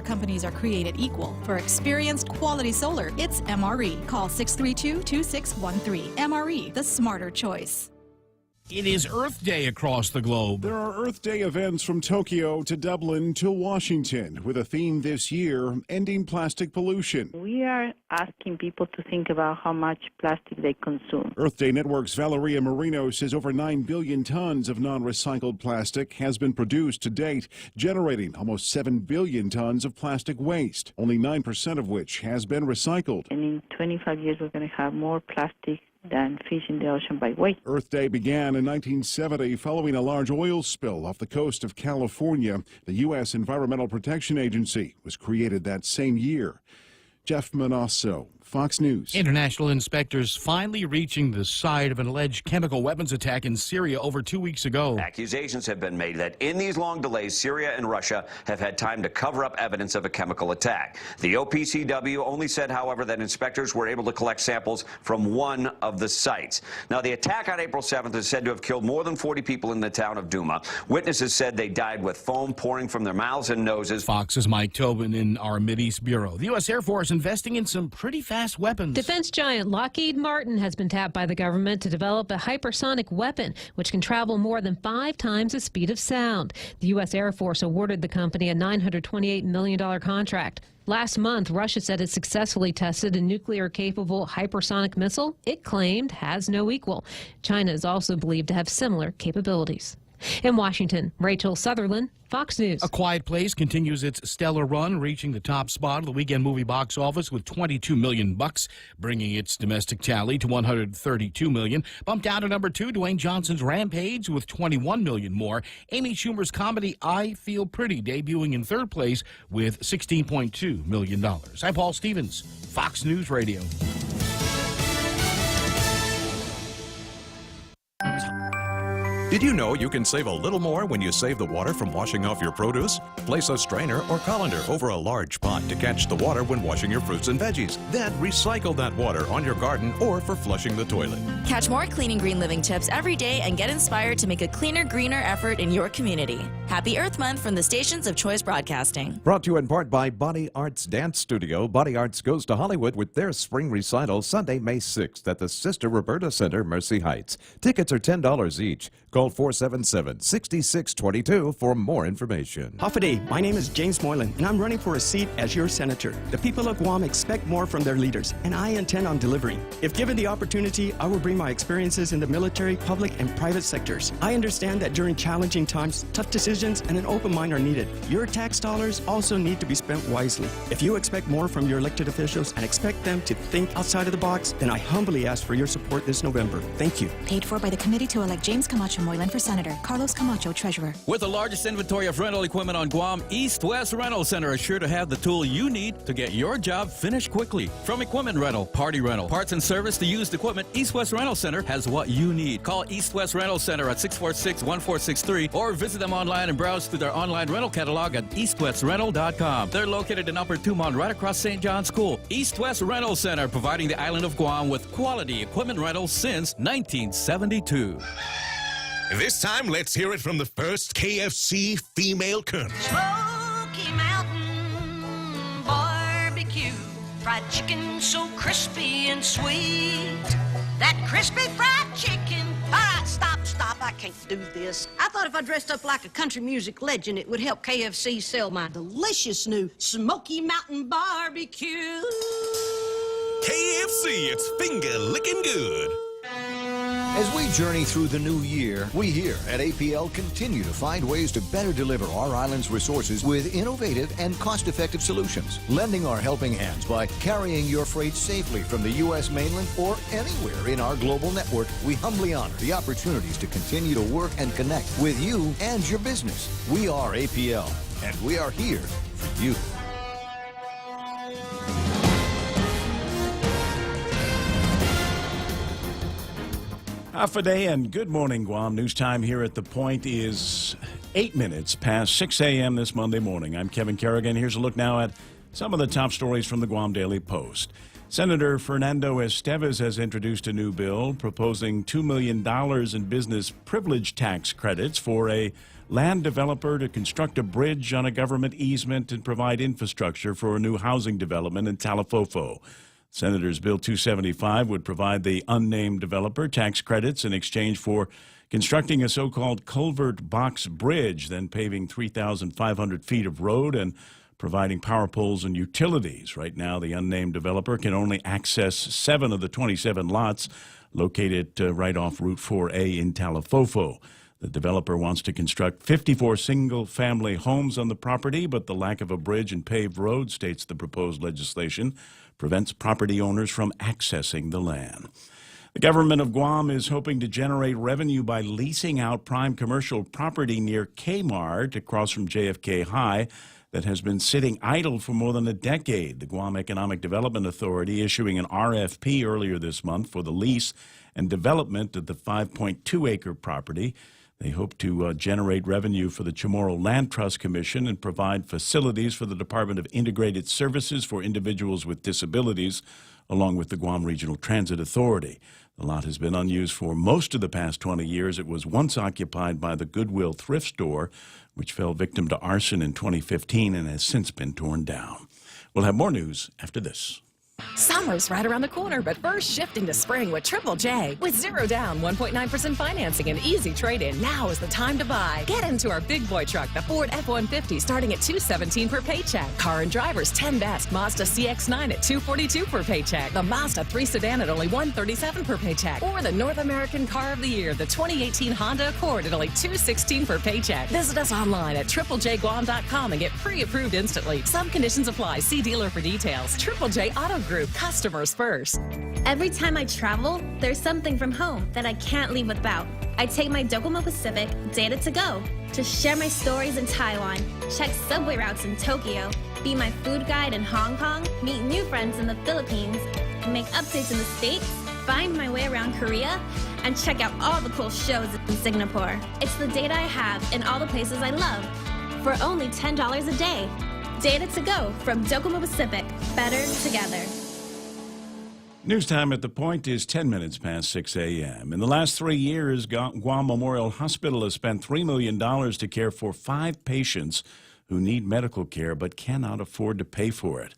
companies are created equal. For experienced quality solar, it's MRE. Call 632-2613. MRE, the smarter choice. It is Earth Day across the globe. There are Earth Day events from Tokyo to Dublin to Washington, with a theme this year, ending plastic pollution. We are asking people to think about how much plastic they consume. Earth Day Network's Valeria Marino says over 9 billion tons of non-recycled plastic has been produced to date, generating almost 7 billion tons of plastic waste, only 9% of which has been recycled. And in 25 years, we're going to have more plastic than fish in the ocean by weight. Earth Day began in 1970 following a large oil spill off the coast of California. The U.S. Environmental Protection Agency was created that same year. Jeff Manasso, Fox News. International inspectors finally reaching the site of an alleged chemical weapons attack in Syria over 2 weeks ago. Accusations have been made that in these long delays, Syria and Russia have had time to cover up evidence of a chemical attack. The OPCW only said, however, that inspectors were able to collect samples from one of the sites. Now, the attack on April 7th is said to have killed more than 40 people in the town of Douma. Witnesses said they died with foam pouring from their mouths and noses. Fox's Mike Tobin in our Mideast Bureau. The U.S. Air Force investing in some pretty fast weapons. Defense giant Lockheed Martin has been tapped by the government to develop a hypersonic weapon which can travel more than 5 times the speed of sound. The U.S. Air Force awarded the company a $928 million contract. Last month, Russia said it successfully tested a nuclear-capable hypersonic missile it claimed has no equal. China is also believed to have similar capabilities. In Washington, Rachel Sutherland, Fox News. A Quiet Place continues its stellar run, reaching the top spot of the weekend movie box office with $22 million, bringing its domestic tally to $132 million. Bumped down to number 2, Dwayne Johnson's Rampage with $21 million more. Amy Schumer's comedy I Feel Pretty debuting in 3rd place with $16.2 million. I'm Paul Stevens, Fox News Radio. Did you know you can save a little more when you save the water from washing off your produce? Place a strainer or colander over a large pot to catch the water when washing your fruits and veggies. Then recycle that water on your garden or for flushing the toilet. Catch more cleaning green living tips every day and get inspired to make a cleaner, greener effort in your community. Happy Earth Month from the stations of Choice Broadcasting. Brought to you in part by Body Arts Dance Studio. Body Arts goes to Hollywood with their spring recital Sunday, May 6th at the Sister Roberta Center, Mercy Heights. Tickets are $10 each. Call 477-6622 for more information. Hafa my name is James Moylan, and I'm running for a seat as your senator. The people of Guam expect more from their leaders, and I intend on delivering. If given the opportunity, I will bring my experiences in the military, public, and private sectors. I understand that during challenging times, tough decisions and an open mind are needed. Your tax dollars also need to be spent wisely. If you expect more from your elected officials and expect them to think outside of the box, then I humbly ask for your support this November. Thank you. Paid for by the committee to elect James Camacho Moylan for Senator, Carlos Camacho, Treasurer. With the largest inventory of rental equipment on Guam, East West Rental Center is sure to have the tool you need to get your job finished quickly. From equipment rental, party rental, parts and service to used equipment, East West Rental Center has what you need. Call East West Rental Center at 646-1463 or visit them online and browse through their online rental catalog at eastwestrental.com. They're located in Upper Tumon, right across St. John's School. East West Rental Center, providing the island of Guam with quality equipment rentals since 1972. This time, let's hear it from the first KFC female colonel. Smoky Mountain Barbecue, fried chicken so crispy and sweet. That crispy fried chicken. All right, stop, I can't do this. I thought if I dressed up like a country music legend, it would help KFC sell my delicious new Smoky Mountain Barbecue. KFC, it's finger-licking good. As we journey through the new year, we here at APL continue to find ways to better deliver our island's resources with innovative and cost-effective solutions, lending our helping hands by carrying your freight safely from the U.S. mainland or anywhere in our global network. We humbly honor the opportunities to continue to work and connect with you and your business. We are APL, and we are here for you. Hafa and good morning, Guam. News time here at The Point is 8 minutes past 6 a.m. this Monday morning. I'm Kevin Kerrigan. Here's a look now at some of the top stories from the Guam Daily Post. Senator Fernando Estevez has introduced a new bill proposing $2 million in business privilege tax credits for a land developer to construct a bridge on a government easement and provide infrastructure for a new housing development in Talifofo. Senators Bill 275 would provide the unnamed developer tax credits in exchange for constructing a so-called culvert box bridge, then paving 3,500 feet of road and providing power poles and utilities. Right now, the unnamed developer can only access 7 of the 27 lots located right off Route 4A in Talifofo. The developer wants to construct 54 single-family homes on the property, but the lack of a bridge and paved road, states the proposed legislation, prevents property owners from accessing the land. The government of Guam is hoping to generate revenue by leasing out prime commercial property near Kmart across from JFK High that has been sitting idle for more than a decade. The Guam Economic Development Authority issuing an RFP earlier this month for the lease and development of the 5.2-acre property. They hope to generate revenue for the Chamorro Land Trust Commission and provide facilities for the Department of Integrated Services for Individuals with Disabilities, along with the Guam Regional Transit Authority. The lot has been unused for most of the past 20 years. It was once occupied by the Goodwill thrift store, which fell victim to arson in 2015 and has since been torn down. We'll have more news after this. Summer's right around the corner, but first shifting to spring with Triple J. With 0 down, 1.9% financing, and easy trade-in, now is the time to buy. Get into our big boy truck, the Ford F-150, starting at $217 per paycheck. Car and Driver's 10 Best Mazda CX-9 at $242 per paycheck. The Mazda 3 Sedan at only $137 per paycheck. Or the North American Car of the Year, the 2018 Honda Accord at only $216 per paycheck. Visit us online at triplejguam.com and get pre-approved instantly. Some conditions apply. See dealer for details. Triple J Auto Group, customers first. Every time I travel, there's something from home that I can't leave without. I take my Docomo Pacific Data to Go to share my stories in Taiwan, check subway routes in Tokyo, be my food guide in Hong Kong, meet new friends in the Philippines, make updates in the States, find my way around Korea, and check out all the cool shows in Singapore. It's the data I have in all the places I love for only $10 a day. Data to Go from Docomo Pacific. Better together. News time at the point is 10 minutes past 6 a.m. In the last 3 years, Guam Memorial Hospital has spent $3 million to care for 5 patients who need medical care but cannot afford to pay for it.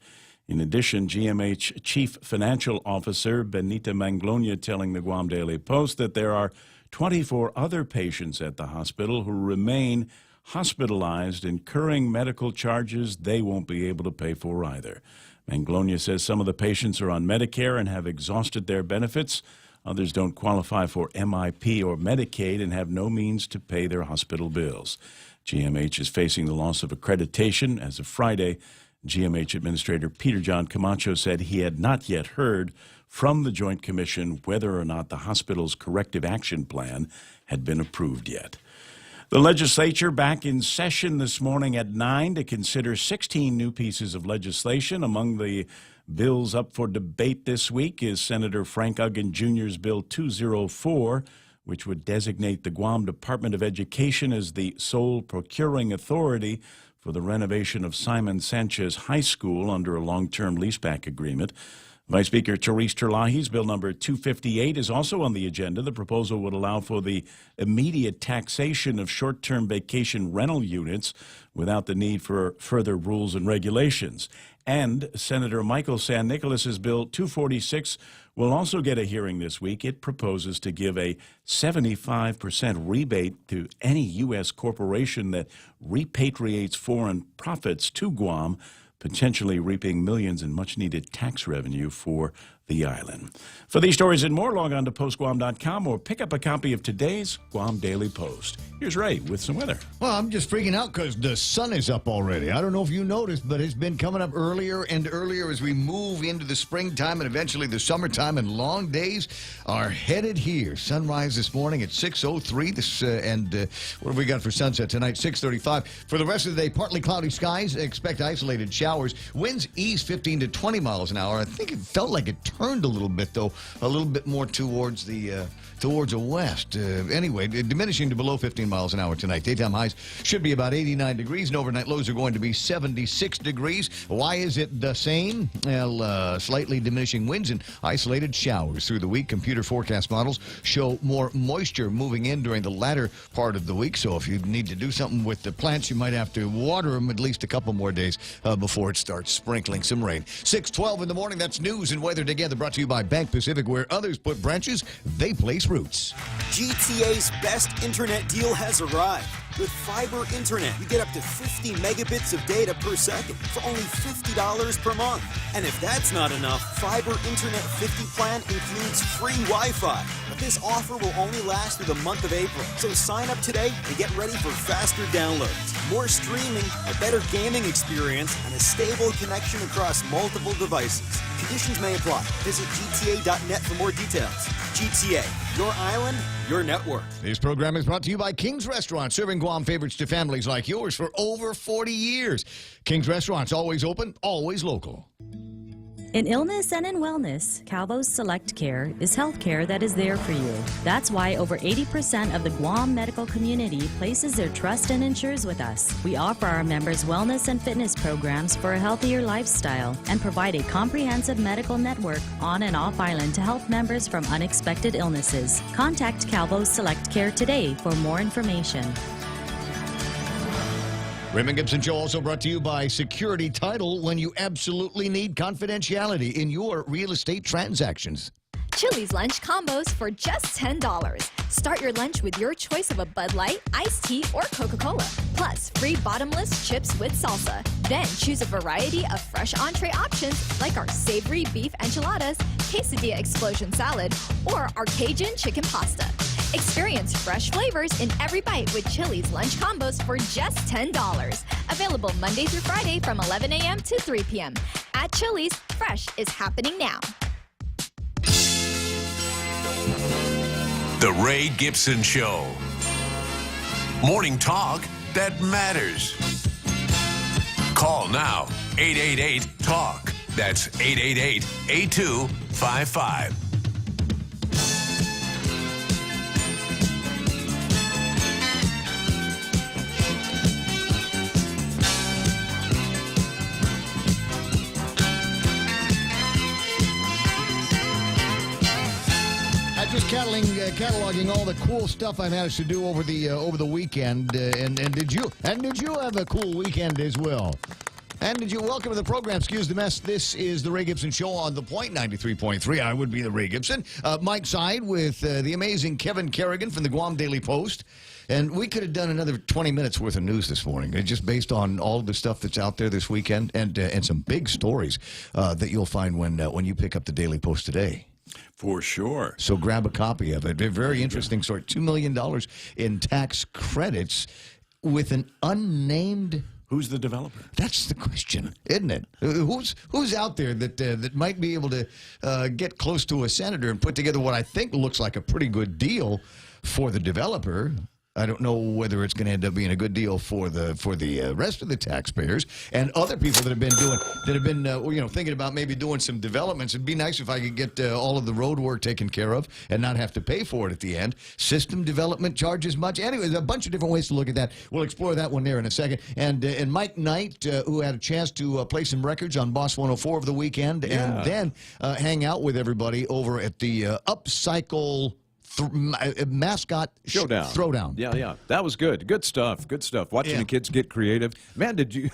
In addition, GMH Chief Financial Officer Benita Manglonia telling the Guam Daily Post that there are 24 other patients at the hospital who remain hospitalized, incurring medical charges they won't be able to pay for either. Manglonia says some of the patients are on Medicare and have exhausted their benefits. Others don't qualify for MIP or Medicaid and have no means to pay their hospital bills. GMH is facing the loss of accreditation. As of Friday, GMH Administrator Peter John Camacho said he had not yet heard from the Joint Commission whether or not the hospital's corrective action plan had been approved yet. The legislature back in session this morning at 9 to consider 16 new pieces of legislation. Among the bills up for debate this week is Senator Frank Uggan Jr.'s Bill 204, which would designate the Guam Department of Education as the sole procuring authority for the renovation of Simon Sanchez High School under a long-term leaseback agreement. Vice Speaker Therese Terlahi's Bill number 258 is also on the agenda. The proposal would allow for the immediate taxation of short-term vacation rental units without the need for further rules and regulations. And Senator Michael San Nicolas's Bill 246 will also get a hearing this week. It proposes to give a 75% rebate to any U.S. corporation that repatriates foreign profits to Guam, potentially reaping millions in much-needed tax revenue for the island. For these stories and more, log on to postguam.com or pick up a copy of today's Guam Daily Post. Here's Ray with some weather. Well, I'm just freaking out because the sun is up already. I don't know if you noticed, but it's been coming up earlier and earlier as we move into the springtime and eventually the summertime, and long days are headed here. Sunrise this morning at 6:03. What have we got for sunset tonight? 6:35. For the rest of the day, partly cloudy skies. Expect isolated showers. showers. Winds ease 15 to 20 miles an hour. I think it felt like it turned a little bit, though, a little bit more towards the west. Anyway, diminishing to below 15 miles an hour tonight. Daytime highs should be about 89 degrees, and overnight lows are going to be 76 degrees. Why is it the same? Well, slightly diminishing winds and isolated showers through the week. Computer forecast models show more moisture moving in during the latter part of the week, so if you need to do something with the plants, you might have to water them at least a couple more days before it starts sprinkling some rain. 6:12 in the morning, that's news and weather together, brought to you by Bank Pacific. Where others put branches, they place roots. GTA's best internet deal has arrived. With fiber internet, you get up to 50 megabits of data per second for only $50 per month. And if that's not enough, Fiber Internet 50 plan includes free Wi-Fi. But this offer will only last through the month of April. So sign up today and get ready for faster downloads, more streaming, a better gaming experience, and a stable connection across multiple devices. Conditions may apply. Visit gta.net for more details. GTA, your island, your network. This program is brought to you by King's Restaurant, serving Guam favorites to families like yours for over 40 years. King's Restaurant's always open, always local. In illness and in wellness, Calvo's Select Care is health care that is there for you. That's why over 80% of the Guam medical community places their trust and insures with us. We offer our members wellness and fitness programs for a healthier lifestyle and provide a comprehensive medical network on and off island to help members from unexpected illnesses. Contact Calvo's Select Care today for more information. Raymond Gibson Show also brought to you by Security Title, when you absolutely need confidentiality in your real estate transactions. Chili's lunch combos for just $10. Start your lunch with your choice of a Bud Light, iced tea, or Coca-Cola. Plus, free bottomless chips with salsa. Then choose a variety of fresh entree options like our savory beef enchiladas, quesadilla explosion salad, or our Cajun chicken pasta. Experience fresh flavors in every bite with Chili's lunch combos for just $10. Available Monday through Friday from 11 a.m. to 3 p.m. At Chili's, fresh is happening now. The Ray Gibson Show. Morning talk that matters. Call now, 888-TALK. That's 888-8255. Just cataloging all the cool stuff I managed to do over the weekend, and did you have a cool weekend as well? And did you welcome to the program? Excuse the mess. This is the Ray Gibson Show on The Point 93.3. I would be the Ray Gibson. Mike Side with the amazing Kevin Kerrigan from the Guam Daily Post. And we could have done another 20 minutes worth of news this morning, just based on all the stuff that's out there this weekend, and some big stories that you'll find when you pick up the Daily Post today. For sure. So grab a copy of it. A very interesting story. $2 million in tax credits with an unnamed... Who's the developer? That's the question, isn't it? Who's out there that might be able to get close to a senator and put together what I think looks like a pretty good deal for the developer? I don't know whether it's going to end up being a good deal for the rest of the taxpayers and other people that have been thinking about maybe doing some developments. It'd be nice if I could get all of the road work taken care of and not have to pay for it at the end. System development charges much. Anyway, there's a bunch of different ways to look at that. We'll explore that one there in a second. And Mike Knight, who had a chance to play some records on Boss 104 over the weekend, and then hang out with everybody over at the Upcycle mascot showdown. Throwdown. Yeah. That was good. Good stuff. Watching the kids get creative. Man, did you?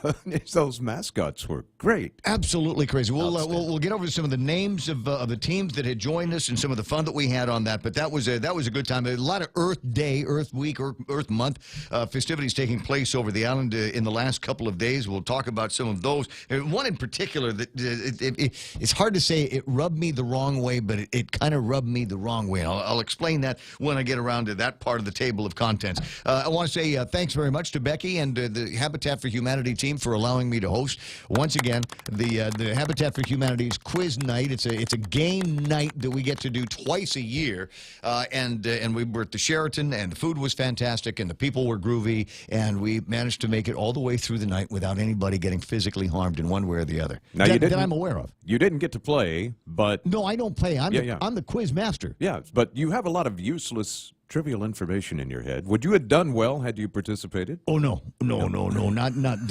Those mascots were great. Absolutely crazy. We'll get over some of the names of the teams that had joined us and some of the fun that we had on that. But that was a good time. A lot of Earth Day, Earth Week, Earth Month festivities taking place over the island in the last couple of days. We'll talk about some of those. One in particular that it's hard to say it rubbed me the wrong way, but it kind of rubbed me the wrong way. I'll explain explain that when I get around to that part of the table of contents. I want to say thanks very much to Becky and the Habitat for Humanity team for allowing me to host once again the Habitat for Humanity's quiz night. It's a game night that we get to do twice a year, and we were at the Sheraton, and the food was fantastic, and the people were groovy, and we managed to make it all the way through the night without anybody getting physically harmed in one way or the other. Now, that I'm aware of. You didn't get to play, but... No, I don't play. I'm the quiz master. Yeah, but you have a lot of useless, trivial information in your head. Would you have done well had you participated? Oh no, not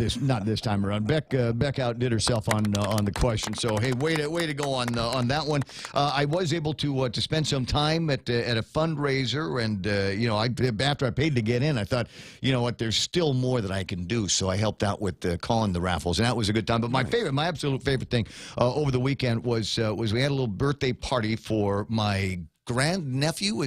this time around. Beck outdid herself on the question. So hey, way to go on that one. I was able to spend some time at a fundraiser, and after I paid to get in, I thought, you know what, there's still more that I can do. So I helped out with calling the raffles, and that was a good time. But my absolute favorite thing over the weekend was we had a little birthday party for my grandnephew. I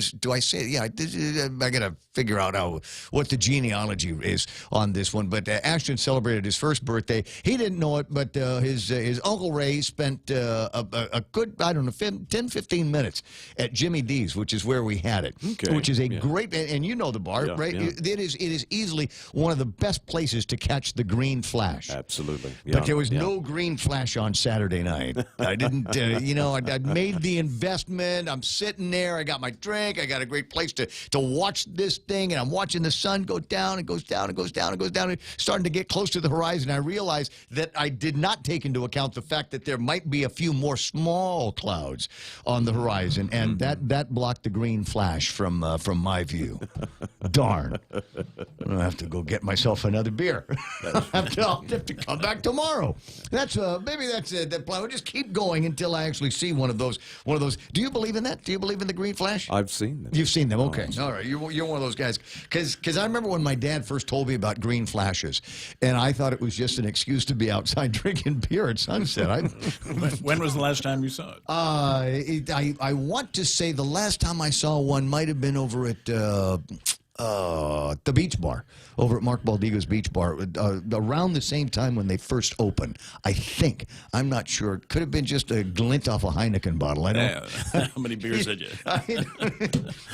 gotta figure out what the genealogy is on this one, but Ashton celebrated his first birthday. He didn't know it, but his Uncle Ray spent a good, 10-15 minutes at Jimmy D's, which is where we had it. Okay. Which is a great, and you know the bar, right? Yeah. It is easily one of the best places to catch the green flash. Absolutely. But there was no green flash on Saturday night. I didn't, I'd made the investment. I'm sitting there. I got my drink. I got a great place to watch this thing, and I'm watching the sun go down and goes down and goes down and goes down, and starting to get close to the horizon. I realized that I did not take into account the fact that there might be a few more small clouds on the horizon, and that blocked the green flash from my view. Darn. I'll have to go get myself another beer. I'll have to come back tomorrow. Maybe that's that plan. We'll just keep going until I actually see one of those. Do you believe in that? Do you believe in the green flash? I've seen them. You've seen them. Okay. All right. You're one of those guys. Because I remember when my dad first told me about green flashes, and I thought it was just an excuse to be outside drinking beer at sunset. When was the last time you saw it? I want to say the last time I saw one might have been over at the Beach Bar, over at Mark Baldigo's Beach Bar, around the same time when they first opened. I think. I'm not sure. Could have been just a glint off a Heineken bottle. I don't. How many beers did you?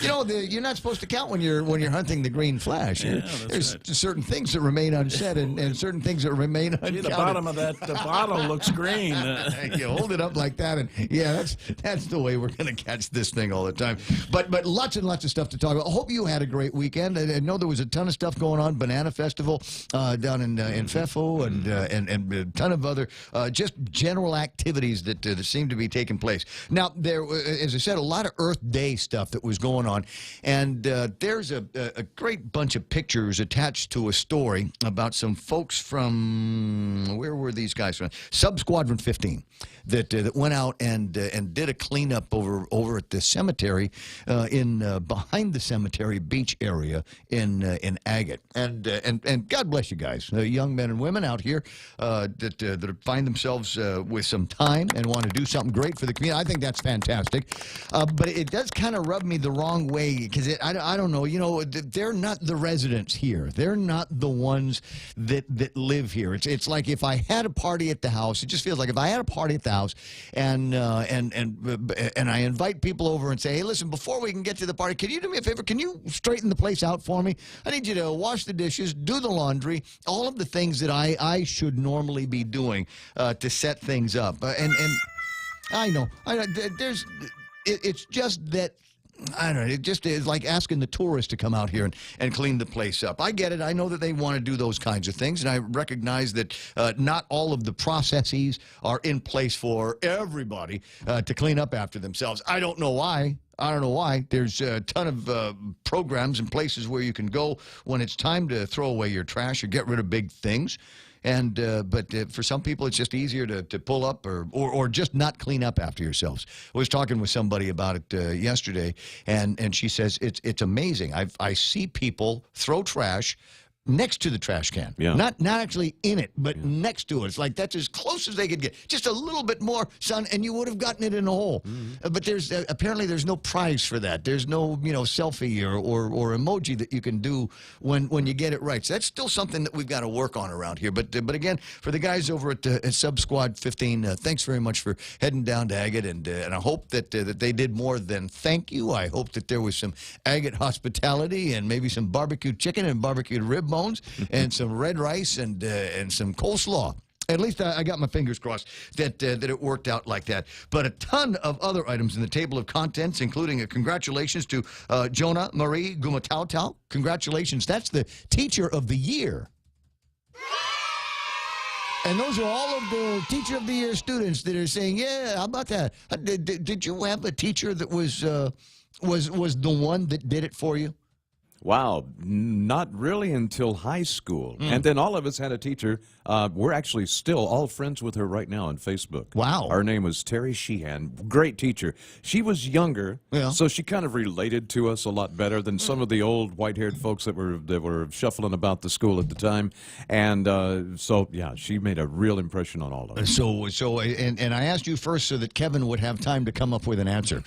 You're not supposed to count when you're hunting the green flash. There's certain things that remain unsaid and certain things that remain uncounted. The bottom of that bottle looks green. You hold it up like that, and that's the way we're going to catch this thing all the time. But lots and lots of stuff to talk about. I hope you had a great weekend. I know there was a ton of stuff going on. Banana Festival down in Fefo, and a ton of other just general activities that seem to be taking place. Now, there, as I said, a lot of Earth Day stuff that was going on, and there's a great bunch of pictures attached to a story about some folks from, where were these guys from? Sub-Squadron 15 that went out and did a cleanup over at the cemetery behind the cemetery beach area in Agate. And God bless you guys, young men and women out here that find themselves with some time and want to do something great for the community. I think that's fantastic. But it does kind of rub me the wrong way because I don't know. They're not the residents here. They're not the ones that live here. It's like if I had a party at the house. It just feels like if I had a party at the house and I invite people over and say, hey, listen, before we can get to the party, can you do me a favor? Can you straighten the place out for me? I need you to wash the dishes, do the laundry, all of the things that I should normally be doing to set things up. And I know it's just that. I don't know. It just is like asking the tourists to come out here and clean the place up. I get it. I know that they want to do those kinds of things, and I recognize that not all of the processes are in place for everybody to clean up after themselves. I don't know why. There's a ton of programs and places where you can go when it's time to throw away your trash or get rid of big things. But for some people, it's just easier to pull up or just not clean up after yourselves. I was talking with somebody about it yesterday, and she says it's amazing. I see people throw trash next to the trash can. Yeah. Not actually in it, but next to it. It's like that's as close as they could get. Just a little bit more, son, and you would have gotten it in a hole. But there's apparently there's no prize for that. There's no selfie or emoji that you can do when you get it right. So that's still something that we've got to work on around here. But again, for the guys over at Sub Squad 15, thanks very much for heading down to Agate, and I hope that they did more than thank you. I hope that there was some Agate hospitality and maybe some barbecued chicken and barbecued rib bones and some red rice and some coleslaw. At least I got my fingers crossed that it worked out like that. But a ton of other items in the table of contents, including a congratulations to Jonah Marie Gumatautau. Congratulations. That's the Teacher of the Year. And those are all of the Teacher of the Year students that are saying, yeah, how about that? Did you have a teacher that was the one that did it for you? Wow, not really until high school. And then all of us had a teacher. We're actually still all friends with her right now on Facebook. Wow. Her name was Terry Sheehan. Great teacher. She was younger, so she kind of related to us a lot better than some of the old white-haired folks that were shuffling about the school at the time. And so, yeah, she made a real impression on all of us. And I asked you first so that Kevin would have time to come up with an answer.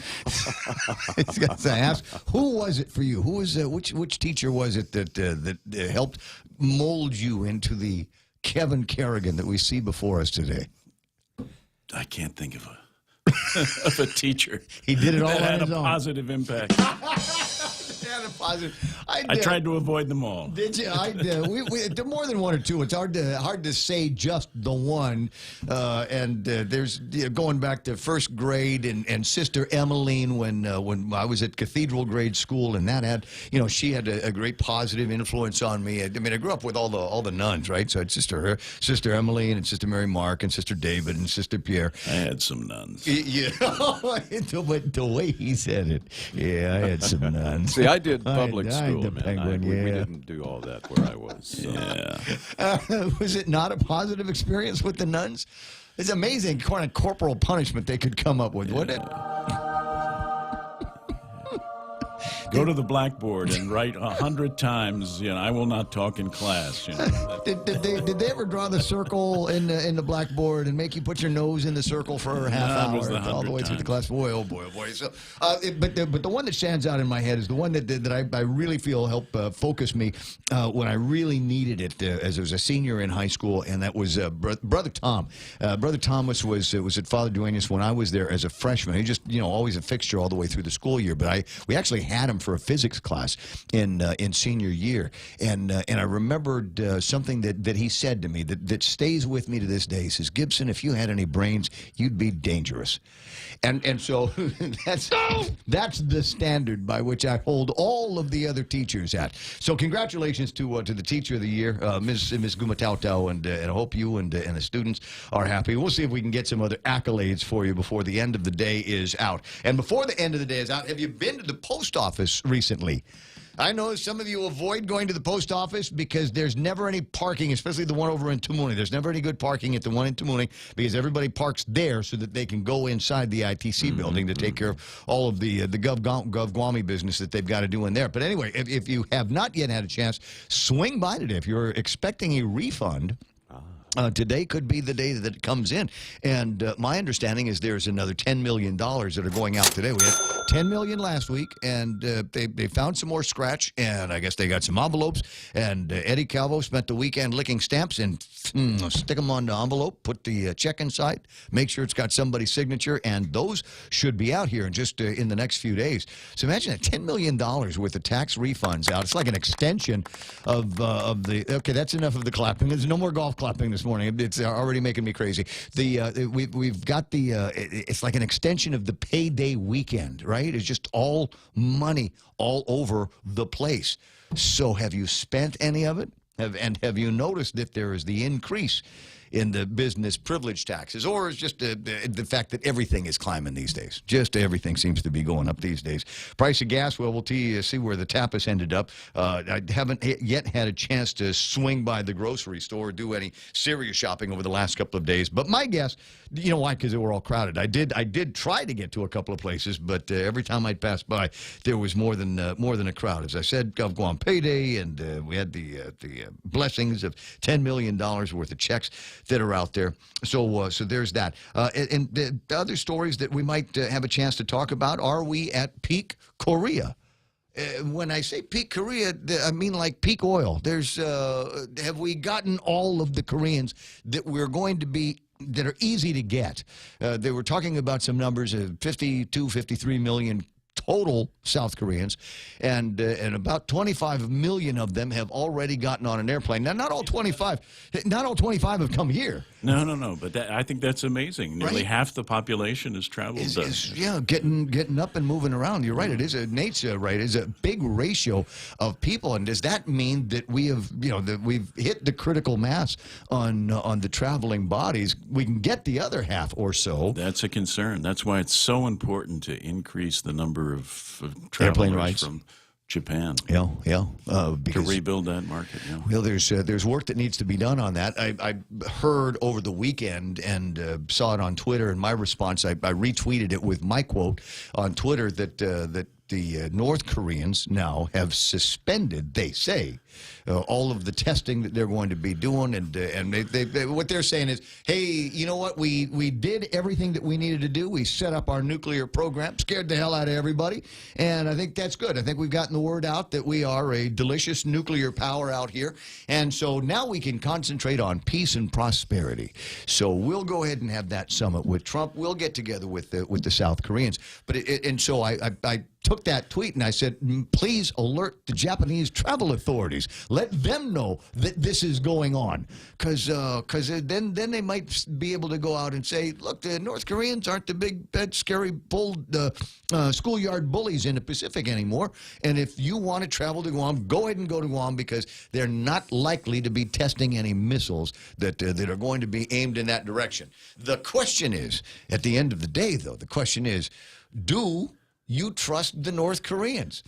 I asked, who was it for you? Who was which teacher was it that helped mold you into the Kevin Kerrigan that we see before us today? I can't think of a teacher. He did it all that on had his a own. Positive impact. I tried to avoid them all. Did you? There more than one or two. It's hard to say just the one. There's going back to first grade and Sister Emmeline when I was at Cathedral Grade School, and that had she had a great positive influence on me. I mean, I grew up with all the nuns, right? So it's Sister Emmeline and Sister Mary Mark and Sister David and Sister Pierre. I had some nuns. Yeah, but the way he said it, yeah, I had some nuns. See, I did public school, man. Penguin, we didn't do all that where I was. So. Yeah. Was it not a positive experience with the nuns? It's amazing kind of corporal punishment they could come up with, wouldn't it? Go to the blackboard and write 100 times, I will not talk in class. Did they ever draw the circle in the blackboard and make you put your nose in the circle for a half hour all the way through the class? Boy, oh boy, oh boy. So, but the one that stands out in my head is the one that I really feel helped focus me when I really needed it as I was a senior in high school, and that was Brother Tom. Brother Thomas was at Father Duenas when I was there as a freshman. He just always a fixture all the way through the school year. But we actually had him for a physics class in senior year, and I remembered something that he said to me that stays with me to this day. He says, "Gibson, if you had any brains, you'd be dangerous," and so that's the standard by which I hold all of the other teachers at. So congratulations to the Teacher of the Year, Ms. Gumatautau, and I hope you and the students are happy. We'll see if we can get some other accolades for you before the end of the day is out. And before the end of the day is out, have you been to the post office recently? I know some of you avoid going to the post office because there's never any parking, especially the one over in Tumuni. There's never any good parking at the one in Tumuni because everybody parks there so that they can go inside the ITC building to take care of all of the GovGwami business that they've got to do in there. But anyway, if you have not yet had a chance, swing by today. If you're expecting a refund, today could be the day that it comes in. And my understanding is there's another $10 million that are going out today. We had $10 million last week, and they found some more scratch, and I guess they got some envelopes. And Eddie Calvo spent the weekend licking stamps and stick them on the envelope, put the check inside, make sure it's got somebody's signature, and those should be out here in just in the next few days. So imagine that $10 million worth of tax refunds out. It's like an extension of the... Okay, that's enough of the clapping. There's no more golf clapping this morning. It's already making me crazy. We've got it's like an extension of the payday weekend, right? It's just all money all over the place. So have you spent any of it? Have you noticed that there is the increase in the business privilege taxes, or is just the fact that everything is climbing these days. Just everything seems to be going up these days. Price of gas, well, we'll see where the tapas ended up. I haven't yet had a chance to swing by the grocery store or do any serious shopping over the last couple of days. But my guess, you know why? Because they were all crowded. I did try to get to a couple of places, but every time I'd pass by, there was more than a crowd. As I said, Gov Guam payday, and we had the blessings of $10 million worth of checks that are out there. So there's that. And the other stories that we might have a chance to talk about: are we at peak Korea? When I say peak Korea, I mean like peak oil. Have we gotten all of the Koreans that we're going to be, that are easy to get? They were talking about some numbers of 52, 53 million total South Koreans, and about 25 million of them have already gotten on an airplane. Now, not all 25 have come here. No. But I think that's amazing. Nearly half the population has traveled. Getting up and moving around. You're right. It is Nate's right. It's a big ratio of people. And does that mean that we have, that we've hit the critical mass on the traveling bodies? We can get the other half or so. That's a concern. That's why it's so important to increase the number of airplane travelers rides from Japan. Yeah. To rebuild that market. Yeah. Well, there's work that needs to be done on that. I heard over the weekend and saw it on Twitter, and my response, I retweeted it with my quote on Twitter that the North Koreans now have suspended, they say, all of the testing that they're going to be doing, and they what they're saying is, hey, you know what? We did everything that we needed to do. We set up our nuclear program, scared the hell out of everybody, and I think that's good. I think we've gotten the word out that we are a delicious nuclear power out here, and so now we can concentrate on peace and prosperity. So we'll go ahead and have that summit with Trump. We'll get together with the South Koreans, but so I took that tweet and I said, please alert the Japanese travel authorities. Let them know that this is going on, because then they might be able to go out and say, look, the North Koreans aren't the big, bad, scary, bold schoolyard bullies in the Pacific anymore. And if you want to travel to Guam, go ahead and go to Guam, because they're not likely to be testing any missiles that are going to be aimed in that direction. The question is, at the end of the day, though, the question is, do you trust the North Koreans?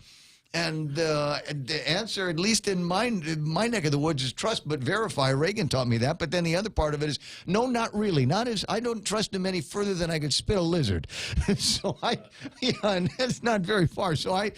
And the answer, at least in my neck of the woods, is trust but verify. Reagan taught me that. But then the other part of it is, no, not really. I don't trust them any further than I could spit a lizard. So and that's not very far. So I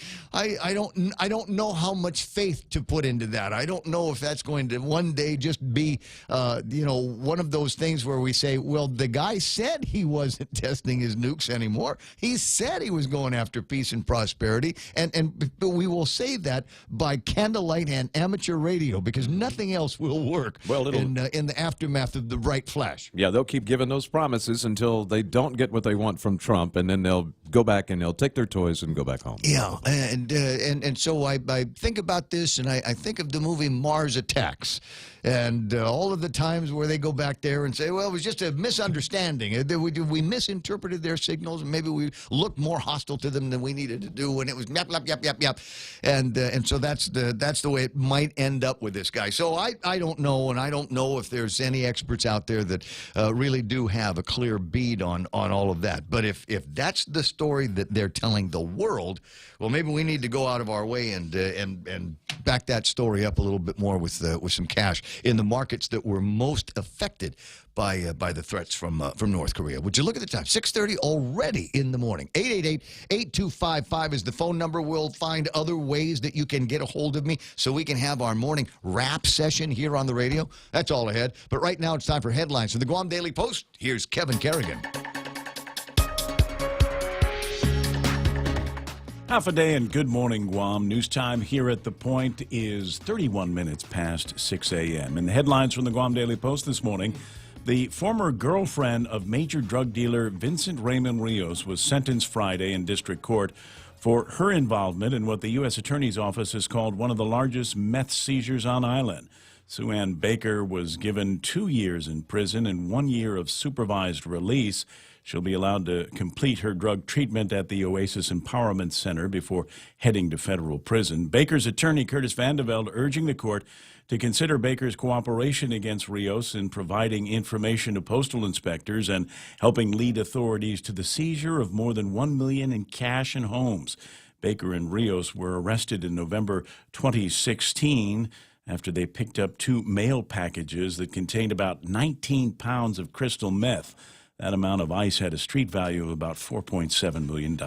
don't know how much faith to put into that. I don't know if that's going to one day just be one of those things where we say, well, the guy said he wasn't testing his nukes anymore. He said he was going after peace and prosperity, and we will say that by candlelight and amateur radio, because nothing else will work in the aftermath of the bright flash. Yeah, they'll keep giving those promises until they don't get what they want from Trump, and then they'll go back and they'll take their toys and go back home. Yeah, and so I think about this, and I think of the movie Mars Attacks, and all of the times where they go back there and say, well, it was just a misunderstanding. We misinterpreted their signals, and maybe we looked more hostile to them than we needed to do, and it was yap, yap, yap, yap, yap. And so that's the way it might end up with this guy. So I don't know, and I don't know if there's any experts out there that really do have a clear bead on all of that. But if that's the story that they're telling the world, well, maybe we need to go out of our way and back that story up a little bit more with some cash in the markets that were most affected by the threats from North Korea. Would you look at the time? 6:30 already in the morning. 888-8255 is the phone number. We'll find other ways that you can get a hold of me so we can have our morning rap session here on the radio. That's all ahead. But right now it's time for headlines from the Guam Daily Post. Here's Kevin Kerrigan. Half a day and good morning, Guam. News time here at The Point is 31 minutes past 6 a.m. And the headlines from the Guam Daily Post this morning: the former girlfriend of major drug dealer Vincent Raymond Rios was sentenced Friday in district court for her involvement in what the U.S. Attorney's Office has called one of the largest meth seizures on island. Sue Ann Baker was given 2 years in prison and 1 year of supervised release. She'll be allowed to complete her drug treatment at the Oasis Empowerment Center before heading to federal prison. Baker's attorney, Curtis Vandeveld, urging the court to consider Baker's cooperation against Rios in providing information to postal inspectors and helping lead authorities to the seizure of more than $1 million in cash and homes. Baker and Rios were arrested in November 2016 after they picked up 2 mail packages that contained about 19 pounds of crystal meth. That amount of ice had a street value of about $4.7 million.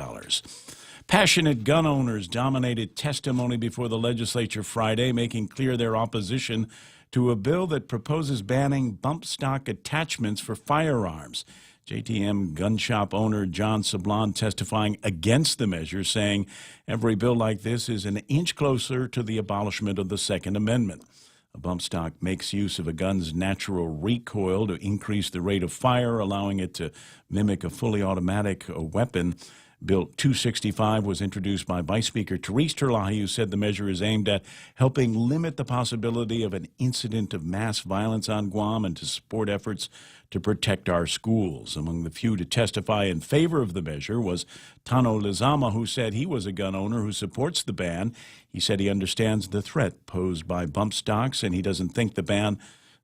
Passionate gun owners dominated testimony before the legislature Friday, making clear their opposition to a bill that proposes banning bump stock attachments for firearms. JTM gun shop owner John Sablon testifying against the measure, saying every bill like this is an inch closer to the abolishment of the Second Amendment. A bump stock makes use of a gun's natural recoil to increase the rate of fire, allowing it to mimic a fully automatic weapon. Bill 265 was introduced by Vice Speaker Therese Terlahi, who said the measure is aimed at helping limit the possibility of an incident of mass violence on Guam and to support efforts to protect our schools. Among the few to testify in favor of the measure was Tano Lizama, who said he was a gun owner who supports the ban. He said he understands the threat posed by bump stocks, and he doesn't think the ban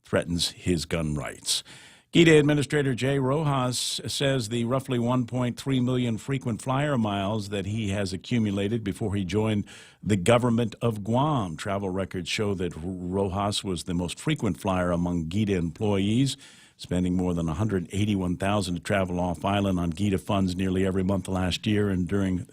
threatens his gun rights. GITA Administrator Jay Rojas says the roughly 1.3 million frequent flyer miles that he has accumulated before he joined the government of Guam. Travel records show that Rojas was the most frequent flyer among GITA employees, spending more than $181,000 to travel off-island on GITA funds nearly every month last year, and during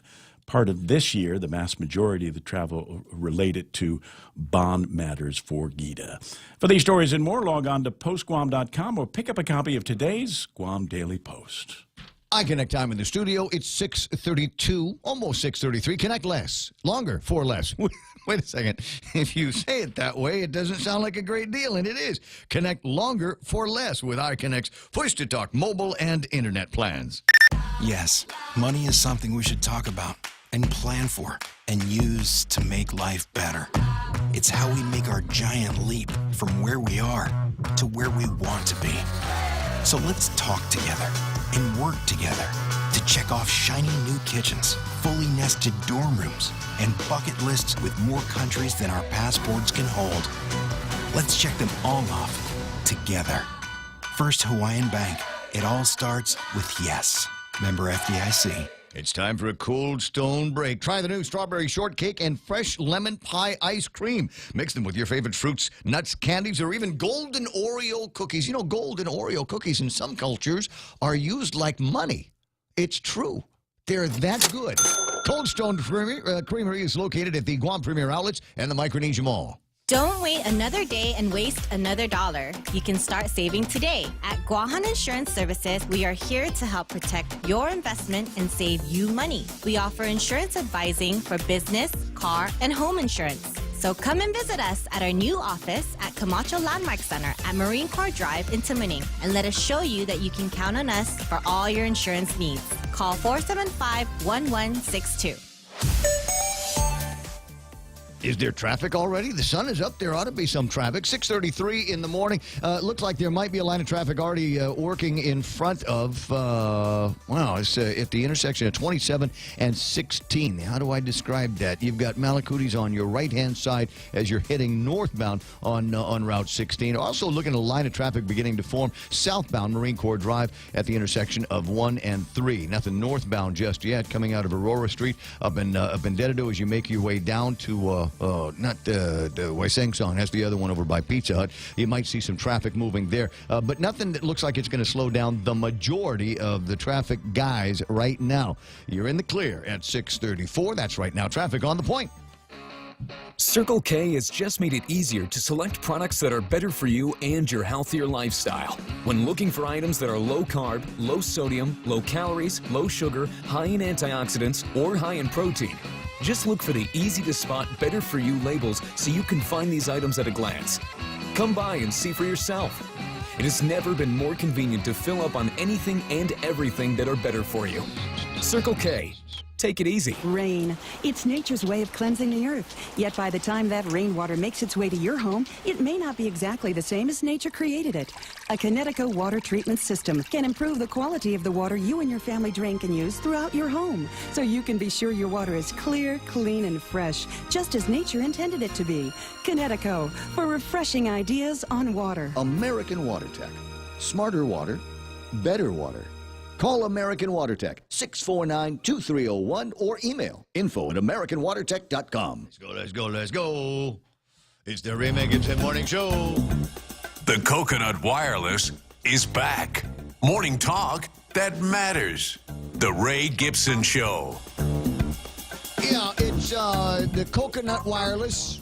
part of this year, the vast majority of the travel related to bond matters for GITA. For these stories and more, log on to postguam.com or pick up a copy of today's Guam Daily Post. iConnect time in the studio. It's 6:32, almost 6:33. Connect less, longer for less. Wait a second. If you say it that way, it doesn't sound like a great deal, and it is. Connect longer for less with iConnect's push-to-talk mobile and internet plans. Yes, money is something we should talk about and plan for and use to make life better. It's how we make our giant leap from where we are to where we want to be. So let's talk together and work together to check off shiny new kitchens, fully nested dorm rooms, and bucket lists with more countries than our passports can hold. Let's check them all off together. First Hawaiian Bank. It all starts with yes. Member FDIC. It's time for a Cold Stone break. Try the new strawberry shortcake and fresh lemon pie ice cream. Mix them with your favorite fruits, nuts, candies, or even golden Oreo cookies. You know, golden Oreo cookies in some cultures are used like money. It's true. They're that good. Cold Stone Creamery is located at the Guam Premier Outlets and the Micronesia Mall. Don't wait another day and waste another dollar. You can start saving today. At Guahan Insurance Services, we are here to help protect your investment and save you money. We offer insurance advising for business, car, and home insurance. So come and visit us at our new office at Camacho Landmark Center at Marine Corps Drive in Timoning, and let us show you that you can count on us for all your insurance needs. Call 475-1162. Is there traffic already? The sun is up. There ought to be some traffic. 6:33 in the morning. Looks like there might be a line of traffic already working in front of, it's at the intersection of 27 and 16. How do I describe that? You've got Malacutis on your right-hand side as you're heading northbound on Route 16. Also looking at a line of traffic beginning to form southbound Marine Corps Drive at the intersection of 1 and 3. Nothing northbound just yet. Coming out of Aurora Street up in Dededo as you make your way down to... not the Waiseng Song. That's the other one over by Pizza Hut. You might see some traffic moving there, but nothing that looks like it's going to slow down the majority of the traffic guys right now. You're in the clear at 6:34. That's right now. Traffic on the point. Circle K has just made it easier to select products that are better for you and your healthier lifestyle. When looking for items that are low carb, low sodium, low calories, low sugar, high in antioxidants, or high in protein, just look for the easy-to-spot Better For You labels so you can find these items at a glance. Come by and see for yourself. It has never been more convenient to fill up on anything and everything that are better for you. Circle K. take it easy. Rain. It's nature's way of cleansing the earth. Yet by the time that rainwater makes its way to your home, it may not be exactly the same as nature created it. A Connecticut water treatment system can improve the quality of the water you and your family drink and use throughout your home, so you can be sure your water is clear, clean, and fresh, just as nature intended it to be. Connecticut, for refreshing ideas on water. American Water Tech. Smarter water, better water. Call American Water Tech, 649-2301, or email info@americanwatertech.com. Let's go, let's go, let's go. It's the Raymond Gibson Morning Show. The Coconut Wireless is back. Morning talk that matters. The Ray Gibson Show. Yeah, it's the Coconut Wireless.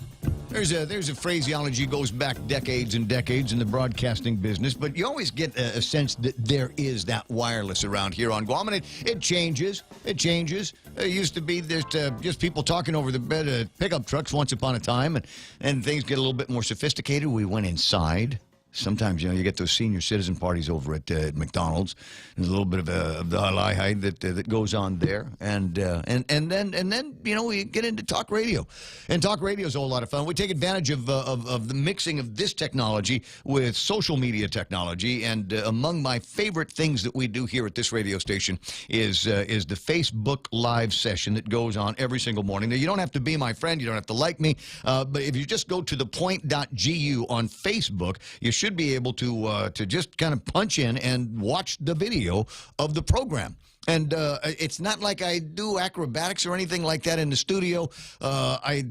There's a phraseology goes back decades and decades in the broadcasting business, but you always get a sense that there is that wireless around here on Guam, and it changes. It changes. It used to be just people talking over the bed of pickup trucks once upon a time, and things get a little bit more sophisticated. We went inside. Sometimes, you get those senior citizen parties over at McDonald's. There's a little bit of the high that goes on there, and then we get into talk radio, and talk radio is a whole lot of fun. We take advantage of the mixing of this technology with social media technology, and among my favorite things that we do here at this radio station is the Facebook Live session that goes on every single morning. Now, you don't have to be my friend, you don't have to like me, but if you just go to thepoint.gu on Facebook, you should be able to just kind of punch in and watch the video of the program. And it's not like I do acrobatics or anything like that in the studio. I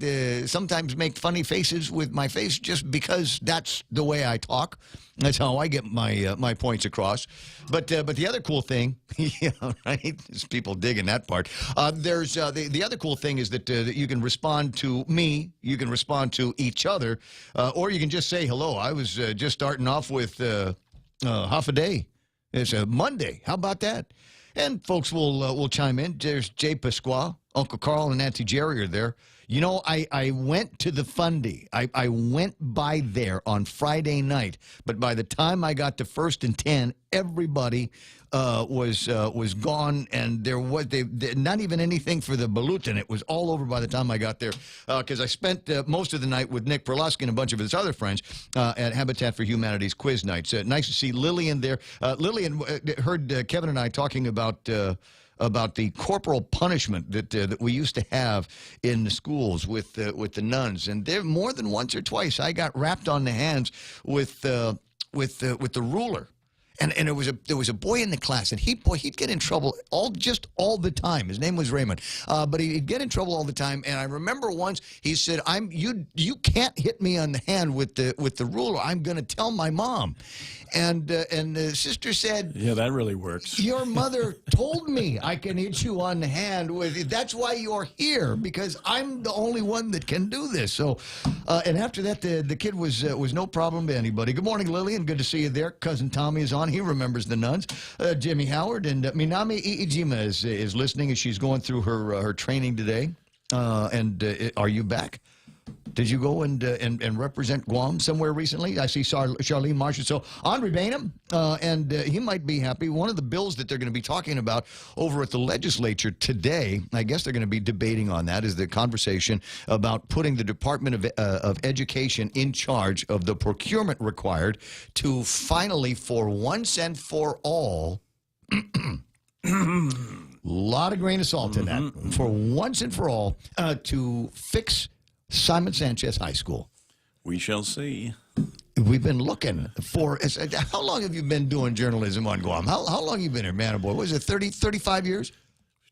sometimes make funny faces with my face just because that's the way I talk. That's how I get my points across. But the other cool thing, yeah, right? There's people digging that part. There's the other cool thing is that you can respond to me, you can respond to each other, or you can just say hello. I was just starting off with half a day. It's a Monday. How about that? And folks will chime in. There's Jay Pasqua, Uncle Carl, and Auntie Jerry are there. I went to the Fundy. I went by there on Friday night, but by the time I got to 1st and 10, everybody was gone, and there was not even anything for the balutin. It was all over by the time I got there, because I spent most of the night with Nick Perlusky and a bunch of his other friends at Habitat for Humanity's quiz nights. Nice to see Lillian there. Lillian heard Kevin and I talking about the corporal punishment that we used to have in the schools with the nuns, and there more than once or twice I got wrapped on the hands with the ruler. And there was a boy in the class, and he'd get in trouble all the time. His name was Raymond, but he'd get in trouble all the time. And I remember once he said, "You can't hit me on the hand with the ruler. I'm going to tell my mom." And the sister said, "Yeah, that really works. Your mother told me I can hit you on the hand with it. That's why you're here, because I'm the only one that can do this." So, and after that, the kid was no problem to anybody. Good morning, Lillian. Good to see you there. Cousin Tommy is on. He remembers the nuns. Jimmy Howard and Minami Iijima is listening as she's going through her training today. Are you back? Did you go and represent Guam somewhere recently? I see Charlene Marshall. So Andre Bainham, and he might be happy. One of the bills that they're going to be talking about over at the legislature today, I guess they're going to be debating on that, is the conversation about putting the Department of Education in charge of the procurement required to finally, for once and for all, lot of grain of salt in that, for once and for all, to fix Simon Sanchez High School. We shall see. We've been looking for... How long have you been doing journalism on Guam? How long have you been here, man? Boy, what is it, 35 years?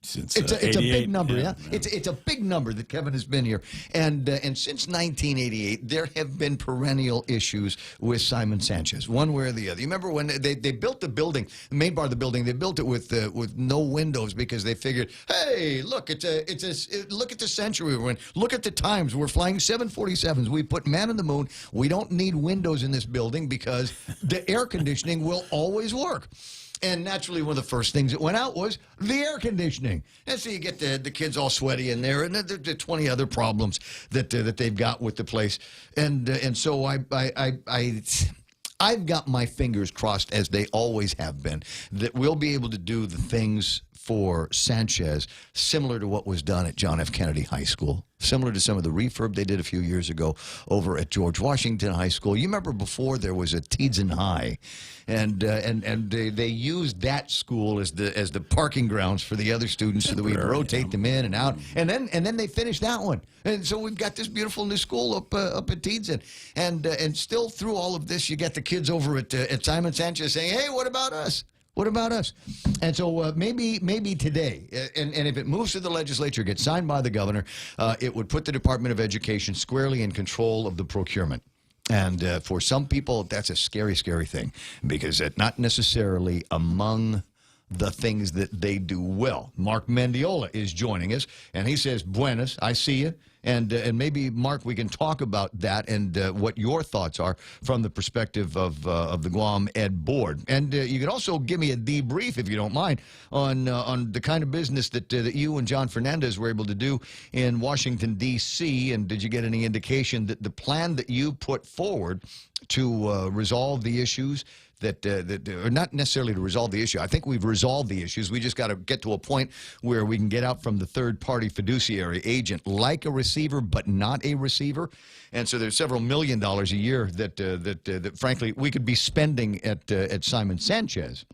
Since it's a big number, yeah. It's a big number that Kevin has been here, and since 1988, there have been perennial issues with Simon Sanchez, one way or the other. You remember when they built the building, the main part of the building, they built it with no windows because they figured, hey, look, look at the century we're in, look at the times, we're flying 747s, we put man on the moon, we don't need windows in this building because the air conditioning will always work. And naturally, one of the first things that went out was the air conditioning. And so you get the kids all sweaty in there, and there are 20 other problems that they've got with the place. And so I've got my fingers crossed, as they always have been, that we'll be able to do the things for Sanchez similar to what was done at John F. Kennedy High School, similar to some of the refurb they did a few years ago over at George Washington High School. You remember before there was a Teedson High, and they used that school as the parking grounds for the other students so that we'd rotate them in and out, and then they finished that one, and so we've got this beautiful new school up at Teedson, and still through all of this, you got the kids over at Simon Sanchez saying, "Hey, what about us? What about us?" And so maybe today, and if it moves to the legislature, gets signed by the governor, it would put the Department of Education squarely in control of the procurement. And for some people, that's a scary, scary thing, because it's not necessarily among the things that they do well. Mark Mendiola is joining us, and he says, "Buenas, I see you." And maybe, Mark, we can talk about that and what your thoughts are from the perspective of the Guam Ed Board. And you can also give me a debrief, if you don't mind, on the kind of business that you and John Fernandez were able to do in Washington, D.C., and did you get any indication that the plan that you put forward to resolve the issues that or not necessarily to resolve the issue. I think we've resolved the issues. We just got to get to a point where we can get out from the third-party fiduciary agent like a receiver, but not a receiver. And so there's several $1 million a year that frankly, we could be spending at Simon Sanchez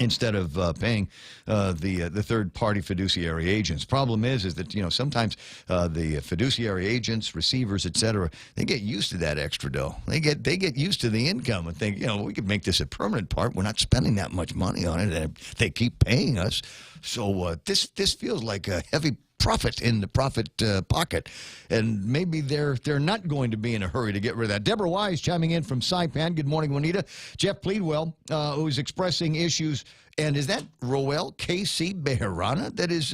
instead of paying the third-party fiduciary agents. Problem is that, sometimes the fiduciary agents, receivers, et cetera, they get used to that extra dough. They get used to the income and think, we could make this a permanent part. We're not spending that much money on it, and they keep paying us. So this feels like a heavy profit in the profit pocket, and maybe they're not going to be in a hurry to get rid of that. Deborah Wise chiming in from Saipan. Good morning, Juanita. Jeff Pleadwell, who's expressing issues, and is that Roel K.C. Bejarana? That is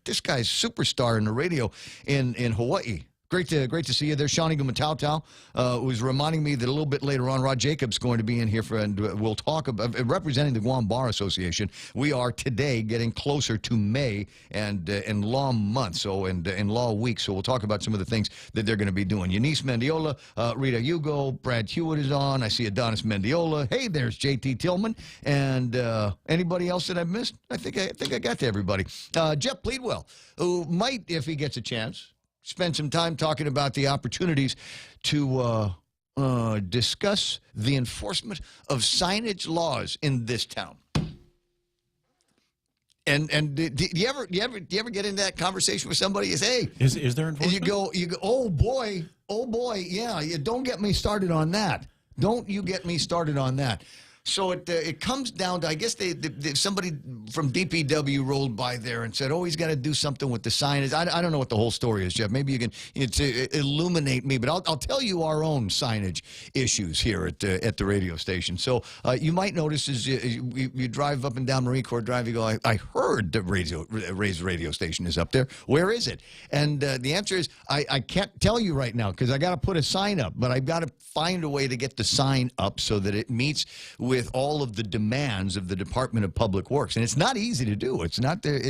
this guy's superstar in the radio in Hawaii. Great to see you there. Shawnee Gumatau was reminding me that a little bit later on, Rod Jacobs going to be in here and we'll talk about representing the Guam Bar Association. We are today getting closer to May and Law Month, and Law Week. So we'll talk about some of the things that they're going to be doing. Eunice Mendiola, Rita Hugo, Brad Hewitt is on. I see Adonis Mendiola. Hey, there's J.T. Tillman, and anybody else that I've missed? I think I got to everybody. Jeff Pleadwell, who might, if he gets a chance, spend some time talking about the opportunities to discuss the enforcement of signage laws in this town. And do you ever get into that conversation with somebody? You say, "Hey, is there enforcement?" And you go, oh boy, yeah. You don't get me started on that. Don't you get me started on that. So it comes down to, I guess somebody from DPW rolled by there and said, "Oh, he's got to do something with the signage." I don't know what the whole story is, Jeff. Maybe you can illuminate me, but I'll tell you our own signage issues here at the radio station. So you might notice as you drive up and down Marine Corps Drive, you go, I heard the Ray's radio station is up there. Where is it? And the answer is I can't tell you right now because I got to put a sign up, but I've got to find a way to get the sign up so that it meets with all of the demands of the Department of Public Works. And it's not easy to do. It's not there.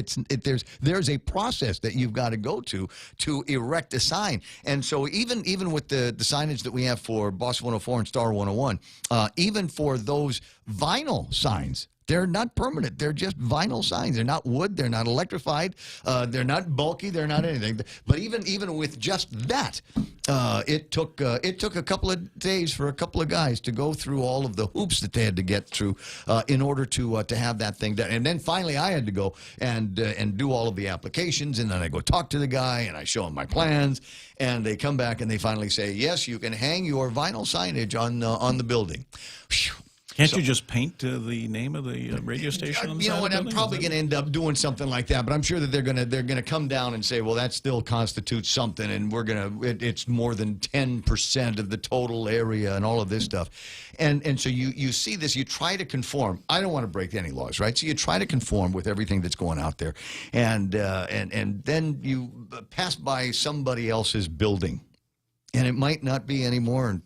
There's a process that you've got to go to erect a sign. And so even with the signage that we have for Boss 104 and Star 101, even for those vinyl signs, they're not permanent. They're just vinyl signs. They're not wood. They're not electrified. They're not bulky. They're not anything. But even with just that, it took a couple of days for a couple of guys to go through all of the hoops that they had to get through in order to have that thing done. And then finally, I had to go and do all of the applications. And then I go talk to the guy and I show him my plans. And they come back and they finally say, "Yes, you can hang your vinyl signage on the building." Whew. Can't you just paint the name of the radio station on the You side know of what? the I'm building? probably going to end up doing something like that, but I'm sure that they're gonna come down and say, well, that still constitutes something, and it's more than 10% of the total area and all of this stuff, and so you see this, you try to conform. I don't want to break any laws, right? So you try to conform with everything that's going out there, and then you pass by somebody else's building, and it might not be any more than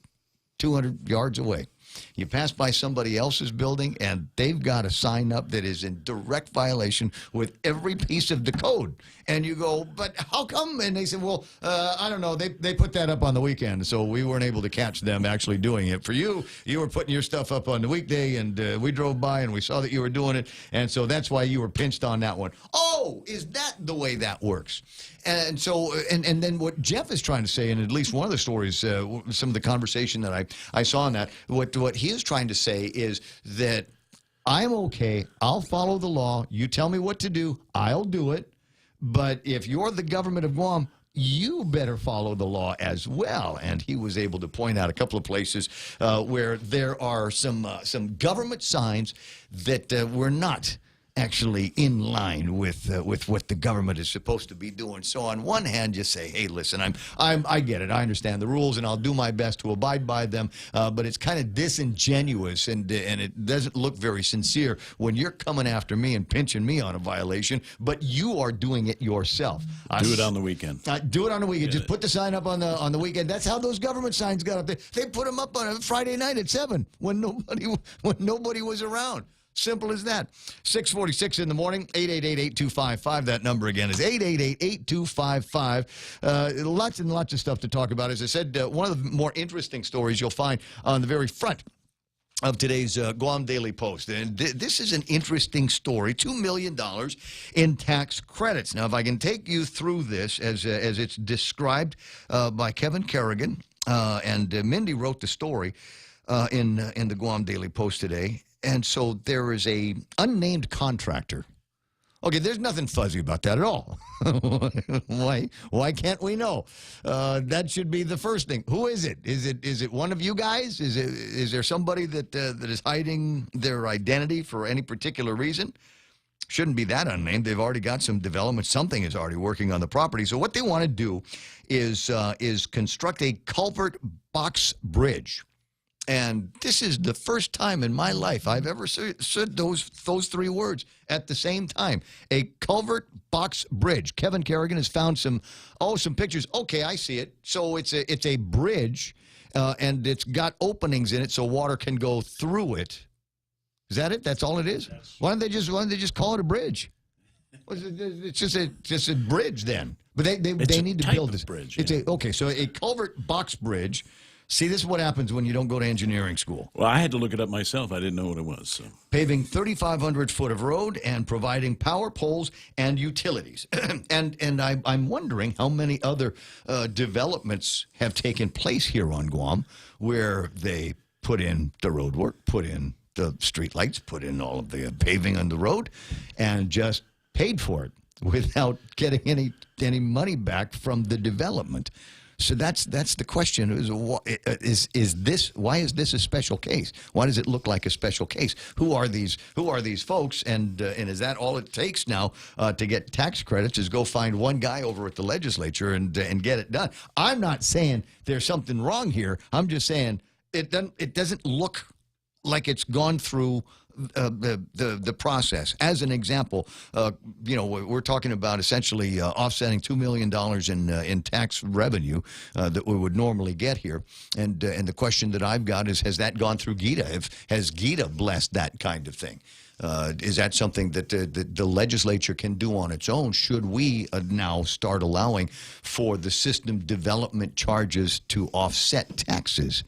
200 yards away. You pass by somebody else's building, and they've got a sign up that is in direct violation with every piece of the code. And you go, but how come? And they said, well, I don't know. They put that up on the weekend, so we weren't able to catch them actually doing it. For you, you were putting your stuff up on the weekday, and we drove by, and we saw that you were doing it, and so that's why you were pinched on that one. Oh, is that the way that works? And so, and then what Jeff is trying to say, in at least one of the stories, some of the conversation that I saw in that, what he is trying to say is that I'm okay, I'll follow the law, you tell me what to do, I'll do it, but if you're the government of Guam, you better follow the law as well. And he was able to point out a couple of places where there are some government signs that were not actually in line with what the government is supposed to be doing. So on one hand, you say, hey, listen, I get it. I understand the rules, and I'll do my best to abide by them. But it's kind of disingenuous, and it doesn't look very sincere when you're coming after me and pinching me on a violation, but you are doing it yourself. Do it on the weekend. Do it on the weekend. Just put the sign up on the weekend. That's how those government signs got up there. They put them up on a Friday night at 7 when nobody was around. Simple as that. 6:46 in the morning, 888-8255. That number again is 888-8255. Lots and lots of stuff to talk about. As I said, one of the more interesting stories you'll find on the very front of today's Guam Daily Post. And this is an interesting story, $2 million in tax credits. Now, if I can take you through this as it's described by Kevin Kerrigan, and Mindy wrote the story in the Guam Daily Post today. And so there is a unnamed contractor. Okay, there's nothing fuzzy about that at all. Why can't we know? That should be the first thing. Who is it? Is it one of you guys? Is there somebody that is hiding their identity for any particular reason? Shouldn't be that unnamed. They've already got some development. Something is already working on the property. So what they want to do is construct a culvert box bridge. And this is the first time in my life I've ever said those three words at the same time. A culvert box bridge. Kevin Kerrigan has found some pictures. Okay, I see it. So it's a bridge, and it's got openings in it so water can go through it. Is that it? That's all it is? Why don't they just call it a bridge? It's just a bridge then. But they need to build this bridge. Okay, so a culvert box bridge. See, this is what happens when you don't go to engineering school. Well, I had to look it up myself. I didn't know what it was. So. Paving 3,500 foot of road and providing power poles and utilities. and I'm wondering how many other developments have taken place here on Guam where they put in the road work, put in the street lights, put in all of the paving on the road, and just paid for it without getting any money back from the development. So that's the question: why is this a special case? Why does it look like a special case? Who are these folks? And is that all it takes now to get tax credits? Is go find one guy over at the legislature and get it done? I'm not saying there's something wrong here. I'm just saying it doesn't look like it's gone through the process. As an example, we're talking about essentially offsetting $2 million in tax revenue that we would normally get here. And the question that I've got is, has that gone through GITA? Has GITA blessed that kind of thing? Is that something that the legislature can do on its own? Should we now start allowing for the system development charges to offset taxes?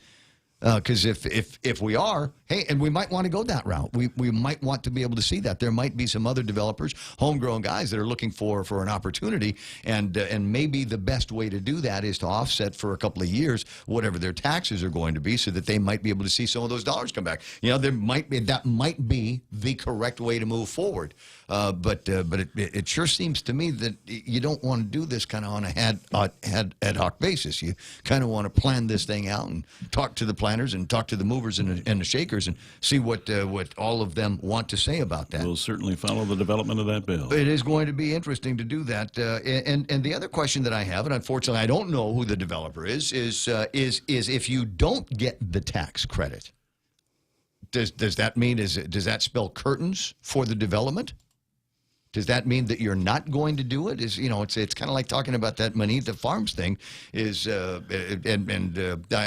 Because if we are, hey, and we might want to go that route. We might want to be able to see that. There might be some other developers, homegrown guys that are looking for an opportunity, and maybe the best way to do that is to offset for a couple of years whatever their taxes are going to be, so that they might be able to see some of those dollars come back. That might be the correct way to move forward. But it sure seems to me that you don't want to do this kind of on a ad hoc basis. You kind of want to plan this thing out and talk to the planners and talk to the movers and the shakers and see what all of them want to say about that. We'll certainly follow the development of that bill. It is going to be interesting to do that. And the other question that I have, and unfortunately I don't know who the developer is if you don't get the tax credit, does that mean does that spell curtains for the development? Does that mean that you're not going to do it? It's kind of like talking about that Manita Farms thing. I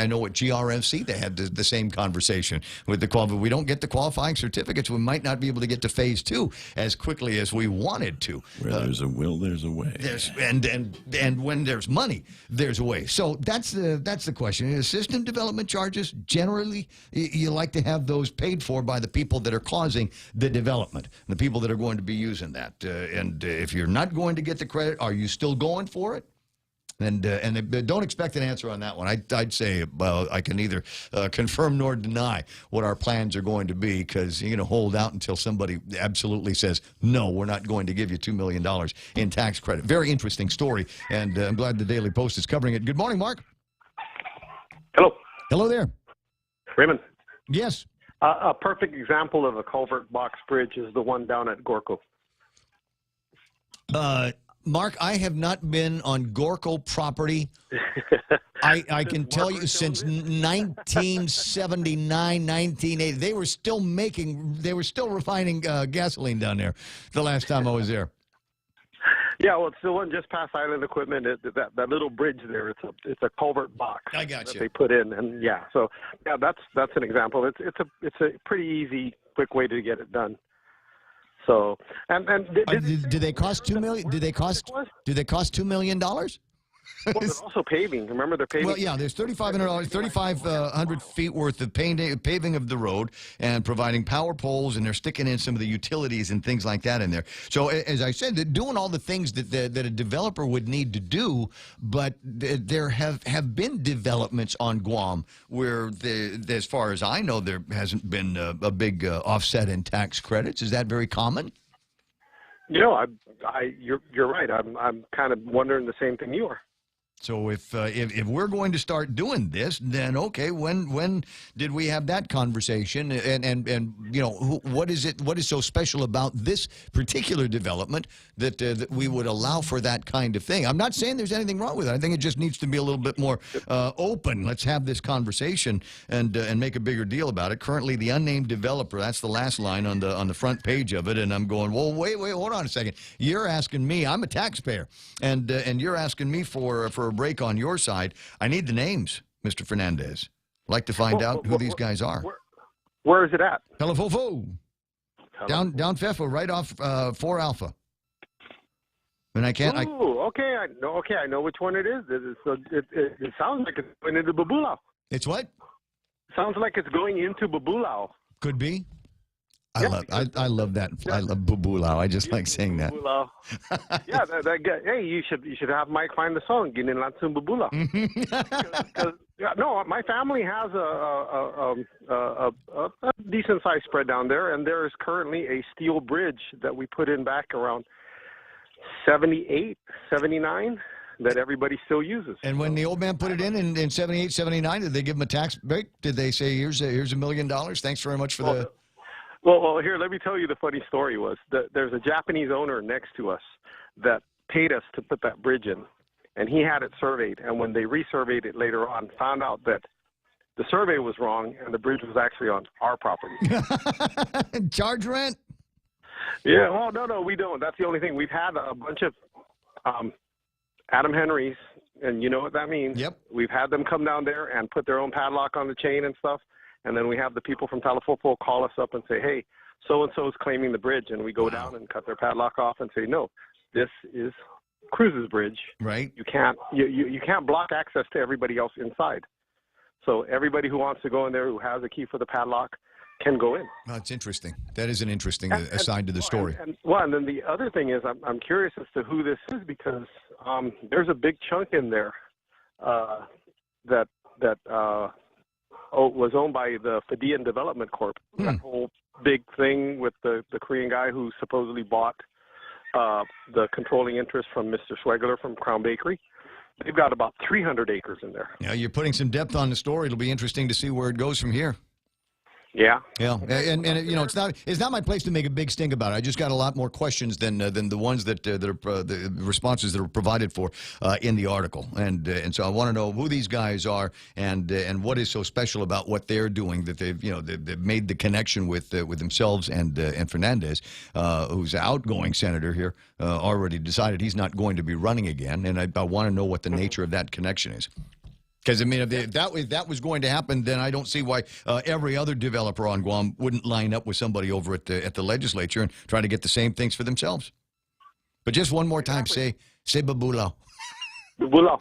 know at GRMC they had the same conversation with the qualifying. We don't get the qualifying certificates, we might not be able to get to phase 2 as quickly as we wanted to. Where there's a will, there's a way. And when there's money, there's a way. So that's the question. System development charges, generally, you like to have those paid for by the people that are causing the development, the people that are going to be using that. And if you're not going to get the credit, are you still going for it? And don't expect an answer on that one. I'd say, well, I can neither confirm nor deny what our plans are going to be, because you're going to hold out until somebody absolutely says, no, we're not going to give you $2 million in tax credit. Very interesting story, and I'm glad the Daily Post is covering it. Good morning, Mark. Hello. Hello there. Raymond. Yes. A perfect example of a culvert box bridge is the one down at Gorko. Mark, I have not been on Gorko property. I can tell you since 1979, 1980, they were still refining gasoline down there the last time I was there. Yeah, well, it's the one just past Island Equipment. That little bridge there, it's a culvert box. I got you. That they put in, and so that's an example. It's a pretty easy, quick way to get it done. So do they cost $2 million? Do they cost $2 million? Well, they're also paving. Remember, they're paving. Well, yeah, there's $3,500 feet worth of paving of the road and providing power poles, and they're sticking in some of the utilities and things like that in there. So, as I said, they're doing all the things that a developer would need to do, but there have been developments on Guam where, as far as I know, there hasn't been a big offset in tax credits. Is that very common? You're right. I'm kind of wondering the same thing you are. So if we're going to start doing this, then okay, when did we have that conversation? And what is so special about this particular development that we would allow for that kind of thing? I'm not saying there's anything wrong with it. I think it just needs to be a little bit more open. Let's have this conversation and make a bigger deal about it. Currently, the unnamed developer, that's the last line on the front page of it, and I'm going, well, wait, hold on a second. You're asking me, I'm a taxpayer, and you're asking me for a break on your side. I need the names, Mr. Fernandez. I'd like to find out who these guys are. Where is it at? Telefofo. Down Fefo, right off 4 Alpha. And I can't. Okay, I know which one it is. It sounds like it's going into Babulao. It's what? Sounds like it's going into Babulao. Could be. I love that. I love Babulao. I just like saying that. Babulao. Yeah, that guy. Hey, you should have Mike find the song "Ginin Lansum Babulao." No, my family has a decent sized spread down there, and there is currently a steel bridge that we put in back around 78, 79 that everybody still uses. And when the old man put it in 78, 79, did they give him a tax break? Did they say, here's $1 million? Thanks very much for the... Well, here, let me tell you the funny story was that there's a Japanese owner next to us that paid us to put that bridge in, and he had it surveyed. And when they resurveyed it later on, found out that the survey was wrong and the bridge was actually on our property. Charge rent? Yeah, well, no, we don't. That's the only thing. We've had a bunch of Adam Henrys, and you know what that means. Yep. We've had them come down there and put their own padlock on the chain and stuff. And then we have the people from Talafofo call us up and say, hey, so-and-so is claiming the bridge. And we go down and cut their padlock off and say, no, this is Cruz's bridge. Right. You can't block access to everybody else inside. So everybody who wants to go in there who has a key for the padlock can go in. Oh, it's interesting. That is an interesting aside to the story. And then the other thing is I'm curious as to who this is, because there's a big chunk in there that was owned by the Fidian Development Corp. That whole big thing with the Korean guy who supposedly bought the controlling interest from Mr. Schwegler from Crown Bakery. They've got about 300 acres in there. Yeah, you're putting some depth on the story. It'll be interesting to see where it goes from here. Yeah. Yeah, and you know, it's not my place to make a big stink about it. I just got a lot more questions than the ones that are the responses that are provided for in the article, and so I want to know who these guys are and what is so special about what they're doing that they've made the connection with themselves and Fernandez, who's an outgoing senator here, already decided he's not going to be running again, and I want to know what the nature of that connection is. Because, I mean, if that was going to happen, then I don't see why every other developer on Guam wouldn't line up with somebody over at the legislature and try to get the same things for themselves. But just one more time, say Babulao. Babulao.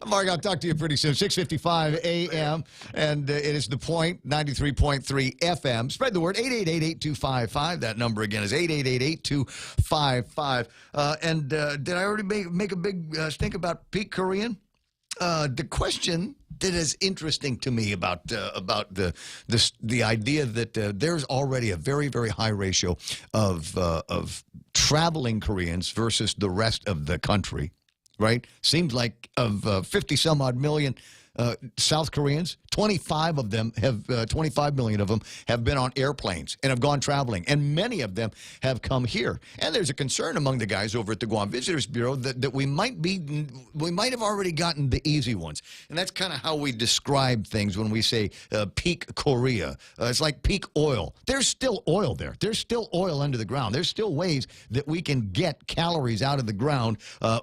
Mark, I'll talk to you pretty soon. 6:55 a.m. and it is The Point, 93.3 FM. Spread the word, 888-8255. That number again is 888-8255. And did I already make a big stink about Pete Korean? The question that is interesting to me about the idea that there's already a very, very high ratio of traveling Koreans versus the rest of the country, right? Seems like of 50 some odd million South Koreans, 25 million of them have been on airplanes and have gone traveling, and many of them have come here. And there's a concern among the guys over at the Guam Visitors Bureau that we might have already gotten the easy ones, and that's kind of how we describe things when we say peak Korea. It's like peak oil. There's still oil there. There's still oil under the ground. There's still ways that we can get calories out of the ground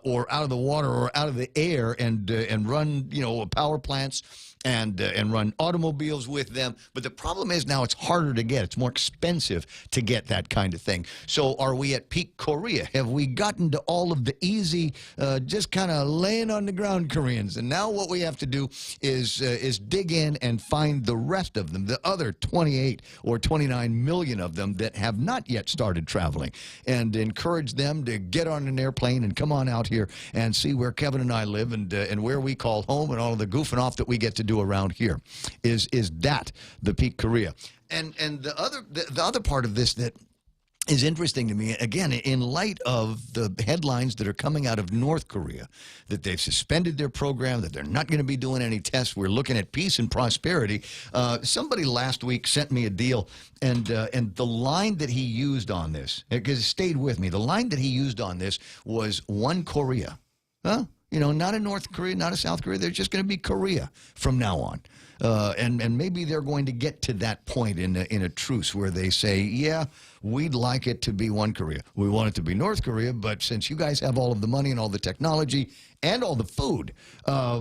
or out of the water or out of the air and run power plants and run automobiles with them. But the problem is now it's harder to get. It's more expensive to get that kind of thing. So are we at peak Korea? Have we gotten to all of the easy, just kind of laying on the ground Koreans? And now what we have to do is dig in and find the rest of them, the other 28 or 29 million of them that have not yet started traveling, and encourage them to get on an airplane and come on out here and see where Kevin and I live and where we call home and all of the goofing off that we get to do around here. Is that the peak Korea? And the other part of this that is interesting to me, again, in light of the headlines that are coming out of North Korea, that they've suspended their program, that they're not going to be doing any tests. We're looking at peace and prosperity. Somebody last week sent me a deal, and the line that he used on this, because it stayed with me, the line that he used on this was one Korea. Huh? Not a North Korea, not a South Korea. They're just going to be Korea from now on. And maybe they're going to get to that point in a truce where they say, yeah, we'd like it to be one Korea. We want it to be North Korea, but since you guys have all of the money and all the technology and all the food,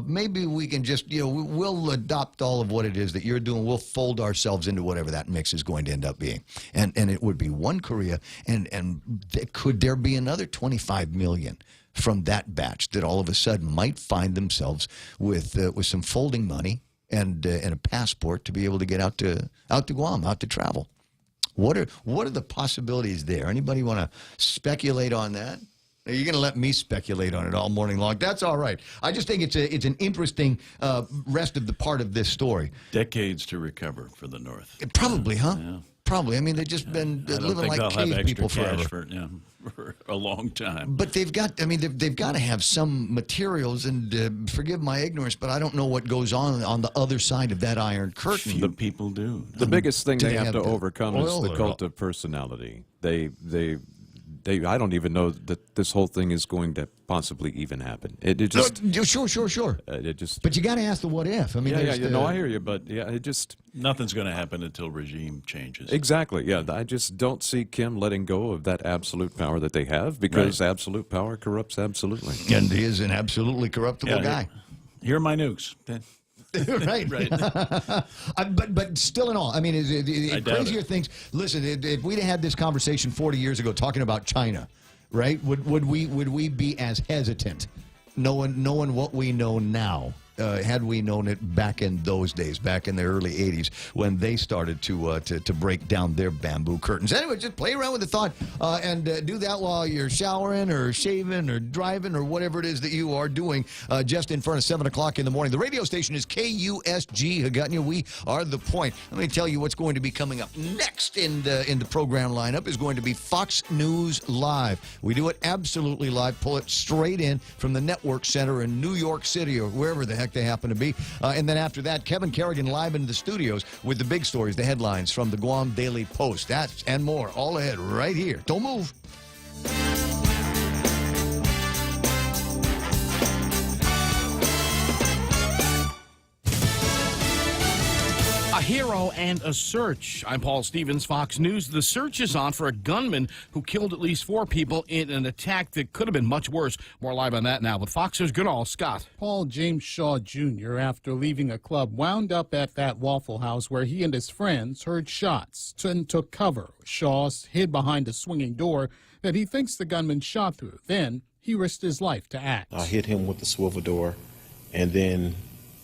maybe we can just, we'll adopt all of what it is that you're doing. We'll fold ourselves into whatever that mix is going to end up being. And it would be one Korea, and could there be another 25 million from that batch that all of a sudden might find themselves with some folding money and a passport to be able to get out to Guam, out to travel? What are the possibilities there? Anybody want to speculate on that? You're going to let me speculate on it all morning long. That's all right. I just think it's an interesting rest of the part of this story. Decades to recover for the North. Probably, huh? Yeah. Probably. I mean, they've just been living like cave people forever. For a long time. But they've got to have some materials, and forgive my ignorance, but I don't know what goes on the other side of that iron curtain. The people do. The biggest thing they have to the overcome is the cult of personality. I don't even know that this whole thing is going to possibly even happen. It just sure. It just. But you got to ask the what if. I mean, I hear you, but it just nothing's going to happen until regime changes. Exactly. Yeah, I just don't see Kim letting go of that absolute power that they have, because absolute power corrupts absolutely. And he is an absolutely corruptible guy. Here are my nukes. right. But still in all, I mean, crazier things. Listen, if we'd had this conversation 40 years ago talking about China, right, would we be as hesitant knowing what we know now? Had we known it back in those days, back in the early 80s, when they started to break down their bamboo curtains. Anyway, just play around with the thought and do that while you're showering or shaving or driving or whatever it is that you are doing just in front of 7 o'clock in the morning. The radio station is KUSG Hagåtña. We are The Point. Let me tell you what's going to be coming up next in the program lineup is going to be Fox News Live. We do it absolutely live. Pull it straight in from the network center in New York City or wherever the heck fact they happen to be. And then after that, Kevin Kerrigan live in the studios with the big stories, the headlines from the Guam Daily Post. That and more all ahead right here. Don't move. A hero and a search. I'm Paul Stevens, Fox News. The search is on for a gunman who killed at least 4 people in an attack that could have been much worse. More live on that now with Fox News Goodall. Scott. Paul James Shaw Jr., after leaving a club, wound up at that Waffle House where he and his friends heard shots and took cover. Shaw hid behind a swinging door that he thinks the gunman shot through. Then he risked his life to act. I hit him with the swivel door, and then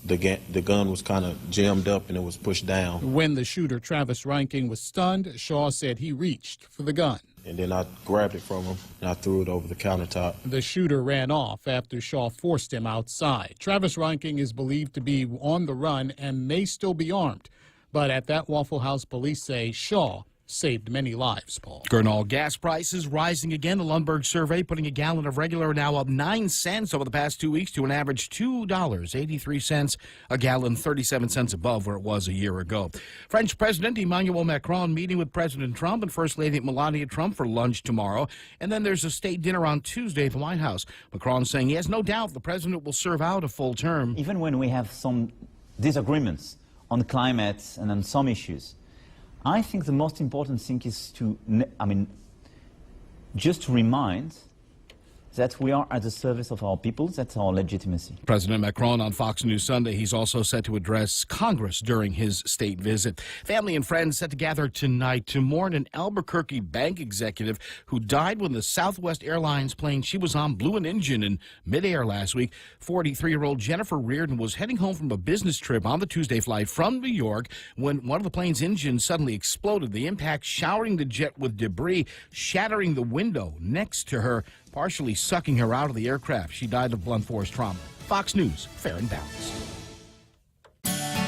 the gun was kind of jammed up and it was pushed down. When the shooter, Travis Reinking, was stunned, Shaw said he reached for the gun. And then I grabbed it from him and I threw it over the countertop. The shooter ran off after Shaw forced him outside. Travis Reinking is believed to be on the run and may still be armed. But at that Waffle House, police say Shaw saved many lives, Paul. Gurnall, gas prices rising again. The Lundberg survey putting a gallon of regular now up 9 cents over the past 2 weeks to an average $2.83 a gallon, 37 cents above where it was a year ago. French President Emmanuel Macron meeting with President Trump and First Lady Melania Trump for lunch tomorrow. And then there's a state dinner on Tuesday at the White House. Macron saying he has no doubt the president will serve out a full term. Even when we have some disagreements on climate and on some issues, I think the most important thing is just to remind that we are at the service of our people. That's our legitimacy. President Macron on Fox News Sunday. He's also set to address Congress during his state visit. Family and friends set to gather tonight to mourn an Albuquerque bank executive who died when the Southwest Airlines plane she was on blew an engine in midair last week. 43-year-old Jennifer Reardon was heading home from a business trip on the Tuesday flight from New York when one of the plane's engines suddenly exploded. The impact showering the jet with debris, shattering the window next to her, partially sucking her out of the aircraft. She died of blunt force trauma. Fox News, fair and balanced.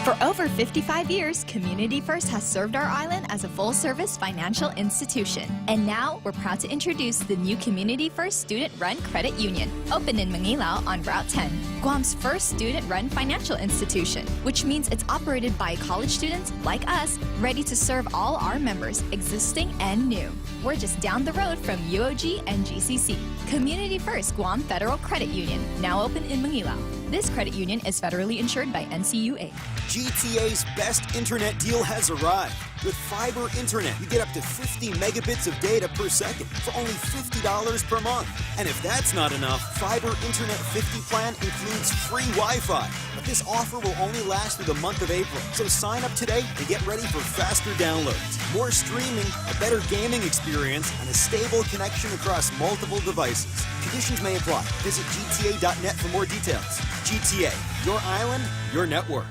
For over 55 years, Community First has served our island as a full-service financial institution. And now, we're proud to introduce the new Community First Student-Run Credit Union, open in Manilao on Route 10, Guam's first student-run financial institution, which means it's operated by college students like us, ready to serve all our members, existing and new. We're just down the road from UOG and GCC. Community First Guam Federal Credit Union, now open in Manilao. This credit union is federally insured by NCUA. GTA's best internet deal has arrived. With fiber internet, you get up to 50 megabits of data per second for only $50 per month. And if that's not enough, Fiber Internet 50 plan includes free Wi-Fi. But this offer will only last through the month of April. So sign up today and get ready for faster downloads, more streaming, a better gaming experience, and a stable connection across multiple devices. Conditions may apply. Visit gta.net for more details. GTA, your island, your network.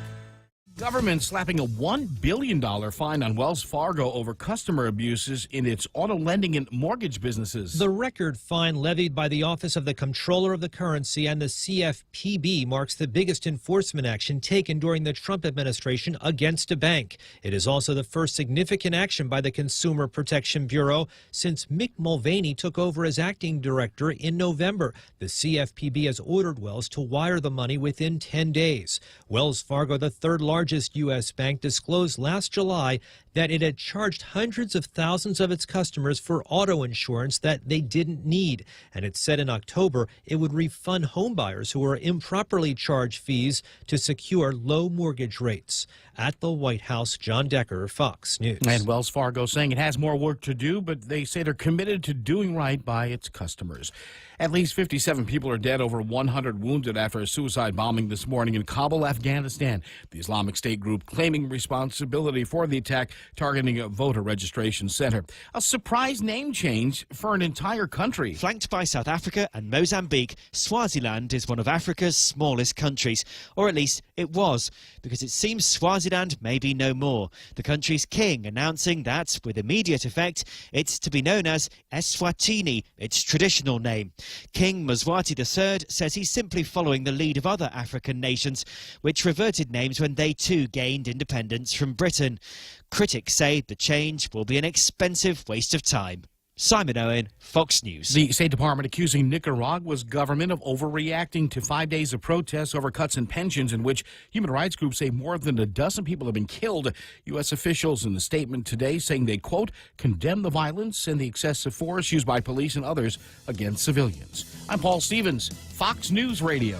Government slapping a $1 billion fine on Wells Fargo over customer abuses in its auto lending and mortgage businesses. The record fine levied by the Office of the Comptroller of the Currency and the CFPB marks the biggest enforcement action taken during the Trump administration against a bank. It is also the first significant action by the Consumer Protection Bureau since Mick Mulvaney took over as acting director in November. The CFPB has ordered Wells to wire the money within 10 days. Wells Fargo, the third largest U.S. bank, disclosed last July that it had charged hundreds of thousands of its customers for auto insurance that they didn't need. And it said in October it would refund homebuyers who were improperly charged fees to secure low mortgage rates. At the White House, John Decker, Fox News. And Wells Fargo saying it has more work to do, but they say they're committed to doing right by its customers. At least 57 people are dead, over 100 wounded after a suicide bombing this morning in Kabul, Afghanistan. The Islamic State group claiming responsibility for the attack targeting a voter registration center. A surprise name change for an entire country. Flanked by South Africa and Mozambique, Swaziland is one of Africa's smallest countries, or at least it was, because it seems Swaziland may be no more. The country's king announcing that, with immediate effect, it's to be known as Eswatini, its traditional name. King Mswati III says he's simply following the lead of other African nations, which reverted names when they too gained independence from Britain. Critics say the change will be an expensive waste of time. Simon Owen, Fox News. The State Department accusing Nicaragua's government of overreacting to 5 days of protests over cuts in pensions in which human rights groups say more than a dozen people have been killed. U.S. officials in the statement today saying they, quote, condemn the violence and the excessive force used by police and others against civilians. I'm Paul Stevens, Fox News Radio.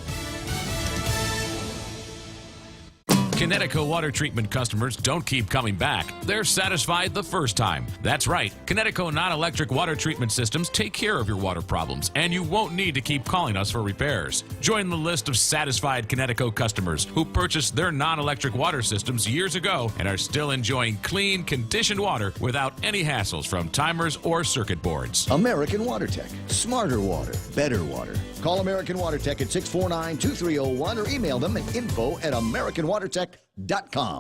Connecticut water treatment customers don't keep coming back. They're satisfied the first time. That's right. Connecticut non-electric water treatment systems take care of your water problems, and you won't need to keep calling us for repairs. Join the list of satisfied Connecticut customers who purchased their non-electric water systems years ago and are still enjoying clean, conditioned water without any hassles from timers or circuit boards. American Water Tech. Smarter water, better water. Call American Water Tech at 649-2301 or email them at info@americanwatertech.com.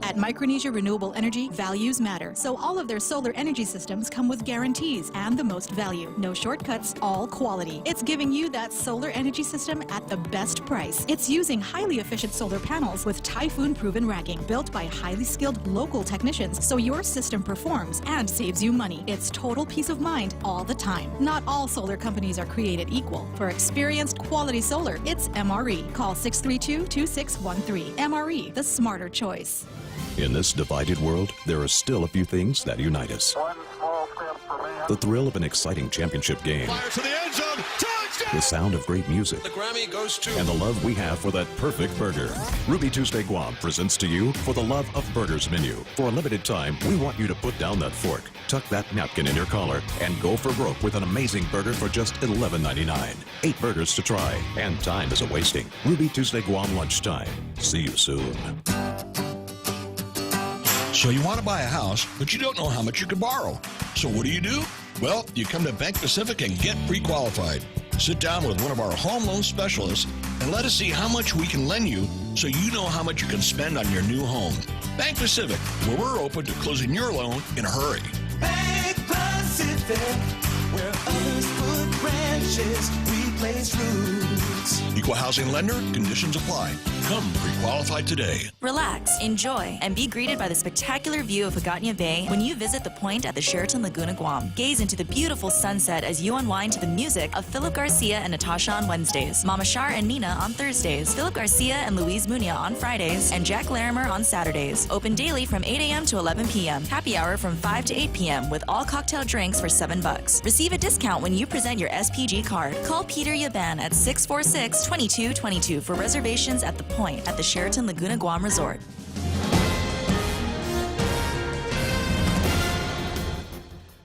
At Micronesia Renewable Energy, values matter. So all of their solar energy systems come with guarantees and the most value. No shortcuts, all quality. It's giving you that solar energy system at the best price. It's using highly efficient solar panels with typhoon-proven racking, built by highly skilled local technicians, so your system performs and saves you money. It's total peace of mind all the time. Not all solar companies are created equal. For experienced quality solar, it's MRE. Call 632-2613. MRE, the smarter choice. In this divided world, there are still a few things that unite us. The thrill of an exciting championship game. Fires to the end zone. Touchdown! The sound of great music. The Grammy goes to... And the love we have for that perfect burger. Ruby Tuesday Guam presents to you For the Love of Burgers menu. For a limited time, we want you to put down that fork, tuck that napkin in your collar, and go for broke with an amazing burger for just $11.99. 8 burgers to try, and time isn't wasting. Ruby Tuesday Guam lunchtime. See you soon. So you want to buy a house, but you don't know how much you could borrow. So what do? Well, you come to Bank Pacific and get pre-qualified. Sit down with one of our home loan specialists and let us see how much we can lend you so you know how much you can spend on your new home. Bank Pacific, where we're open to closing your loan in a hurry. Bank Pacific, where others put branches, we place roots. Equal housing lender, conditions apply. Come pre-qualify today. Relax, enjoy, and be greeted by the spectacular view of Hagåtña Bay when you visit the point at the Sheraton Laguna Guam. Gaze into the beautiful sunset as you unwind to the music of Philip Garcia and Natasha on Wednesdays, Mama Shar and Nina on Thursdays, Philip Garcia and Luis Munia on Fridays, and Jack Larimer on Saturdays. Open daily from 8 a.m. to 11 p.m. Happy hour from 5 to 8 p.m. with all cocktail drinks for $7. Receive a discount when you present your SPG card. Call Peter Yaban at 646-2222 for reservations at the point at the Sheraton Laguna Guam Resort.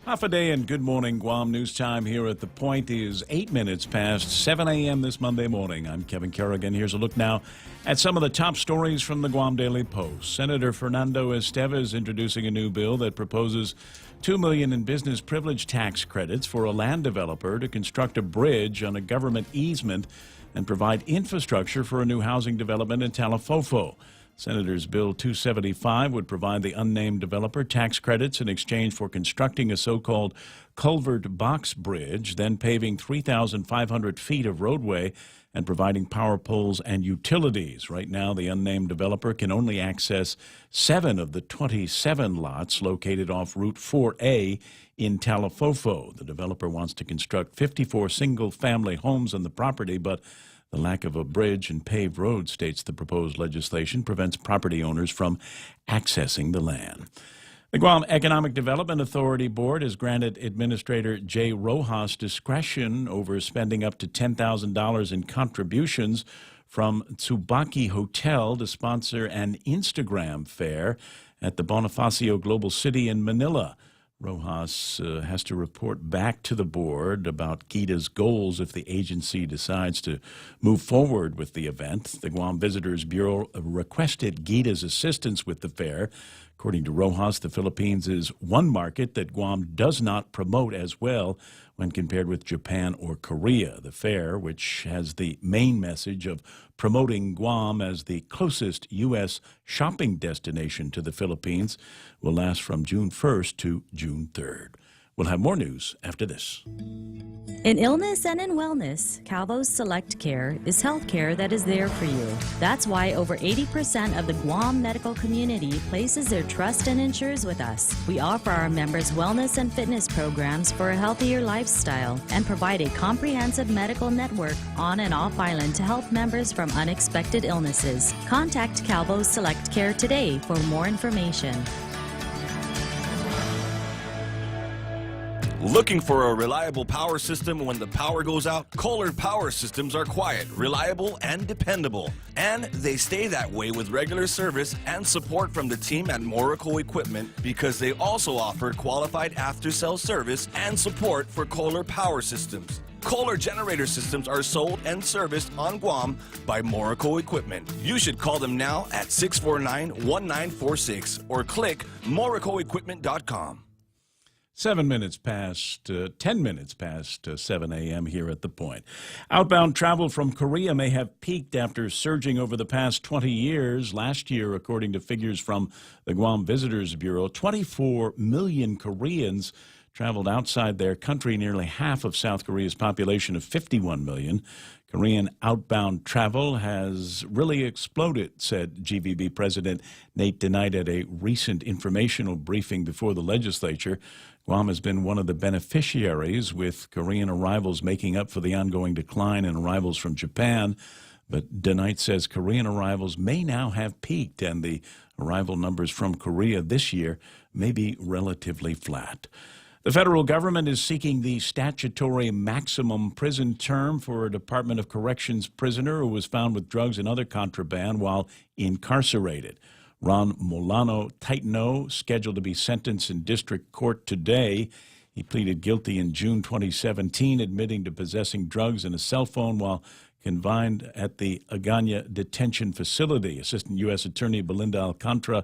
Half a day and good morning, Guam. News time here at The Point is 8 minutes past 7 a.m. this Monday morning. I'm Kevin Kerrigan. Here's a look now at some of the top stories from the Guam Daily Post. Senator Fernando Estevez introducing a new bill that proposes $2 million in business privilege tax credits for a land developer to construct a bridge on a government easement and provide infrastructure for a new housing development in Talofofo. Senator's Bill 275 would provide the unnamed developer tax credits in exchange for constructing a so-called culvert box bridge, then paving 3,500 feet of roadway and providing power poles and utilities. Right now, the unnamed developer can only access 7 of the 27 lots located off Route 4A in Talofofo. The developer wants to construct 54 single-family homes on the property, but the lack of a bridge and paved road, states the proposed legislation, prevents property owners from accessing the land. The Guam Economic Development Authority Board has granted Administrator Jay Rojas discretion over spending up to $10,000 in contributions from Tsubaki Hotel to sponsor an Instagram fair at the Bonifacio Global City in Manila. Rojas has to report back to the board about GIDA's goals if the agency decides to move forward with the event. The Guam Visitors Bureau requested GIDA's assistance with the fair. According to Rojas, the Philippines is one market that Guam does not promote as well when compared with Japan or Korea. The fair, which has the main message of promoting Guam as the closest U.S. shopping destination to the Philippines, will last from June 1st to June 3rd. We'll have more news after this. In illness and in wellness, Calvo's Select Care is health care that is there for you. That's why over 80% of the Guam medical community places their trust and insures with us. We offer our members wellness and fitness programs for a healthier lifestyle and provide a comprehensive medical network on and off island to help members from unexpected illnesses. Contact Calvo's Select Care today for more information. Looking for a reliable power system when the power goes out? Kohler Power Systems are quiet, reliable, and dependable. And they stay that way with regular service and support from the team at Morrico Equipment because they also offer qualified after-sales service and support for Kohler Power Systems. Kohler generator systems are sold and serviced on Guam by Morrico Equipment. You should call them now at 649-1946 or click morricoequipment.com. 10 minutes past 7 a.m. here at The Point. Outbound travel from Korea may have peaked after surging over the past 20 years. Last year, according to figures from the Guam Visitors Bureau, 24 million Koreans traveled outside their country, nearly half of South Korea's population of 51 million. Korean outbound travel has really exploded, said GVB President Nate DeKnight at a recent informational briefing before the legislature. Guam has been one of the beneficiaries, with Korean arrivals making up for the ongoing decline in arrivals from Japan. But DeKnight says Korean arrivals may now have peaked, and the arrival numbers from Korea this year may be relatively flat. The federal government is seeking the statutory maximum prison term for a Department of Corrections prisoner who was found with drugs and other contraband while incarcerated. Ron Molano Taitno, scheduled to be sentenced in district court today. He pleaded guilty in June 2017, admitting to possessing drugs and a cell phone while confined at the Agana Detention Facility. Assistant U.S. Attorney Belinda Alcantara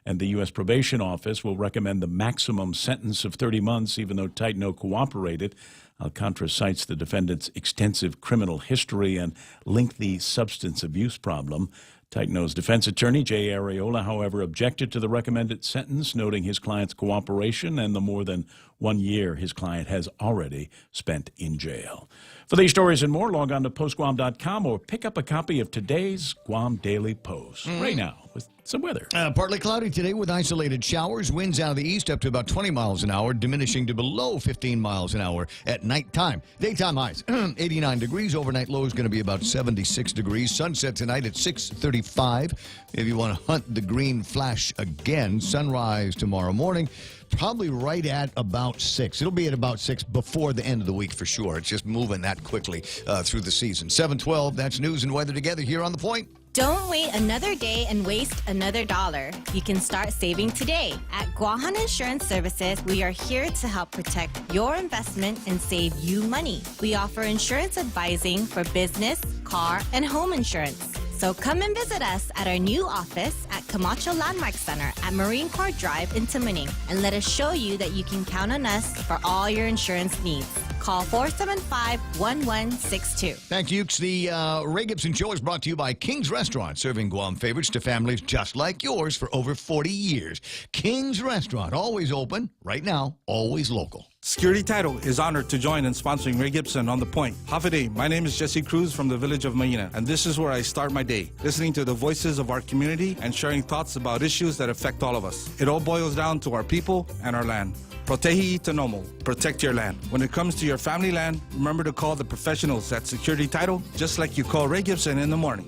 and the U.S. Probation Office will recommend the maximum sentence of 30 months, even though Taitno cooperated. Alcantara cites the defendant's extensive criminal history and lengthy substance abuse problem. Taitno's defense attorney, Jay Areola, however, objected to the recommended sentence, noting his client's cooperation and the more than 1 year his client has already spent in jail. For these stories and more, log on to postguam.com or pick up a copy of today's Guam Daily Post. Right now, with some weather. Partly cloudy today with isolated showers. Winds out of the east up to about 20 miles an hour, diminishing to below 15 miles an hour at nighttime. Daytime highs, 89 degrees. Overnight low is going to be about 76 degrees. Sunset tonight at 6:35. If you want to hunt the green flash again, sunrise tomorrow morning, probably right at about 6. It'll be at about 6 before the end of the week for sure. It's just moving that quickly through the season. 7:12, that's news and weather together here on The Point. Don't wait another day and waste another dollar. You can start saving today. At Guahan Insurance Services, we are here to help protect your investment and save you money. We offer insurance advising for business, car, and home insurance. So come and visit us at our new office at Camacho Landmark Center at Marine Corps Drive in Tamuning, and let us show you that you can count on us for all your insurance needs. Call 475-1162. Thank you. The Ray Gibson Show is brought to you by King's Restaurant, serving Guam favorites to families just like yours for over 40 years. King's Restaurant, always open, right now, always local. Security Title is honored to join in sponsoring Ray Gibson on The Point. Half a day. My name is Jesse Cruz from the village of Maina, and this is where I start my day, listening to the voices of our community and sharing thoughts about issues that affect all of us. It all boils down to our people and our land. Protehi Tanomo. Protect your land. When it comes to your family land, remember to call the professionals at Security Title, just like you call Ray Gibson in the morning.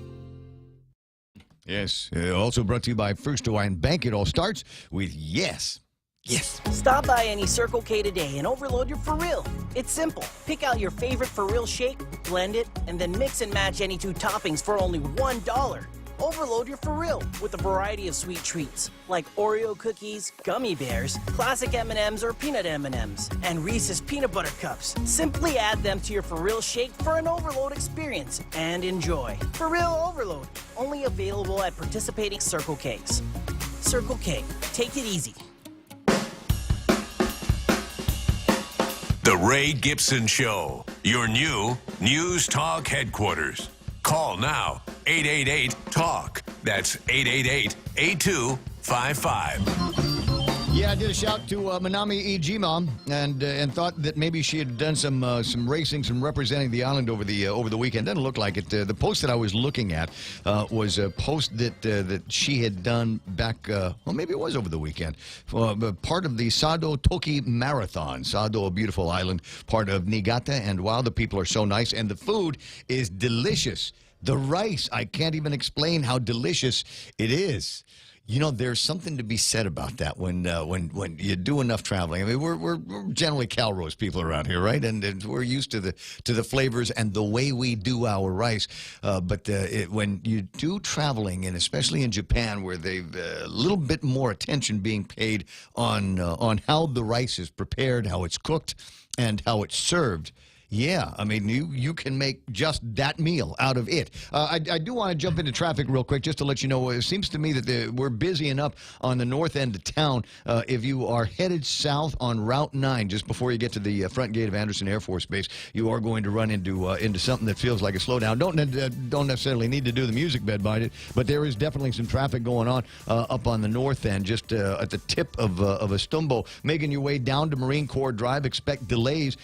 Yes. Also brought to you by First Hawaiian Bank. It all starts with yes. Yes. Stop by any Circle K today and overload your For Real. It's simple. Pick out your favorite For Real shake, blend it, and then mix and match any 2 toppings for only $1. Overload your For Real with a variety of sweet treats like Oreo cookies, gummy bears, classic M&Ms or peanut M&Ms, and Reese's peanut butter cups. Simply add them to your For Real shake for an overload experience and enjoy. For Real Overload, only available at participating Circle Ks. Circle K, take it easy. The Ray Gibson Show, your new News Talk headquarters. Call now, 888-TALK. That's 888-8255. Yeah, I did a shout to Manami Ijima and thought that maybe she had done some racing, some representing the island over the weekend. Doesn't look like it. The post that I was looking at was a post that she had done back. Well, maybe it was over the weekend. Part of the Sado Toki Marathon. Sado, a beautiful island, part of Niigata, and wow, the people are so nice, and the food is delicious. The rice, I can't even explain how delicious it is. You know, there's something to be said about that when you do enough traveling. I mean, we're generally Calrose people around here, right? And we're used to the flavors and the way we do our rice. But when you do traveling, and especially in Japan, where they've a little bit more attention being paid on how the rice is prepared, how it's cooked, and how it's served. Yeah, I mean, you can make just that meal out of it. I do want to jump into traffic real quick just to let you know. It seems to me that we're busy enough on the north end of town. If you are headed south on Route 9, just before you get to the front gate of Anderson Air Force Base, you are going to run into something that feels like a slowdown. Don't necessarily need to do the music bed by it, but there is definitely some traffic going on up on the north end, just at the tip of Estumbo. Making your way down to Marine Corps Drive, expect delays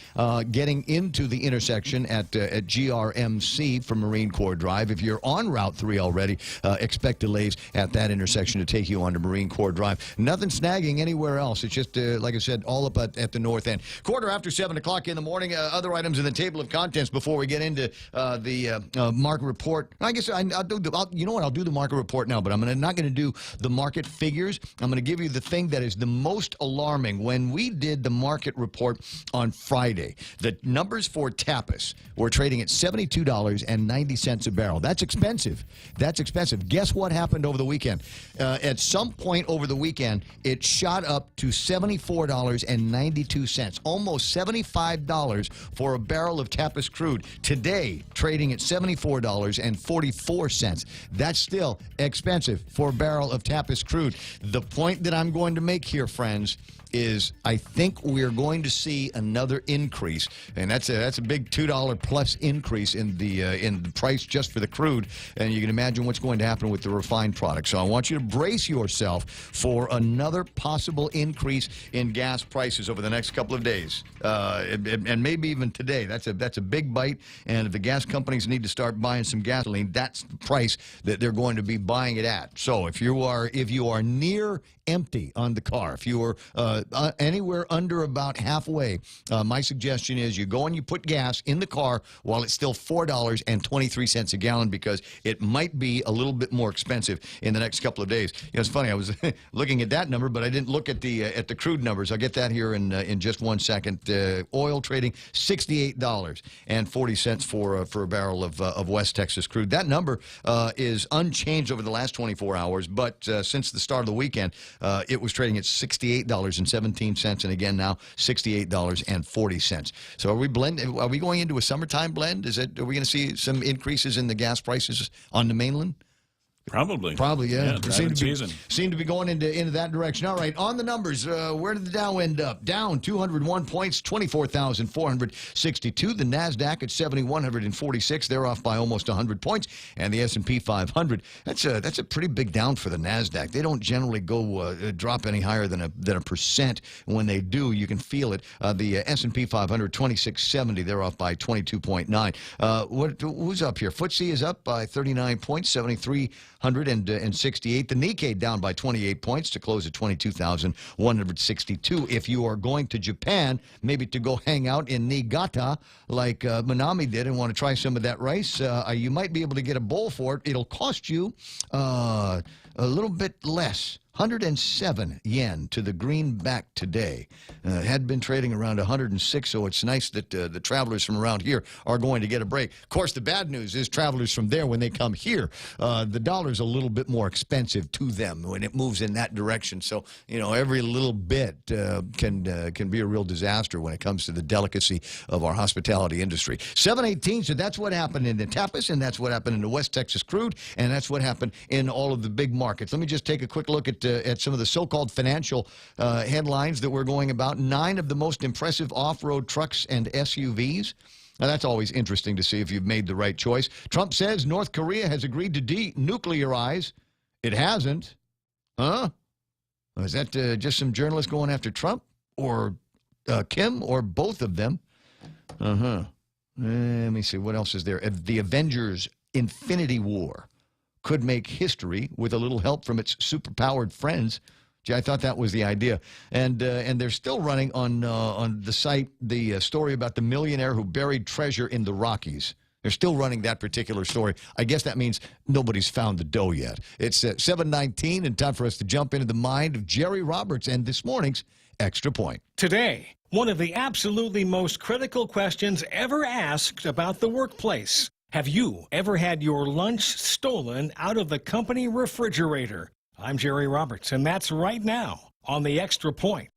getting into the intersection at GRMC from Marine Corps Drive. If you're on Route 3 already, expect delays at that intersection to take you onto Marine Corps Drive. Nothing snagging anywhere else. It's just, like I said, all up at the north end. 7:15 o'clock in the morning. Other items in the table of contents before we get into the market report. I guess I'll do the market report now, but I'm not going to do the market figures. I'm going to give you the thing that is the most alarming. When we did the market report on Friday, the numbers for Tapas were trading at $72.90 a barrel. That's expensive. That's expensive. Guess what happened over the weekend? At some point over the weekend, it shot up to $74.92, almost $75 for a barrel of Tapas crude. Today, trading at $74.44. That's still expensive for a barrel of Tapas crude. The point that I'm going to make here, friends, is I think we're going to see another increase, and that's a big $2 plus increase in the price just for the crude, and you can imagine what's going to happen with the refined product. So I want you to brace yourself for another possible increase in gas prices over the next couple of days, and maybe even today. That's a big bite, and if the gas companies need to start buying some gasoline, that's the price that they're going to be buying it at. So if you are near empty on the car, if you are anywhere under about halfway, my suggestion is you go and you put gas in the car while it's still $4.23 a gallon, because it might be a little bit more expensive in the next couple of days. You know, it's funny, I was looking at that number, but I didn't look at the crude numbers. I'll get that here in just 1 second. Oil trading $68.40 for a barrel of West Texas crude. That number is unchanged over the last 24 hours, but since the start of the weekend, it was trading at $68.17, and again now $68.40. So are we going into a summertime blend? Are we going to see some increases in the gas prices on the mainland? Probably, yeah. Seem to be going into that direction. All right, on the numbers, where did the Dow end up? Down 201 points, 24,462. The Nasdaq at 7,146. They're off by almost 100 points, and the S&P 500. That's a pretty big down for the Nasdaq. They don't generally go drop any higher than a percent. When they do, you can feel it. The S&P 500 2670. They're off by 22.9. Who's up here? FTSE is up by 39 points, 7,368. The Nikkei down by 28 points to close at 22,162. If you are going to Japan, maybe to go hang out in Niigata like Manami did and want to try some of that rice, you might be able to get a bowl for it. It'll cost you a little bit less. 107 yen to the greenback today. Had been trading around 106, so it's nice that the travelers from around here are going to get a break. Of course, the bad news is travelers from there, when they come here, the dollar's a little bit more expensive to them when it moves in that direction. So, you know, every little bit can be a real disaster when it comes to the delicacy of our hospitality industry. 718, so that's what happened in the Tapas, and that's what happened in the West Texas crude, and that's what happened in all of the big markets. Let me just take a quick look at some of the so-called financial headlines that we're going about. 9 of the most impressive off-road trucks and SUVs. Now, that's always interesting to see if you've made the right choice. Trump says North Korea has agreed to denuclearize. It hasn't. Huh? Is that just some journalists going after Trump or Kim or both of them? Let me see. What else is there? The Avengers Infinity War could make history with a little help from its superpowered friends. Gee, I thought that was the idea. And they're still running on the site the story about the millionaire who buried treasure in the Rockies. They're still running that particular story. I guess that means nobody's found the dough yet. It's 7:19 and time for us to jump into the mind of Jerry Roberts and this morning's Extra Point. Today, one of the absolutely most critical questions ever asked about the workplace. Have you ever had your lunch stolen out of the company refrigerator? I'm Jerry Roberts, and that's right now on the Extra Point.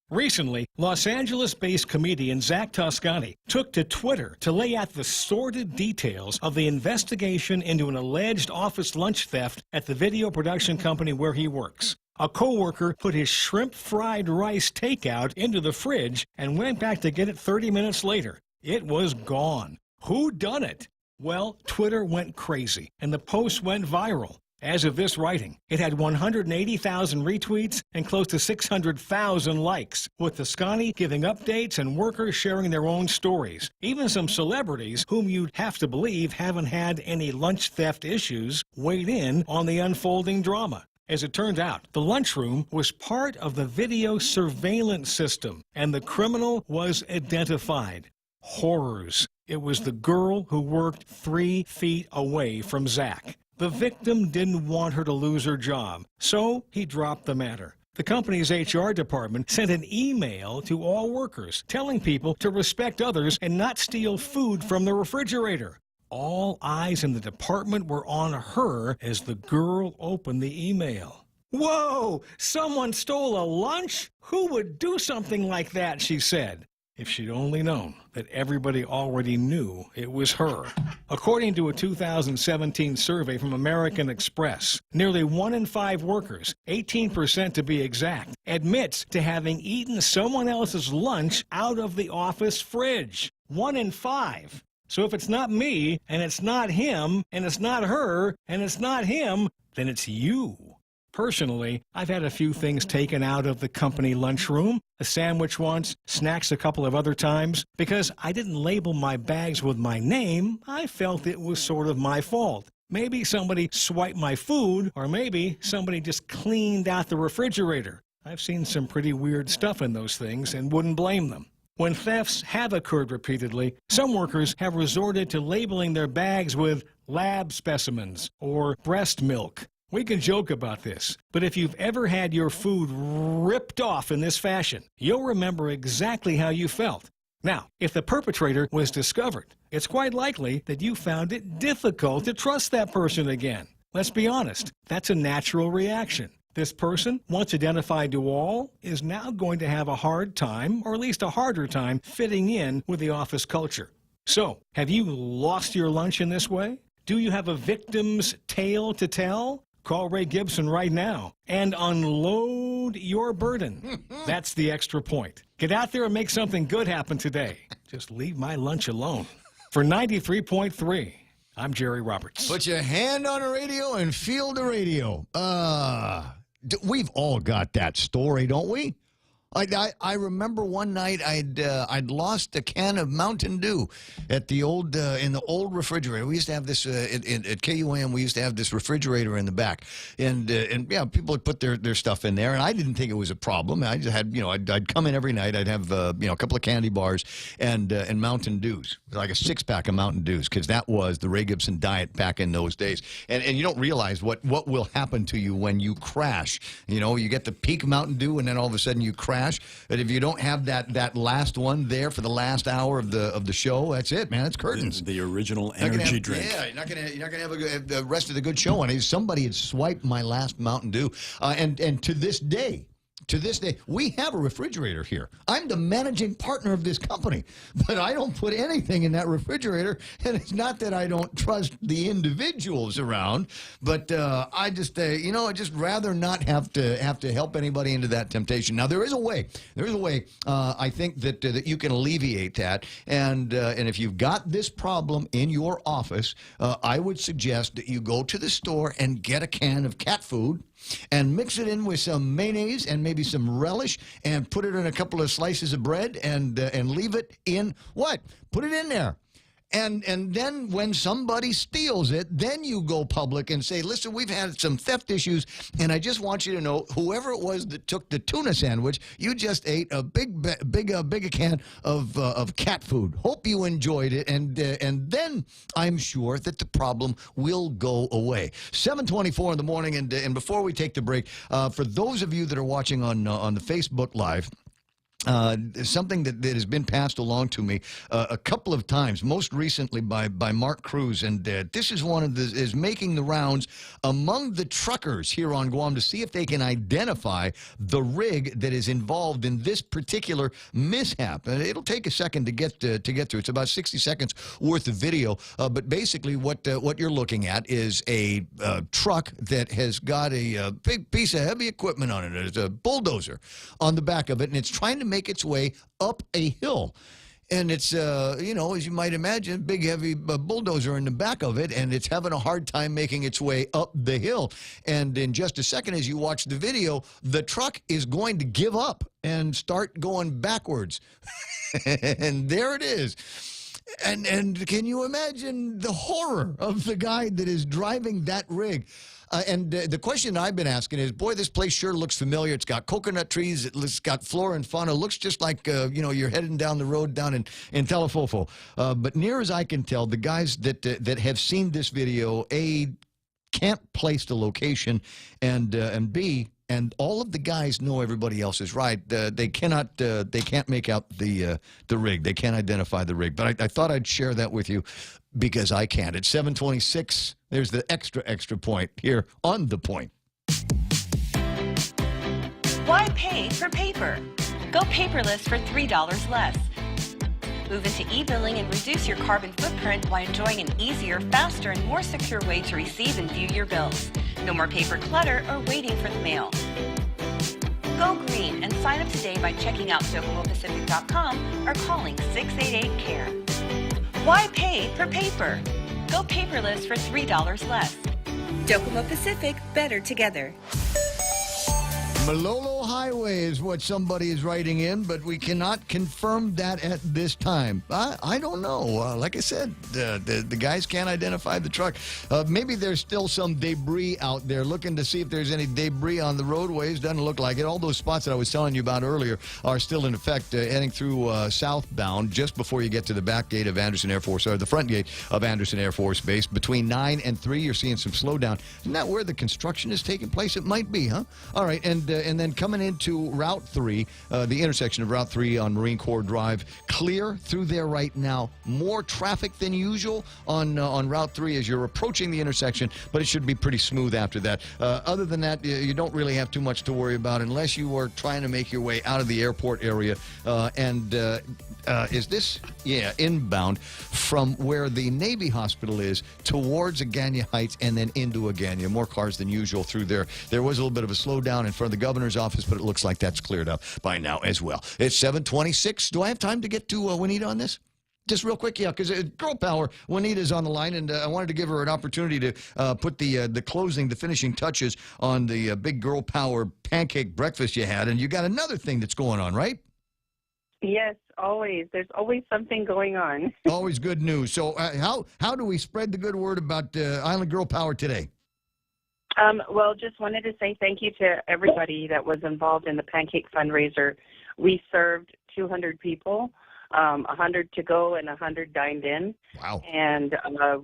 Recently, Los Angeles-based comedian Zach Toscani took to Twitter to lay out the sordid details of the investigation into an alleged office lunch theft at the video production company where he works. A coworker put his shrimp fried rice takeout into the fridge and went back to get it 30 minutes later. It was gone. Who done it? Well, Twitter went crazy, and the post went viral. As of this writing, it had 180,000 retweets and close to 600,000 likes, with Toscani giving updates and workers sharing their own stories. Even some celebrities, whom you'd have to believe haven't had any lunch theft issues, weighed in on the unfolding drama. As it turned out, the lunchroom was part of the video surveillance system, and the criminal was identified. Horrors. It was the girl who worked 3 feet away from Zach. The victim didn't want her to lose her job, so he dropped the matter. The company's HR department sent an email to all workers telling people to respect others and not steal food from the refrigerator. All eyes in the department were on her as the girl opened the email. "Whoa! Someone stole a lunch? Who would do something like that?" she said. If she'd only known that everybody already knew it was her. According to a 2017 survey from American Express, nearly 1 in 5 workers, 18% to be exact, admits to having eaten someone else's lunch out of the office fridge. 1 in 5. So if it's not me, and it's not him, and it's not her, and it's not him, then it's you. Personally, I've had a few things taken out of the company lunchroom, a sandwich once, snacks a couple of other times. Because I didn't label my bags with my name, I felt it was sort of my fault. Maybe somebody swiped my food, or maybe somebody just cleaned out the refrigerator. I've seen some pretty weird stuff in those things and wouldn't blame them. When thefts have occurred repeatedly, some workers have resorted to labeling their bags with lab specimens or breast milk. We can joke about this, but if you've ever had your food ripped off in this fashion, you'll remember exactly how you felt. Now, if the perpetrator was discovered, it's quite likely that you found it difficult to trust that person again. Let's be honest, that's a natural reaction. This person, once identified to all, is now going to have a hard time, or at least a harder time, fitting in with the office culture. So, have you lost your lunch in this way? Do you have a victim's tale to tell? Call Ray Gibson right now and unload your burden. That's the Extra Point. Get out there and make something good happen today. Just leave my lunch alone. For 93.3, I'm Jerry Roberts. Put your hand on the radio and feel the radio. We've all got that story, don't we? I remember one night I'd lost a can of Mountain Dew at the old in the old refrigerator. We used to have this at KUAM. We used to have this refrigerator in the back, and yeah, people would put their stuff in there, and I didn't think it was a problem. I just had I'd come in every night. I'd have a couple of candy bars and Mountain Dews, like a 6-pack of Mountain Dews, because that was the Ray Gibson diet back in those days. And you don't realize what will happen to you when you crash. You get the peak Mountain Dew, and then all of a sudden you crash. But if you don't have that last one there for the last hour of the show, that's it, man. It's curtains. The original energy drink. Yeah, you're not gonna have the rest of the good show on it. Somebody had swiped my last Mountain Dew, and to this day, we have a refrigerator here. I'm the managing partner of this company, but I don't put anything in that refrigerator. And it's not that I don't trust the individuals around, but I just, I'd just rather not have to help anybody into that temptation. Now there is a way. I think that you can alleviate that. And if you've got this problem in your office, I would suggest that you go to the store and get a can of cat food. and mix it in with some mayonnaise and maybe some relish and put it in a couple of slices of bread and leave it in what? Put it in there. And then when somebody steals it, then you go public and say, listen, we've had some theft issues, and I just want you to know, whoever it was that took the tuna sandwich, you just ate a big can of cat food. Hope you enjoyed it, and then I'm sure that the problem will go away. 7:24 in the morning, and before we take the break, for those of you that are watching on the Facebook Live, something that has been passed along to me a couple of times, most recently by Mark Cruz, and this is is making the rounds among the truckers here on Guam to see if they can identify the rig that is involved in this particular mishap. And it'll take a second to get through. It's about 60 seconds worth of video, but basically what you're looking at is a truck that has got a big piece of heavy equipment on it. It's a bulldozer on the back of it, and it's trying to make its way up a hill. And it's, you know, as you might imagine, big, heavy bulldozer in the back of it, and it's having a hard time making its way up the hill. And in just a second, as you watch the video, the truck is going to give up and start going backwards. And there it is. And can you imagine the horror of the guy that is driving that rig? And the question I've been asking is, boy, this place sure looks familiar. It's got coconut trees. It's got flora and fauna. It looks just like, you know, you're heading down the road down in Telefofo. But near as I can tell, the guys that have seen this video, A, can't place the location, and B, and all of the guys know everybody else is right. They can't make out the rig. They can't identify the rig. But I thought I'd share that with you because I can't. It's 7:26. There's the extra point here on The Point. Why pay for paper? Go paperless for $3 less. Move into e-billing and reduce your carbon footprint while enjoying an easier, faster, and more secure way to receive and view your bills. No more paper clutter or waiting for the mail. Go green and sign up today by checking out DocomoPacific.com or calling 688-CARE. Why pay for paper? Go paperless for $3 less. Docomo Pacific, better together. Malolo Highway is what somebody is writing in, but we cannot confirm that at this time. I don't know. Like I said, the guys can't identify the truck. Maybe there's still some debris out there, looking to see if there's any debris on the roadways. Doesn't look like it. All those spots that I was telling you about earlier are still in effect, heading through southbound just before you get to the back gate of Anderson Air Force, or the front gate of Anderson Air Force Base. Between 9 and 3, you're seeing some slowdown. Isn't that where the construction is taking place? It might be, huh? All right, and then coming into Route 3, the intersection of Route 3 on Marine Corps Drive, clear through there right now. More traffic than usual on Route 3 as you're approaching the intersection, but it should be pretty smooth after that. Other than that, you don't really have too much to worry about unless you are trying to make your way out of the airport area. Is this? Yeah, inbound from where the Navy Hospital is towards Agana Heights and then into Agana. More cars than usual through there. There was a little bit of a slowdown in front of the governor's office, but it looks like that's cleared up by now as well. It's 7:26. Do I have time to get to Juanita on this? Just real quick, yeah, because Girl Power, Juanita's on the line, and I wanted to give her an opportunity to put the finishing touches on the big Girl Power pancake breakfast you had, and you got another thing that's going on, right? Yes, always. There's always something going on. Always good news. So how do we spread the good word about Island Girl Power today? Well, just wanted to say thank you to everybody that was involved in the pancake fundraiser. We served 200 people, 100 to go and 100 dined in. Wow. And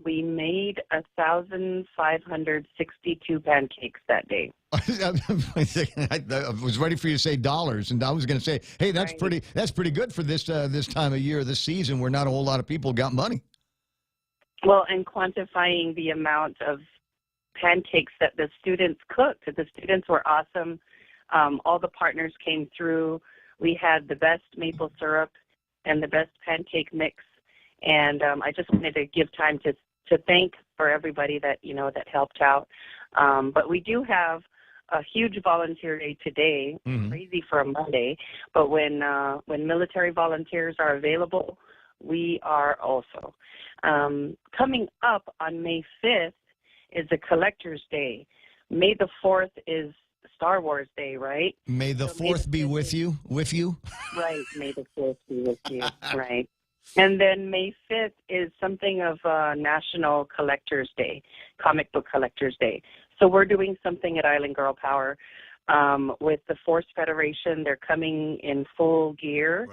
we made 1,562 pancakes that day. I was ready for you to say dollars, and I was going to say, hey, that's pretty good for this time of year, this season, where not a whole lot of people got money. Well, and quantifying the amount of pancakes that the students cooked. The students were awesome. All the partners came through. We had the best maple syrup and the best pancake mix. And I just wanted to give time to thank for everybody that helped out. But we do have a huge volunteer day today, crazy for a Monday. But when military volunteers are available, we are also. Coming up on May 5th, is a collector's day. May the 4th is Star Wars Day, right? May the 4th be with you. Right. May the 4th be with you. Right. And then May 5th is something of National Collectors Day, Comic Book Collectors Day. So we're doing something at Island Girl Power with the Force Federation. They're coming in full gear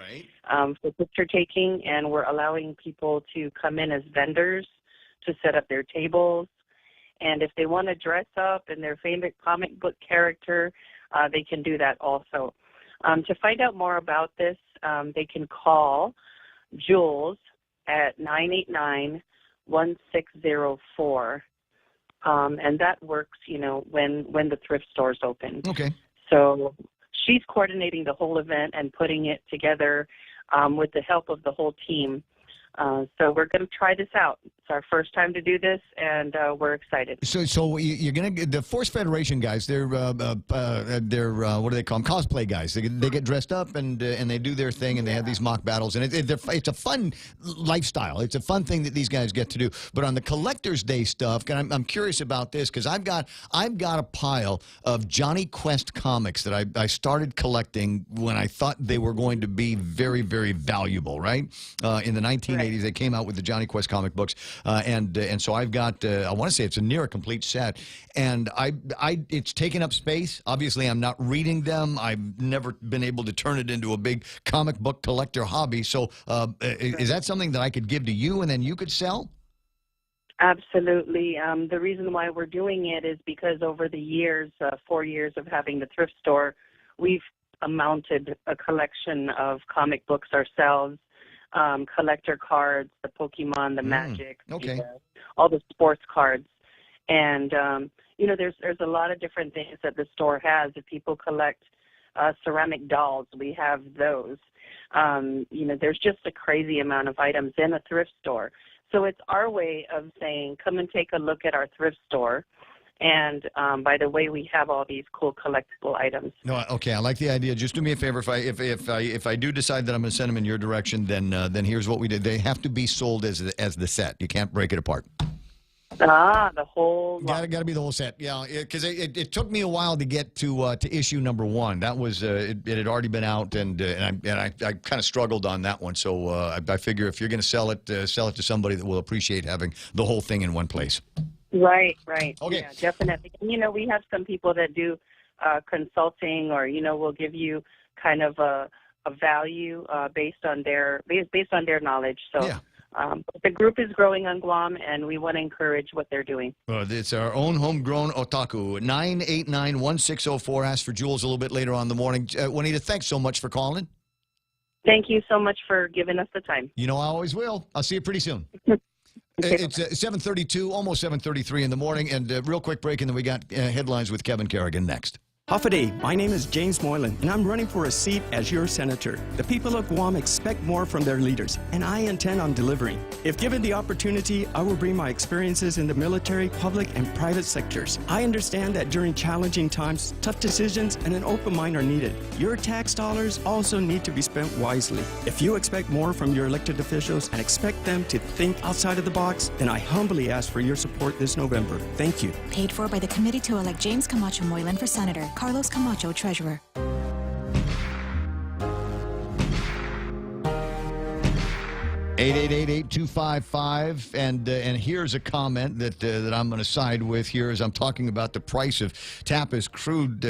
for picture taking, and we're allowing people to come in as vendors to set up their tables. And if they want to dress up in their favorite comic book character, they can do that also. To find out more about this, they can call Jules at 989-1604. And that works, when the thrift store's open. Okay. So she's coordinating the whole event and putting it together with the help of the whole team. So we're going to try this out. It's our first time to do this, and we're excited. So you're going to the Force Federation guys. They're what do they call them? Cosplay guys. They get dressed up and they do their thing, and they have these mock battles, and it's a fun lifestyle. It's a fun thing that these guys get to do. But on the Collector's Day stuff, and I'm curious about this because I've got a pile of Johnny Quest comics that I started collecting when I thought they were going to be very, very valuable. Right in the 1980s, they came out with the Johnny Quest comic books. And so I've got, I want to say it's a near a complete set, and it's taken up space. Obviously, I'm not reading them. I've never been able to turn it into a big comic book collector hobby. So is that something that I could give to you and then you could sell? Absolutely. The reason why we're doing it is because over the years, 4 years of having the thrift store, we've mounted a collection of comic books ourselves. Collector cards, the Pokemon, the Magic, all the sports cards. And, there's a lot of different things that the store has. If people collect ceramic dolls, we have those. There's just a crazy amount of items in a thrift store. So it's our way of saying, come and take a look at our thrift store. And by the way, we have all these cool collectible items. No, okay, I like the idea. Just do me a favor. If I do decide that I'm going to send them in your direction, then here's what we did. They have to be sold as the set. You can't break it apart. The whole got to be the whole set. Yeah, because it took me a while to get to issue number 1. That was it had already been out, and I kind of struggled on that one. So I figure if you're going to sell it to somebody that will appreciate having the whole thing in one place. Right. Okay. Yeah, definitely. And, we have some people that do consulting, or will give you kind of a value based on their knowledge. So the group is growing on Guam, and we want to encourage what they're doing. It's our own homegrown otaku. 989-1604. Ask for Jules a little bit later on in the morning. Juanita, thanks so much for calling. Thank you so much for giving us the time. I always will. I'll see you pretty soon. It's 7:32, almost 7:33 in the morning, and real quick break, and then we got headlines with Kevin Kerrigan next. How'fa-day, my name is James Moylan, and I'm running for a seat as your senator. The people of Guam expect more from their leaders, and I intend on delivering. If given the opportunity, I will bring my experiences in the military, public, and private sectors. I understand that during challenging times, tough decisions and an open mind are needed. Your tax dollars also need to be spent wisely. If you expect more from your elected officials and expect them to think outside of the box, then I humbly ask for your support this November. Thank you. Paid for by the committee to elect James Camacho Moylan for Senator. Carlos Camacho, Treasurer. 888-8255, and here's a comment that I'm going to side with here as I'm talking about the price of Tapas crude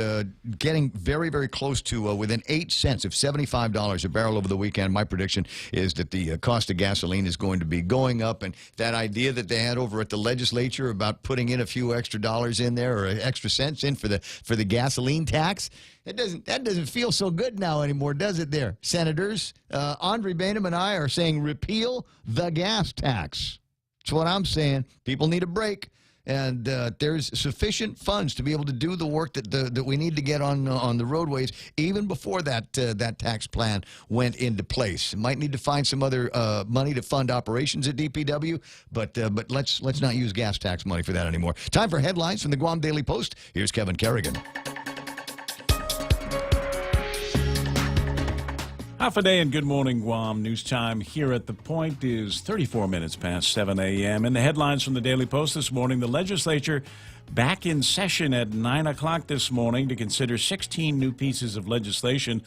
getting very, very close to within 8 cents of $75 a barrel over the weekend. My prediction is that the cost of gasoline is going to be going up, and that idea that they had over at the legislature about putting in a few extra dollars in there or extra cents in for the gasoline tax, that doesn't feel so good now anymore, does it there? Senators, Andre Bainum and I are saying repeal the gas tax. That's what I'm saying. People need a break, and there's sufficient funds to be able to do the work that we need to get on the roadways even before that tax plan went into place. Might need to find some other money to fund operations at DPW, but let's not use gas tax money for that anymore. Time for headlines from the Guam Daily Post. Here's Kevin Kerrigan. Half a day and good morning, Guam. News time here at The Point is 34 minutes past 7 a.m. And the headlines from the Daily Post this morning: the legislature back in session at 9 o'clock this morning to consider 16 new pieces of legislation.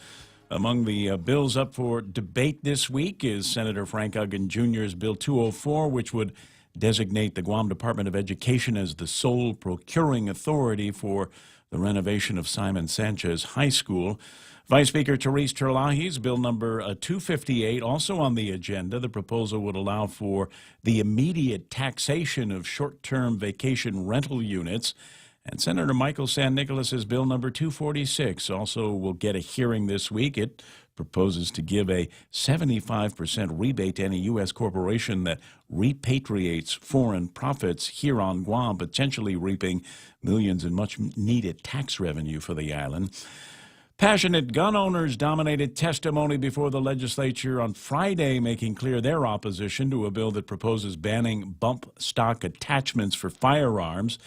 Among the bills up for debate this week is Senator Frank Uggan Jr.'s Bill 204, which would designate the Guam Department of Education as the sole procuring authority for the renovation of Simon Sanchez High School. Vice Speaker Therese Terlahi's Bill number 258, also on the agenda. The proposal would allow for the immediate taxation of short-term vacation rental units. And Senator Michael San Nicolas's Bill number 246 also will get a hearing this week. It proposes to give a 75% rebate to any U.S. corporation that repatriates foreign profits here on Guam, potentially reaping millions in much-needed tax revenue for the island. Passionate gun owners dominated testimony before the legislature on Friday, making clear their opposition to a bill that proposes banning bump stock attachments for firearms.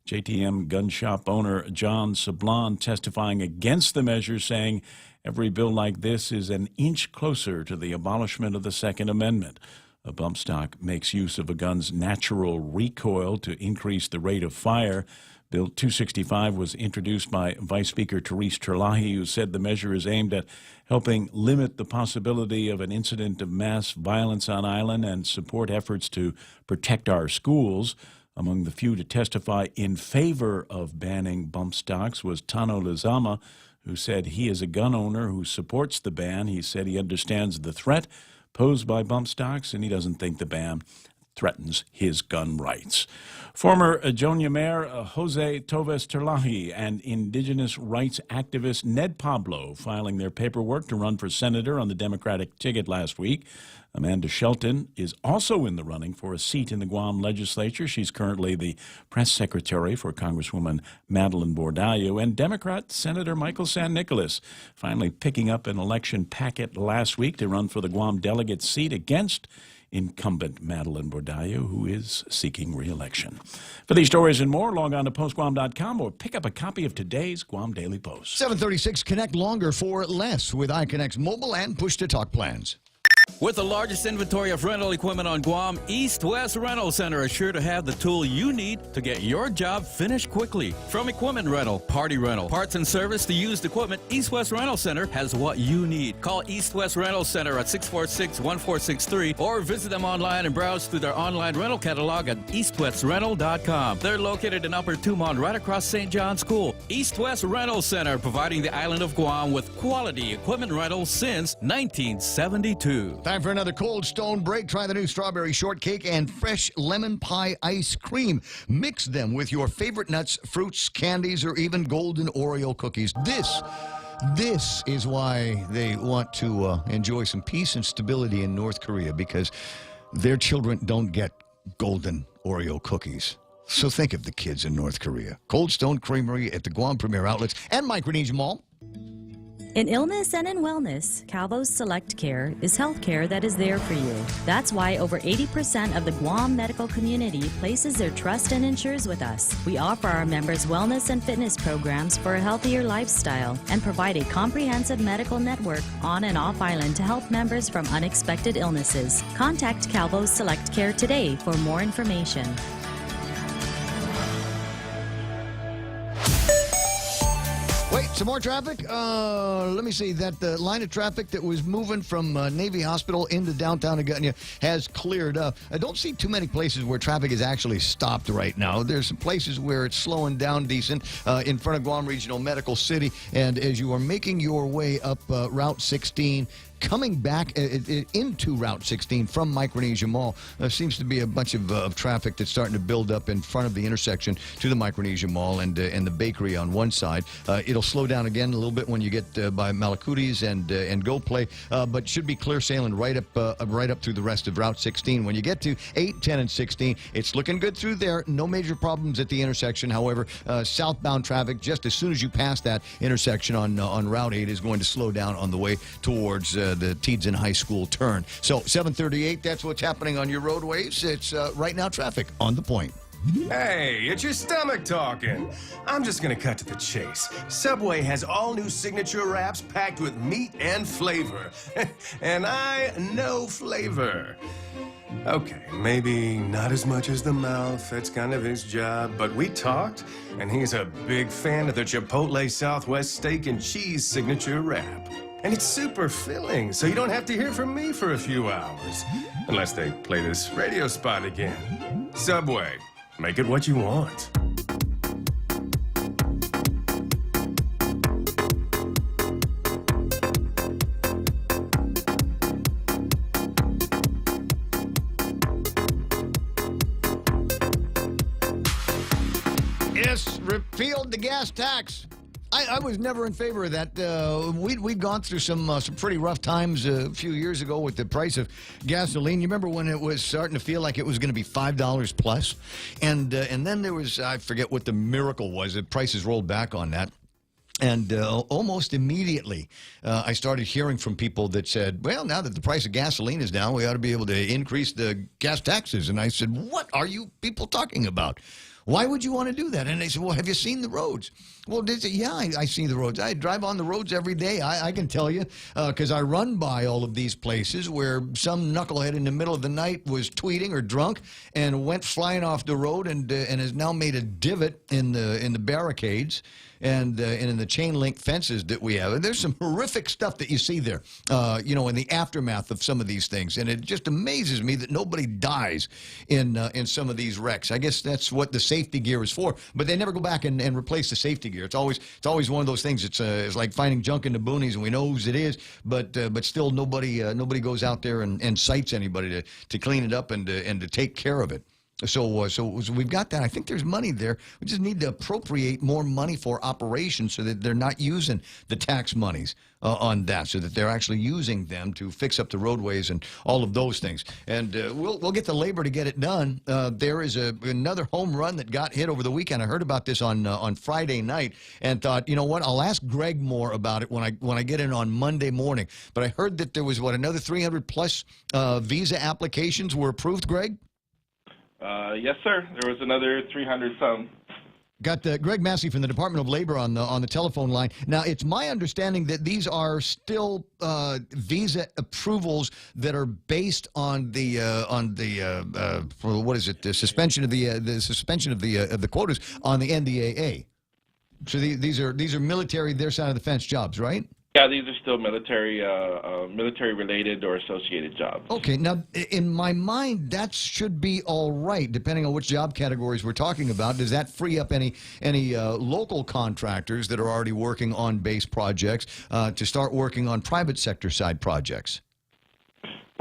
JTM gun shop owner John Sablon testifying against the measure, saying every bill like this is an inch closer to the abolishment of the Second Amendment. A bump stock makes use of a gun's natural recoil to increase the rate of fire. Bill 265 was introduced by Vice Speaker Therese Terlahi, who said the measure is aimed at helping limit the possibility of an incident of mass violence on island and support efforts to protect our schools. Among the few to testify in favor of banning bump stocks was Tano Lizama, who said he is a gun owner who supports the ban. He said he understands the threat posed by bump stocks, and he doesn't think the ban threatens his gun rights. Former Jonia Mayor Jose Toves Terlahi and indigenous rights activist Ned Pablo filing their paperwork to run for senator on the Democratic ticket last week. Amanda Shelton is also in the running for a seat in the Guam legislature. She's currently the press secretary for Congresswoman Madeline Bordallo. And Democrat Senator Michael San Nicolas finally picking up an election packet last week to run for the Guam delegate seat against incumbent Madeline Bordallo, who is seeking re-election. For these stories and more, log on to postguam.com or pick up a copy of today's Guam Daily Post. 736, connect longer for less with iConnect's mobile and push-to-talk plans. With the largest inventory of rental equipment on Guam, East West Rental Center is sure to have the tool you need to get your job finished quickly. From equipment rental, party rental, parts and service to used equipment, East West Rental Center has what you need. Call East West Rental Center at 646-1463 or visit them online and browse through their online rental catalog at eastwestrental.com. They're located in Upper Tumon, right across St. John's School. East West Rental Center, providing the island of Guam with quality equipment rentals since 1972. Time for another Cold Stone break. Try the new strawberry shortcake and fresh lemon pie ice cream. Mix them with your favorite nuts, fruits, candies, or even golden Oreo cookies. This is why they want to enjoy some peace and stability in North Korea, because their children don't get golden Oreo cookies. So think of the kids in North Korea. Cold Stone Creamery at the Guam Premier Outlets and Micronesia Mall. In illness and in wellness, Calvo's Select Care is health care that is there for you. That's why over 80% of the Guam medical community places their trust and insures with us. We offer our members wellness and fitness programs for a healthier lifestyle and provide a comprehensive medical network on and off island to help members from unexpected illnesses. Contact Calvo's Select Care today for more information. Wait, some more traffic? Let me see. That line of traffic that was moving from Navy Hospital into downtown Agunya has cleared up. I don't see too many places where traffic is actually stopped right now. There's some places where it's slowing down decent in front of Guam Regional Medical City. And as you are making your way up Route 16, coming back into Route 16 from Micronesia Mall, there seems to be a bunch of traffic that's starting to build up in front of the intersection to the Micronesia Mall and the bakery on one side. It'll slow down again a little bit when you get by Malakutis and Go Play, but should be clear sailing right up through the rest of Route 16. When you get to 8, 10, and 16, it's looking good through there. No major problems at the intersection. However, southbound traffic, just as soon as you pass that intersection on Route 8, is going to slow down on the way towards the Teedson High School turn. So 738, that's what's happening on your roadways. It's right now traffic on the point. Hey, it's your stomach talking. I'm just gonna cut to the chase. Subway has all new signature wraps packed with meat and flavor. And I know flavor. Okay, maybe not as much as the mouth, that's kind of his job, but we talked, and he's a big fan of the Chipotle Southwest Steak and Cheese signature wrap. And it's super filling, so you don't have to hear from me for a few hours. Unless they play this radio spot again. Subway, make it what you want. Yes, repealed the gas tax. I was never in favor of that. We'd gone through some pretty rough times a few years ago with the price of gasoline. You remember when it was starting to feel like it was going to be $5 plus? And then there was, I forget what the miracle was, the prices rolled back on that. And almost immediately, I started hearing from people that said, well, now that the price of gasoline is down, we ought to be able to increase the gas taxes. And I said, what are you people talking about? Why would you want to do that? And they said, well, have you seen the roads? Well, they said, yeah, I see the roads. I drive on the roads every day. I can tell you, because I run by all of these places where some knucklehead in the middle of the night was tweeting or drunk and went flying off the road and has now made a divot in the barricades and in the chain link fences that we have. And there's some horrific stuff that you see there, in the aftermath of some of these things. And it just amazes me that nobody dies in some of these wrecks. I guess that's what the safety gear is for. But they never go back and replace the safety gear. It's always one of those things. It's like finding junk in the boonies, and we know whose it is, but still nobody goes out there and cites anybody to clean it up and to take care of it. So we've got that. I think there's money there. We just need to appropriate more money for operations so that they're not using the tax monies on that, so that they're actually using them to fix up the roadways and all of those things. And we'll get the labor to get it done. There is another home run that got hit over the weekend. I heard about this on Friday night and thought, you know what? I'll ask Greg more about it when I get in on Monday morning. But I heard that there was another 300 plus visa applications were approved. Greg? Yes, sir. There was another 300 some. Got Greg Massey from the Department of Labor on the telephone line. Now, it's my understanding that these are still visa approvals that are based on the what is it? The suspension of the quotas on the NDAA. So these are military, their side of the fence jobs, right? Yeah, these are still military-related or associated jobs. Okay, now, in my mind, that should be all right, depending on which job categories we're talking about. Does that free up any local contractors that are already working on base projects to start working on private sector side projects?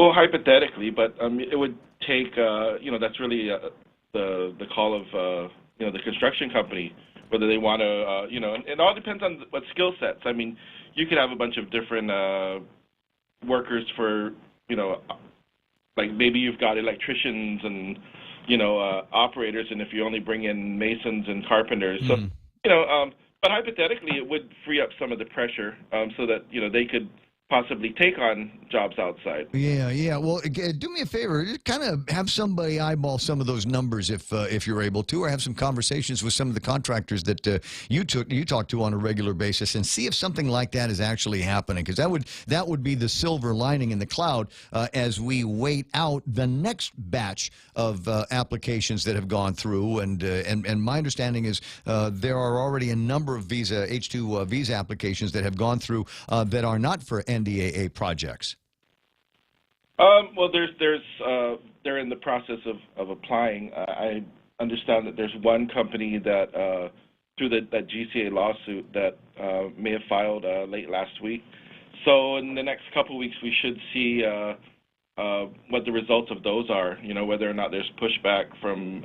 Well, hypothetically, but it would take, that's really the call of, the construction company, whether they want to, and it all depends on what skill sets. I mean, you could have a bunch of different workers for, like maybe you've got electricians and, operators, and if you only bring in masons and carpenters. So, but hypothetically, it would free up some of the pressure so that, they could possibly take on jobs outside. Yeah. Well, do me a favor. Just kind of have somebody eyeball some of those numbers if you're able to, or have some conversations with some of the contractors that you talk to on a regular basis, and see if something like that is actually happening. Because that would be the silver lining in the cloud as we wait out the next batch of applications that have gone through. And my understanding is there are already a number of H-2 visa applications that have gone through that are not for NDAA projects. Well, they're in the process of applying. I understand that there's one company that through that GCA lawsuit that may have filed late last week. So in the next couple of weeks, we should see what the results of those are, whether or not there's pushback from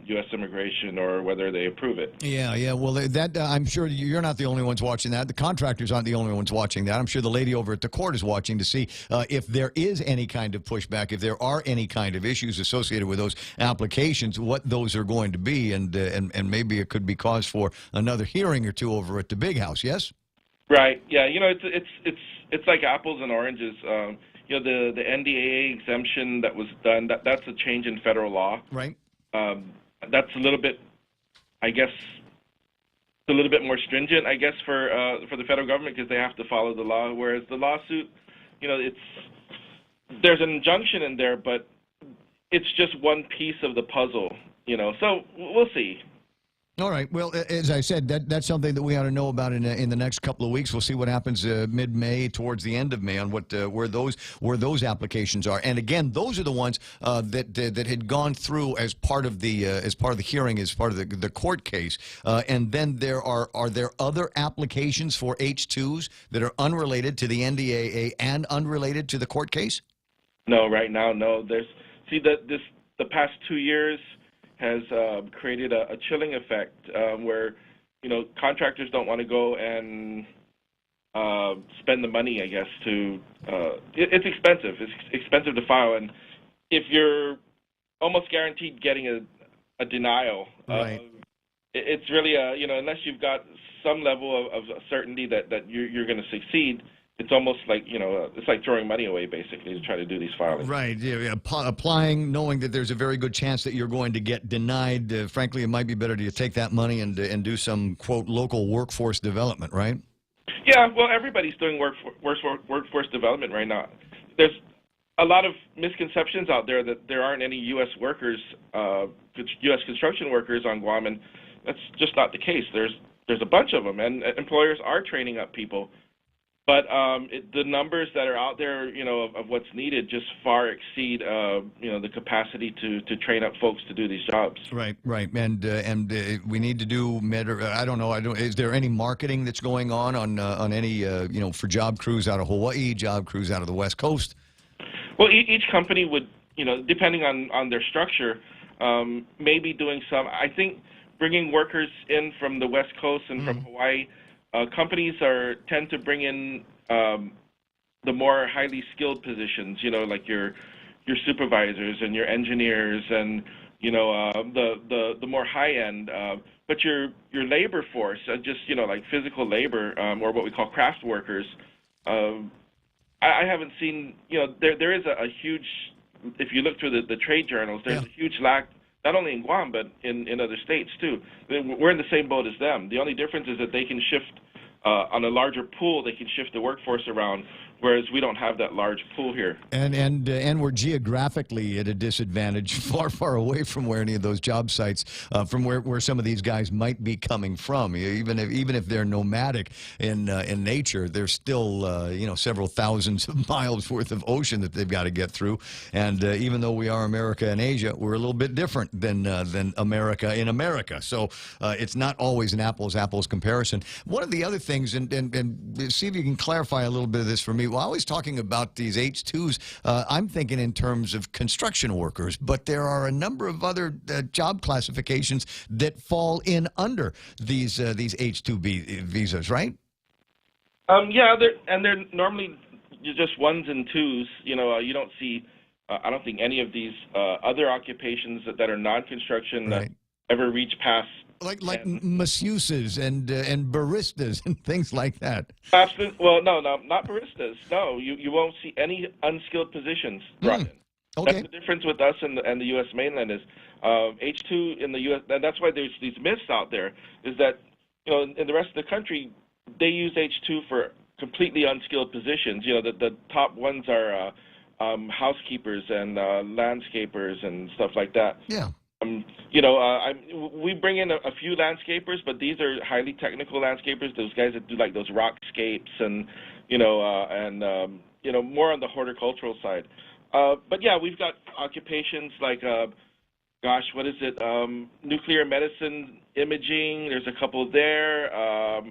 U.S. immigration or whether they approve it. Yeah. Well, that I'm sure you're not the only ones watching that. The contractors aren't the only ones watching that. I'm sure the lady over at the court is watching to see if there is any kind of pushback, if there are any kind of issues associated with those applications, what those are going to be, and maybe it could be cause for another hearing or two over at the big house. Yes. Right. Yeah. It's like apples and oranges. The NDAA exemption that was done, that's a change in federal law. Right. that's a little bit, I guess, a little bit more stringent, I guess, for the federal government because they have to follow the law. Whereas the lawsuit, there's an injunction in there, but it's just one piece of the puzzle, So we'll see. All right. Well, as I said, that's something that we ought to know about in the next couple of weeks. We'll see what happens mid-May, towards the end of May, on where those applications are. And again, those are the ones that had gone through as part of the hearing, as part of the court case. And then are there other applications for H-2s that are unrelated to the NDAA and unrelated to the court case? No, right now, no. The past 2 years has created a chilling effect where, contractors don't want to go and spend the money, I guess, it's expensive. It's expensive to file. And if you're almost guaranteed getting a denial, right. It's really, unless you've got some level of certainty that you're going to succeed, it's almost like, it's like throwing money away, basically, to try to do these filings. Right. Yeah, applying, knowing that there's a very good chance that you're going to get denied. Frankly, it might be better to take that money and do some, quote, local workforce development, right? Yeah, well, everybody's doing workforce development right now. There's a lot of misconceptions out there that there aren't any U.S. workers, U.S. construction workers on Guam, and that's just not the case. There's a bunch of them, and employers are training up people. But the numbers that are out there, of what's needed just far exceed, the capacity to train up folks to do these jobs. Right, right. And we need to do, I don't know, is there any marketing that's going on any, for job crews out of Hawaii, job crews out of the West Coast? Well, each company would, depending on their structure, maybe doing some. I think bringing workers in from the West Coast and from Hawaii, companies tend to bring in the more highly skilled positions, like your supervisors and your engineers and the more high end. But your labor force, just like physical labor or what we call craft workers, I haven't seen. There is a huge. If you look through the trade journals, there's a huge lack. Not only in Guam, but in other states, too. We're in the same boat as them. The only difference is that they can shift, on a larger pool, they can shift the workforce around, whereas we don't have that large pool here. And we're geographically at a disadvantage, far away from where any of those job sites, from where some of these guys might be coming from. Even if they're nomadic in nature, there's still several thousands of miles worth of ocean that they've got to get through. And even though we are America and Asia, we're a little bit different than America in America. So it's not always an apples comparison. One of the other things, and see if you can clarify a little bit of this for me. Well, I was talking about these H-2s. I'm thinking in terms of construction workers, but there are a number of other job classifications that fall in under these H-2B visas, right? Yeah, they're normally just ones and twos. You don't see. I don't think any of these other occupations that are non-construction that ever reach past. Like masseuses and baristas and things like that. Absolutely. Well, no, not baristas. No, you won't see any unskilled positions brought in. Okay. That's the difference with us and the U.S. mainland is H-2 in the U.S. And that's why there's these myths out there. Is that in the rest of the country they use H-2 for completely unskilled positions. The top ones are housekeepers and landscapers and stuff like that. Yeah. We bring in a few landscapers, but these are highly technical landscapers. Those guys that do like those rockscapes and more on the horticultural side. But yeah, we've got occupations like, what is it? Nuclear medicine, imaging. There's a couple there.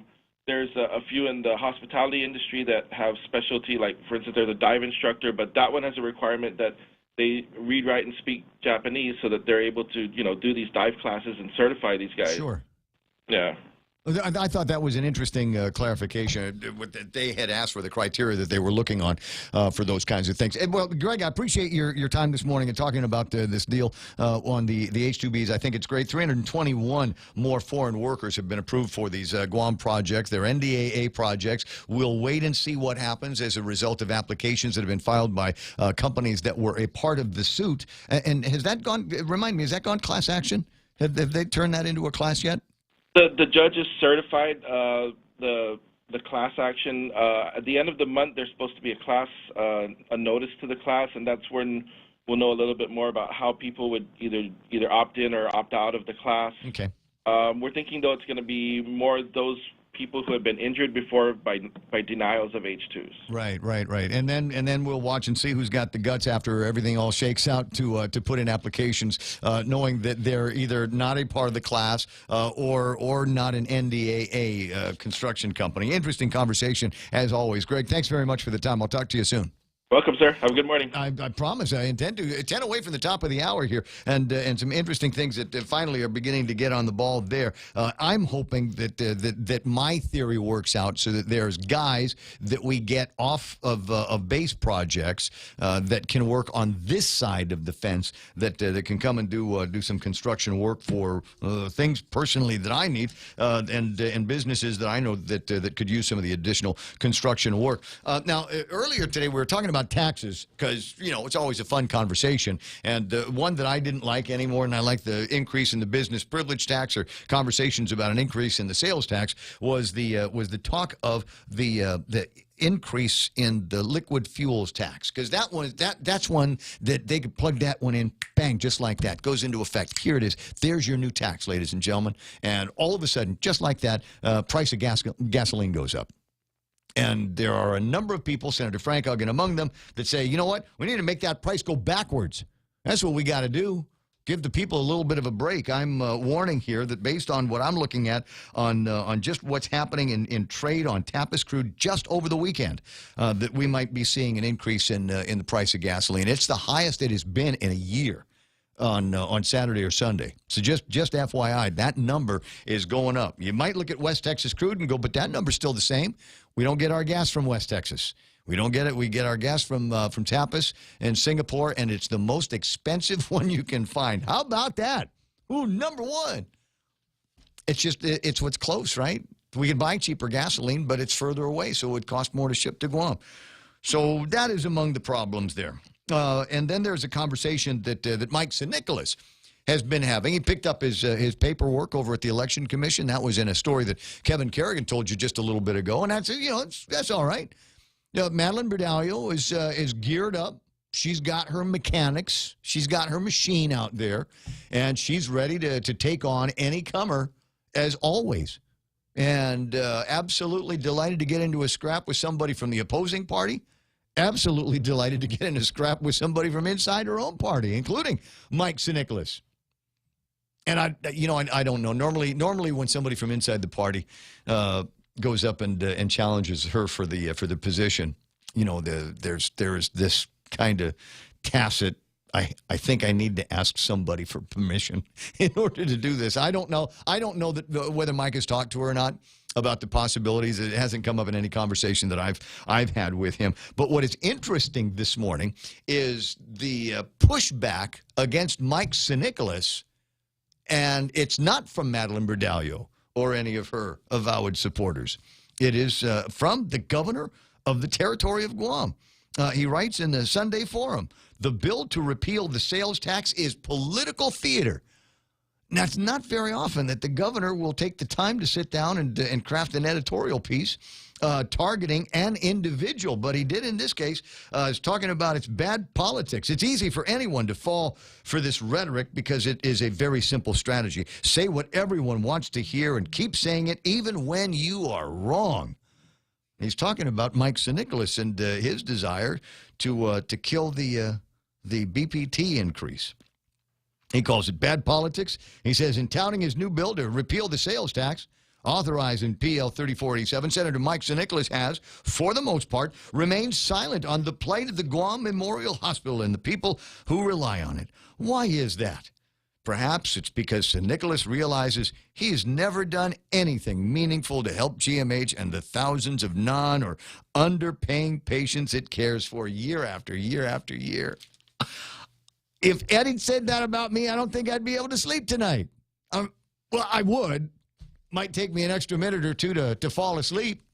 There's a few in the hospitality industry that have specialty. Like, for instance, there's a dive instructor, but that one has a requirement that they read, write, and speak Japanese so that they're able to, do these dive classes and certify these guys. Sure. Yeah. I thought that was an interesting clarification. They had asked for the criteria that they were looking on for those kinds of things. Well, Greg, I appreciate your time this morning and talking about this deal on the H-2Bs. I think it's great. 321 more foreign workers have been approved for these Guam projects. They're NDAA projects. We'll wait and see what happens as a result of applications that have been filed by companies that were a part of the suit. And has that gone, remind me, has that gone class action? Have they turned that into a class yet? The judge has certified the class action. At the end of the month, there's supposed to be a notice to the class, and that's when we'll know a little bit more about how people would either opt in or opt out of the class. Okay. We're thinking, though, it's going to be more those people who have been injured before by denials of H-2s. Right. And then we'll watch and see who's got the guts after everything all shakes out to put in applications, knowing that they're either not a part of the class or not an NDAA construction company. Interesting conversation as always. Greg, thanks very much for the time. I'll talk to you soon. Welcome, sir. Have a good morning. I promise. I intend to. 10 away from the top of the hour here, and some interesting things that finally are beginning to get on the ball there. I'm hoping that my theory works out so that there's guys that we get off of base projects that can work on this side of the fence that can come and do some construction work for things personally that I need and businesses that I know that could use some of the additional construction work. Now, earlier today we were talking about taxes because, it's always a fun conversation. And one that I didn't like anymore, and I like the increase in the business privilege tax or conversations about an increase in the sales tax, was the talk of the increase in the liquid fuels tax, because that's one that they could plug that one in, bang, just like that, goes into effect. Here it is. There's your new tax, ladies and gentlemen. And all of a sudden, just like that, price of gasoline goes up. And there are a number of people, Senator Frank Haugen among them, that say, you know what? We need to make that price go backwards. That's what we got to do. Give the people a little bit of a break. I'm warning here that based on what I'm looking at on just what's happening in trade on Tapis crude just over the weekend, that we might be seeing an increase in the price of gasoline. It's the highest it has been in a year on Saturday or Sunday. So just FYI, that number is going up. You might look at West Texas crude and go, but that number's still the same. We don't get our gas from West Texas. We don't get it. We get our gas from Tapis and Singapore, and it's the most expensive one you can find. How about that? Ooh, number one. It's what's close, right? We can buy cheaper gasoline, but it's further away, so it would cost more to ship to Guam. So that is among the problems there. And then there's a conversation that Mike Sinicolas has been having. He picked up his paperwork over at the Election Commission. That was in a story that Kevin Kerrigan told you just a little bit ago, and that's all right. Madeline Berdallo is geared up. She's got her mechanics. She's got her machine out there, and she's ready to take on any comer as always. And absolutely delighted to get into a scrap with somebody from the opposing party. Absolutely delighted to get in a scrap with somebody from inside her own party, including Mike Sinicolas. And I don't know. Normally when somebody from inside the party goes up and challenges her for the position, there's this kind of tacit, I think I need to ask somebody for permission in order to do this. I don't know that whether Mike has talked to her or not about the possibilities. It hasn't come up in any conversation that I've had with him. But what is interesting this morning is the pushback against Mike Sinicolas, and it's not from Madeline Berdallo or any of her avowed supporters. It is from the governor of the territory of Guam. He writes in the Sunday Forum, the bill to repeal the sales tax is political theater. Now, it's not very often that the governor will take the time to sit down and craft an editorial piece targeting an individual, but he did in this case. Is talking about it's bad politics. It's easy for anyone to fall for this rhetoric because it is a very simple strategy. Say what everyone wants to hear and keep saying it even when you are wrong. He's talking about Mike Sinicolas and his desire to kill the BPT increase. He calls it bad politics. He says in touting his new bill to repeal the sales tax, authorized in PL 3487, Senator Mike Sinicolas has, for the most part, remained silent on the plight of the Guam Memorial Hospital and the people who rely on it. Why is that? Perhaps it's because Sinicolas realizes he has never done anything meaningful to help GMH and the thousands of non- or underpaying patients it cares for year after year after year. If Eddie said that about me, I don't think I'd be able to sleep tonight. Well, I would. Might take me an extra minute or two to fall asleep.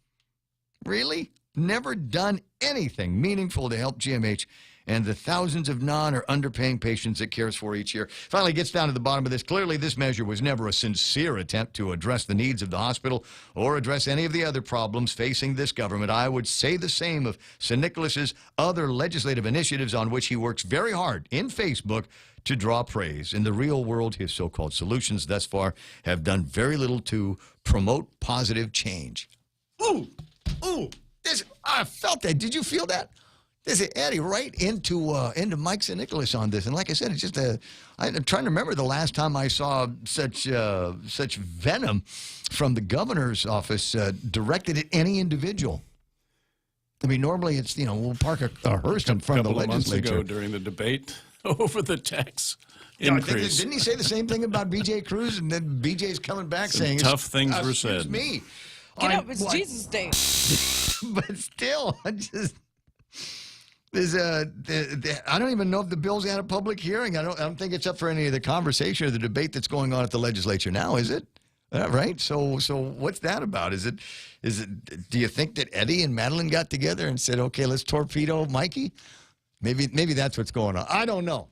Really? Never done anything meaningful to help GMH and the thousands of non- or underpaying patients it cares for each year. Finally gets down to the bottom of this. Clearly, this measure was never a sincere attempt to address the needs of the hospital or address any of the other problems facing this government. I would say the same of St. Nicholas's other legislative initiatives on which he works very hard in Facebook to draw praise. In the real world, his so-called solutions thus far have done very little to promote positive change. Ooh, I felt that. Did you feel that? This is Eddie right into Mike St. Nicholas on this. And like I said, it's just I'm trying to remember the last time I saw such venom from the governor's office directed at any individual. I mean, normally it's, we'll park a hearse in front of the legislature. A couple of months ago during the debate over the tax increase. Didn't he say the same thing about B.J. Cruz? And then B.J.'s coming back saying tough things were said. Excuse me. Get up, it's Jesus Day. But still, I don't even know if the bill's had a public hearing. I don't think it's up for any of the conversation or the debate that's going on at the legislature now, is it? Right? So what's that about? Is it? Do you think that Eddie and Madeline got together and said, okay, let's torpedo Mikey? Maybe that's what's going on. I don't know,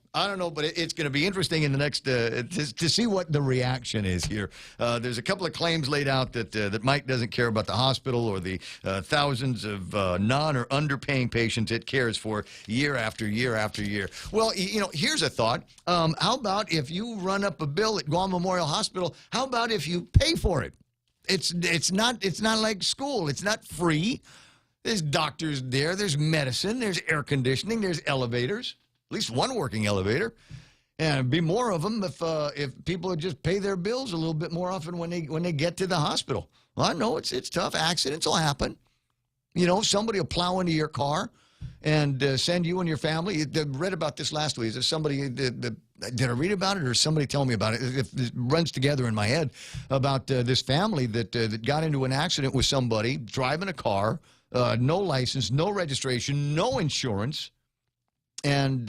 but it's going to be interesting in the next to see what the reaction is here. There's a couple of claims laid out that Mike doesn't care about the hospital or the thousands of non or underpaying patients it cares for year after year after year. Well, here's a thought. How about if you run up a bill at Guam Memorial Hospital? How about if you pay for it? It's not like school. It's not free. There's doctors there. There's medicine. There's air conditioning. There's elevators. At least one working elevator. And it'd be more of them if people would just pay their bills a little bit more often when they get to the hospital. Well, I know it's tough. Accidents will happen. Somebody will plow into your car and send you and your family. I read about this last week. Is there somebody did I read about it or somebody tell me about it? It runs together in my head about this family that got into an accident with somebody driving a car. No license, no registration, no insurance, and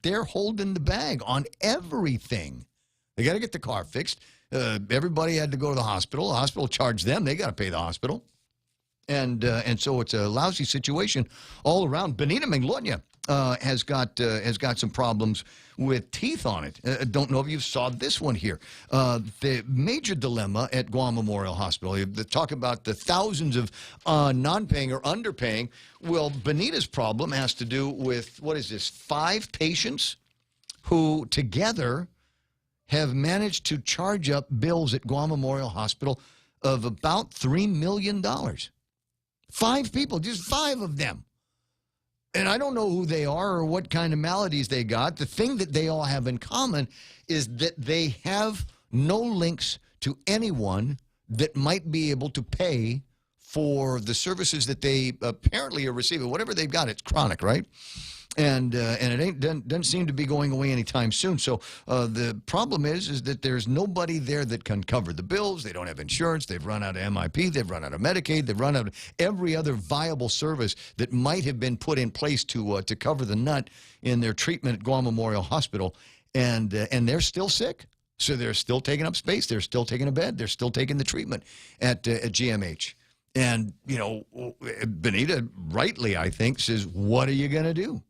they're holding the bag on everything. They got to get the car fixed. Everybody had to go to the hospital. The hospital charged them. They got to pay the hospital, and so it's a lousy situation all around. Benita Manglonia has got some problems with teeth on it. Don't know if you saw this one here. The major dilemma at Guam Memorial Hospital. They talk about the thousands of non-paying or underpaying. Well, Benita's problem has to do with, 5 patients who together have managed to charge up bills at Guam Memorial Hospital of about $3 million. 5 people, just 5 of them. And I don't know who they are or what kind of maladies they got. The thing that they all have in common is that they have no links to anyone that might be able to pay for the services that they apparently are receiving. Whatever they've got, it's chronic, right? And it doesn't seem to be going away anytime soon. So the problem is that there's nobody there that can cover the bills. They don't have insurance. They've run out of MIP. They've run out of Medicaid. They've run out of every other viable service that might have been put in place to cover the nut in their treatment at Guam Memorial Hospital. And they're still sick. So they're still taking up space. They're still taking a bed. They're still taking the treatment at GMH. And, Benita rightly, I think, says, what are you going to do?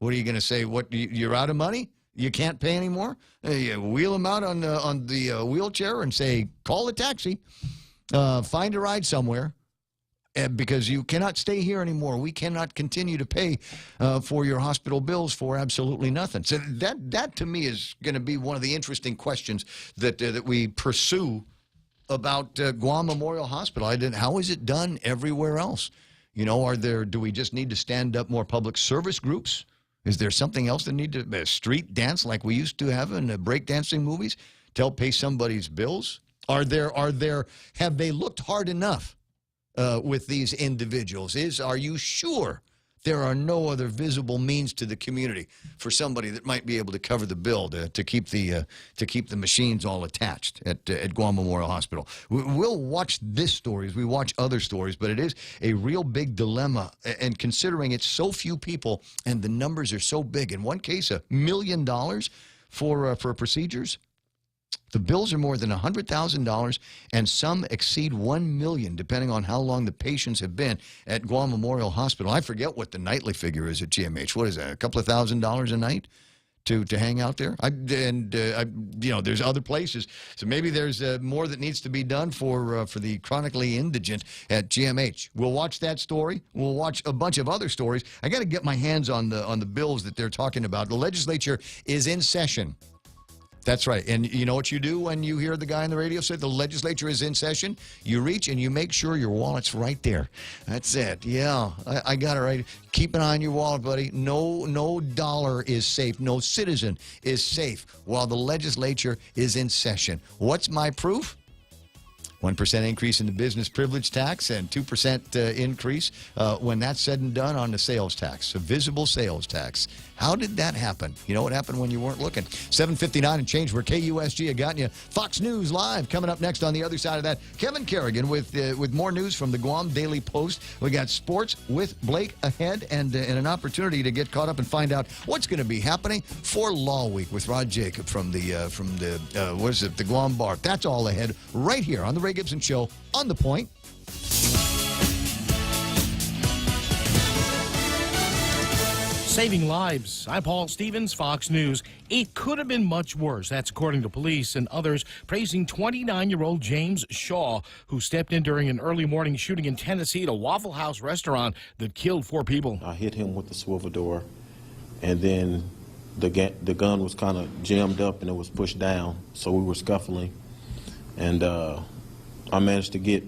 What are you going to say? What, you're out of money? You can't pay anymore? You wheel them out on the wheelchair and say, call a taxi, find a ride somewhere, because you cannot stay here anymore. We cannot continue to pay for your hospital bills for absolutely nothing. So that to me is going to be one of the interesting questions that we pursue about Guam Memorial Hospital. How is it done everywhere else? Do we just need to stand up more public service groups? Is there something else that need to street dance like we used to have in the breakdancing movies to help pay somebody's bills? Have they looked hard enough with these individuals? Are you sure there are no other visible means to the community for somebody that might be able to cover the bill to keep the machines all attached at Guam Memorial Hospital? We'll watch this story as we watch other stories, but it is a real big dilemma. And considering it's so few people and the numbers are so big, in one case $1 million for procedures. The bills are more than $100,000, and some exceed $1 million, depending on how long the patients have been at Guam Memorial Hospital. I forget what the nightly figure is at GMH. What is that, a couple of $1,000s a night to hang out there? There's other places. So maybe there's more that needs to be done for the chronically indigent at GMH. We'll watch that story. We'll watch a bunch of other stories. I got to get my hands on the bills that they're talking about. The legislature is in session. That's right. And you know what you do when you hear the guy on the radio say the legislature is in session? You reach and you make sure your wallet's right there. That's it. Yeah, I got it right. Keep an eye on your wallet, buddy. No dollar is safe. No citizen is safe while the legislature is in session. What's my proof? 1% increase in the business privilege tax and 2% increase when that's said and done on the sales tax, a visible sales tax. How did that happen? You know what happened when you weren't looking? 7:59 and change. We're KUSG. I got you. Fox News Live coming up next on the other side of that. Kevin Kerrigan with more news from the Guam Daily Post. We got sports with Blake ahead and an opportunity to get caught up and find out what's going to be happening for Law Week with Rod Jacob from the Guam Bar. That's all ahead right here on the Ray Gibson Show on The Point. Saving lives. I'm Paul Stevens, Fox News. It could have been much worse. That's according to police and others praising 29-year-old James Shaw, who stepped in during an early morning shooting in Tennessee at a Waffle House restaurant that killed 4 people. I hit him with the swivel door, and then the gun was kind of jammed up and it was pushed down, so we were scuffling. And I managed to get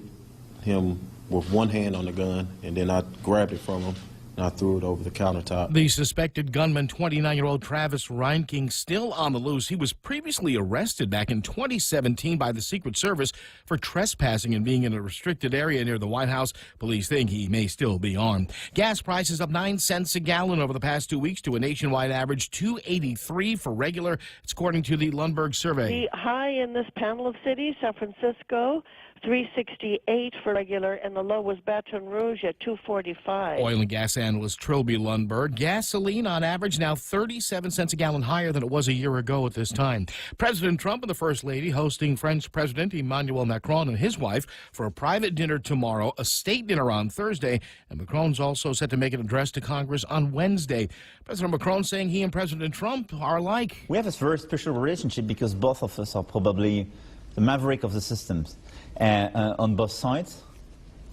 him with one hand on the gun, and then I grabbed it from him. I threw it over the countertop. The suspected gunman, 29-year-old Travis Reinking, still on the loose. He was previously arrested back in 2017 by the Secret Service for trespassing and being in a restricted area near the White House. Police think he may still be armed. Gas prices up 9 cents a gallon over the past 2 weeks to a nationwide average $2.83 for regular. It's according to the Lundberg survey. The high in this panel of cities, San Francisco, $3.68 for regular, and the low was Baton Rouge at $2.45. Oil and gas analyst Trilby Lundberg. Gasoline on average now 37 cents a gallon higher than it was a year ago at this time. President Trump and the First Lady hosting French President Emmanuel Macron and his wife for a private dinner tomorrow, a state dinner on Thursday, and Macron's also set to make an address to Congress on Wednesday. President Macron saying he and President Trump are alike. We have a very special relationship because both of us are probably the maverick of the systems. On both sides,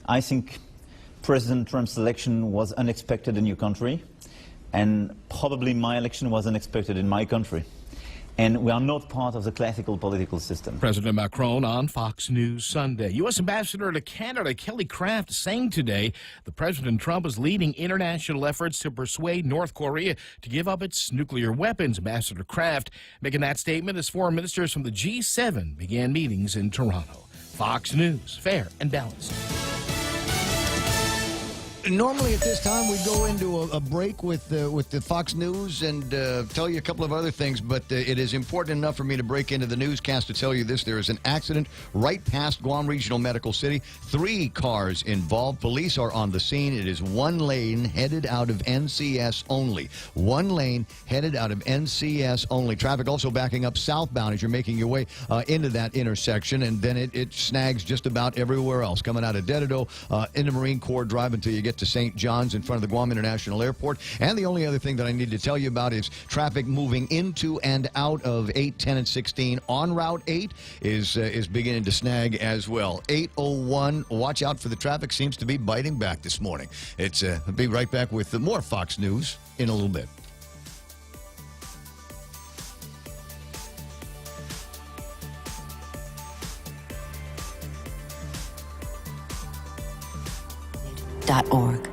I think President Trump's election was unexpected in your country, and probably my election was unexpected in my country. And we are not part of the classical political system. President Macron on Fox News Sunday. U.S. Ambassador to Canada Kelly Craft saying today that President Trump is leading international efforts to persuade North Korea to give up its nuclear weapons. Ambassador Craft making that statement as foreign ministers from the G7 began meetings in Toronto. Fox News, fair and balanced. Normally at this time we'd go into a break with the Fox News and tell you a couple of other things, but it is important enough for me to break into the newscast to tell you this. There is an accident right past Guam Regional Medical City. 3 cars involved. Police are on the scene. It is one lane headed out of NCS only. One lane headed out of NCS only. Traffic also backing up southbound as you're making your way into that intersection, and then it snags just about everywhere else. Coming out of Dededo, into Marine Corps Drive until you get to St. John's in front of the Guam International Airport. And the only other thing that I need to tell you about is traffic moving into and out of 8, 10, and 16 on Route 8 is beginning to snag as well. 801, watch out for the traffic. Seems to be biting back this morning. I'll be right back with more Fox News in a little bit. .org.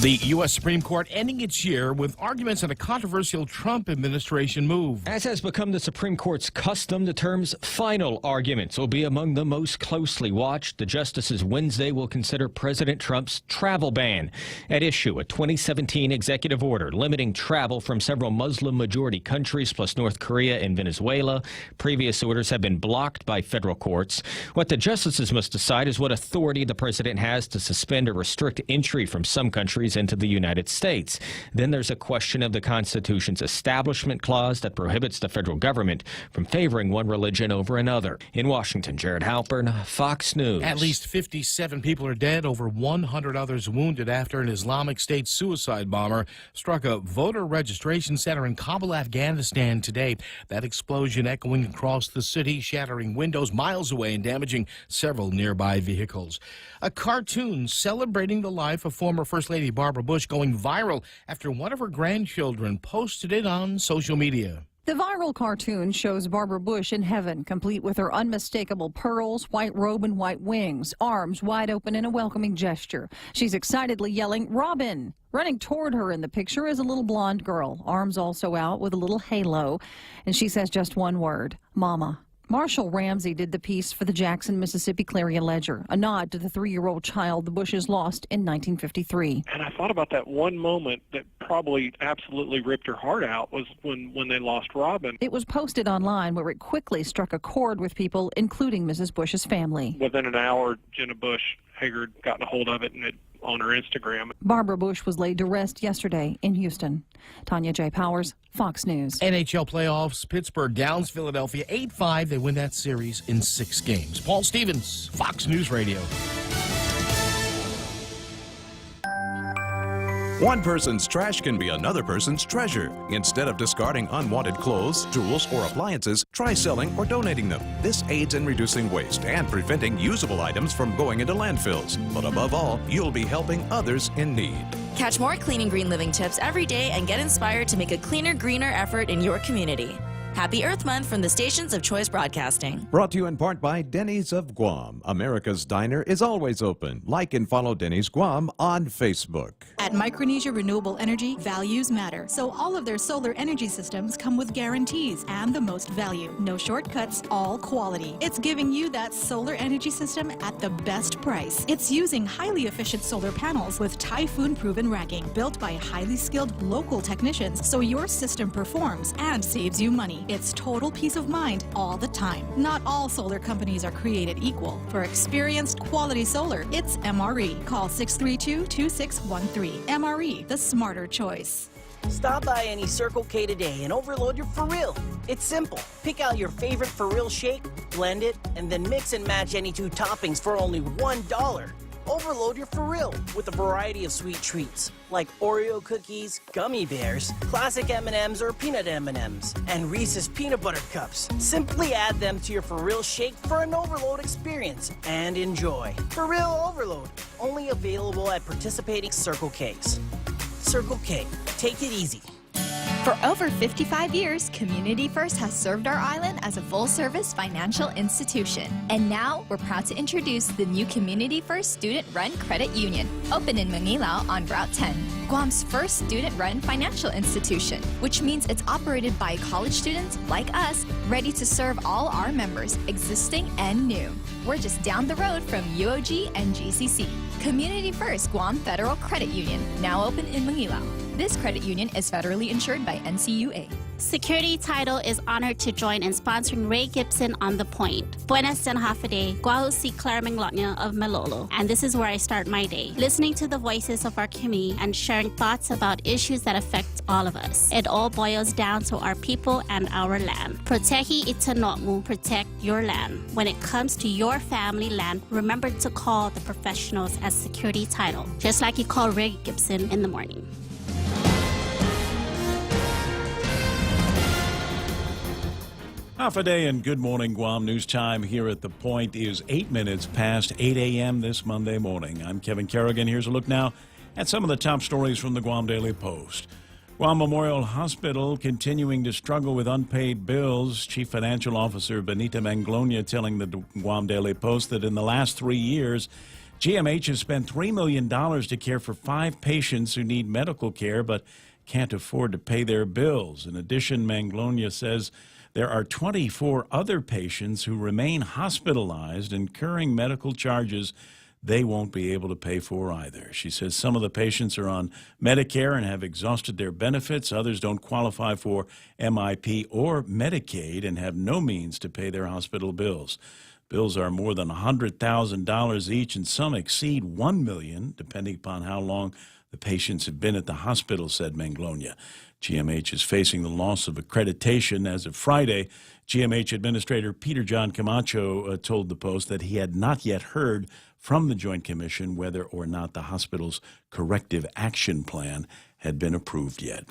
The U.S. Supreme Court ending its year with arguments on a controversial Trump administration move. As has become the Supreme Court's custom, the term's final arguments will be among the most closely watched. The justices Wednesday will consider President Trump's travel ban. At issue, a 2017 executive order limiting travel from several Muslim-majority countries, plus North Korea and Venezuela. Previous orders have been blocked by federal courts. What the justices must decide is what authority the president has to suspend or restrict entry from some countries companies into the United States. Then there's a question of the Constitution's Establishment Clause that prohibits the federal government from favoring one religion over another. In Washington, Jared Halpern, Fox News. At least 57 people are dead, over 100 others wounded after an Islamic State suicide bomber struck a voter registration center in Kabul, Afghanistan today. That explosion echoing across the city, shattering windows miles away and damaging several nearby vehicles. A cartoon celebrating the life of former First Lady Barbara Bush going viral after one of her grandchildren posted it on social media. The viral cartoon shows Barbara Bush in heaven, complete with her unmistakable pearls, white robe, and white wings, arms wide open in a welcoming gesture. She's excitedly yelling, "Robin!" Running toward her in the picture is a little blonde girl, arms also out with a little halo, and she says just one word, "Mama." Marshall Ramsey did the piece for the Jackson, Mississippi Clarion Ledger, a nod to the 3-year-old child the Bushes lost in 1953. And I thought about that one moment that probably absolutely ripped her heart out was when they lost Robin. It was posted online where it quickly struck a chord with people, including Mrs. Bush's family. Within an hour, Jenna Bush Haggard got a hold of it and it on her Instagram. Barbara Bush was laid to rest yesterday in Houston. Tanya J. Powers, Fox News. NHL playoffs, Pittsburgh downs Philadelphia 8-5. They win that series in 6 games. Paul Stevens, Fox News Radio. One person's trash can be another person's treasure. Instead of discarding unwanted clothes, tools, or appliances, try selling or donating them. This aids in reducing waste and preventing usable items from going into landfills. But above all, you'll be helping others in need. Catch more Clean and Green Living tips every day and get inspired to make a cleaner, greener effort in your community. Happy Earth Month from the stations of Choice Broadcasting. Brought to you in part by Denny's of Guam. America's diner is always open. Like and follow Denny's Guam on Facebook. At Micronesia Renewable Energy, values matter. So all of their solar energy systems come with guarantees and the most value. No shortcuts, all quality. It's giving you that solar energy system at the best price. It's using highly efficient solar panels with typhoon-proven racking, built by highly skilled local technicians, so your system performs and saves you money. It's total peace of mind all the time. Not all solar companies are created equal. For experienced quality solar, it's MRE. Call 632-2613. MRE, the smarter choice. Stop by any Circle K today and overload your For Real. It's simple. Pick out your favorite For Real shake, blend it, and then mix and match any 2 toppings for only $1. Overload your For Real with a variety of sweet treats like Oreo cookies, gummy bears, classic M&Ms or peanut M&Ms, and Reese's peanut butter cups. Simply add them to your For Real shake for an overload experience and enjoy. For Real Overload, only available at participating Circle Ks. Circle K, take it easy. For over 55 years, Community First has served our island as a full-service financial institution. And now, we're proud to introduce the new Community First Student-Run Credit Union, open in Manila on Route 10. Guam's first student-run financial institution, which means it's operated by college students like us, ready to serve all our members, existing and new. We're just down the road from UOG and GCC. Community First Guam Federal Credit Union, now open in Manila. This credit union is federally insured by NCUA. Security Title is honored to join in sponsoring Ray Gibson on The Point. Buenas and half a day, Guaho si Clara Menglotnya of Malolo. And this is where I start my day, listening to the voices of our community and sharing thoughts about issues that affect all of us. It all boils down to our people and our land. Protehi itanotmu, protect your land. When it comes to your family land, remember to call the professionals at Security Title, just like you call Ray Gibson in the morning. Half a day and good morning, Guam. News time here at The Point is 8 minutes past 8 a.m. this Monday morning. I'm Kevin Kerrigan. Here's a look now at some of the top stories from the Guam Daily Post. Guam Memorial Hospital continuing to struggle with unpaid bills. Chief Financial Officer Benita Manglona telling the Guam Daily Post that in the last 3 years, GMH has spent $3 million to care for 5 patients who need medical care but can't afford to pay their bills. In addition, Manglona says there are 24 other patients who remain hospitalized, incurring medical charges they won't be able to pay for either. She says some of the patients are on Medicare and have exhausted their benefits. Others don't qualify for MIP or Medicaid and have no means to pay their hospital bills. Bills are more than $100,000 each, and some exceed $1 million, depending upon how long the patients have been at the hospital, said Manglonia. GMH is facing the loss of accreditation. As of Friday, GMH Administrator Peter John Camacho told the Post that he had not yet heard from the Joint Commission whether or not the hospital's corrective action plan had been approved yet.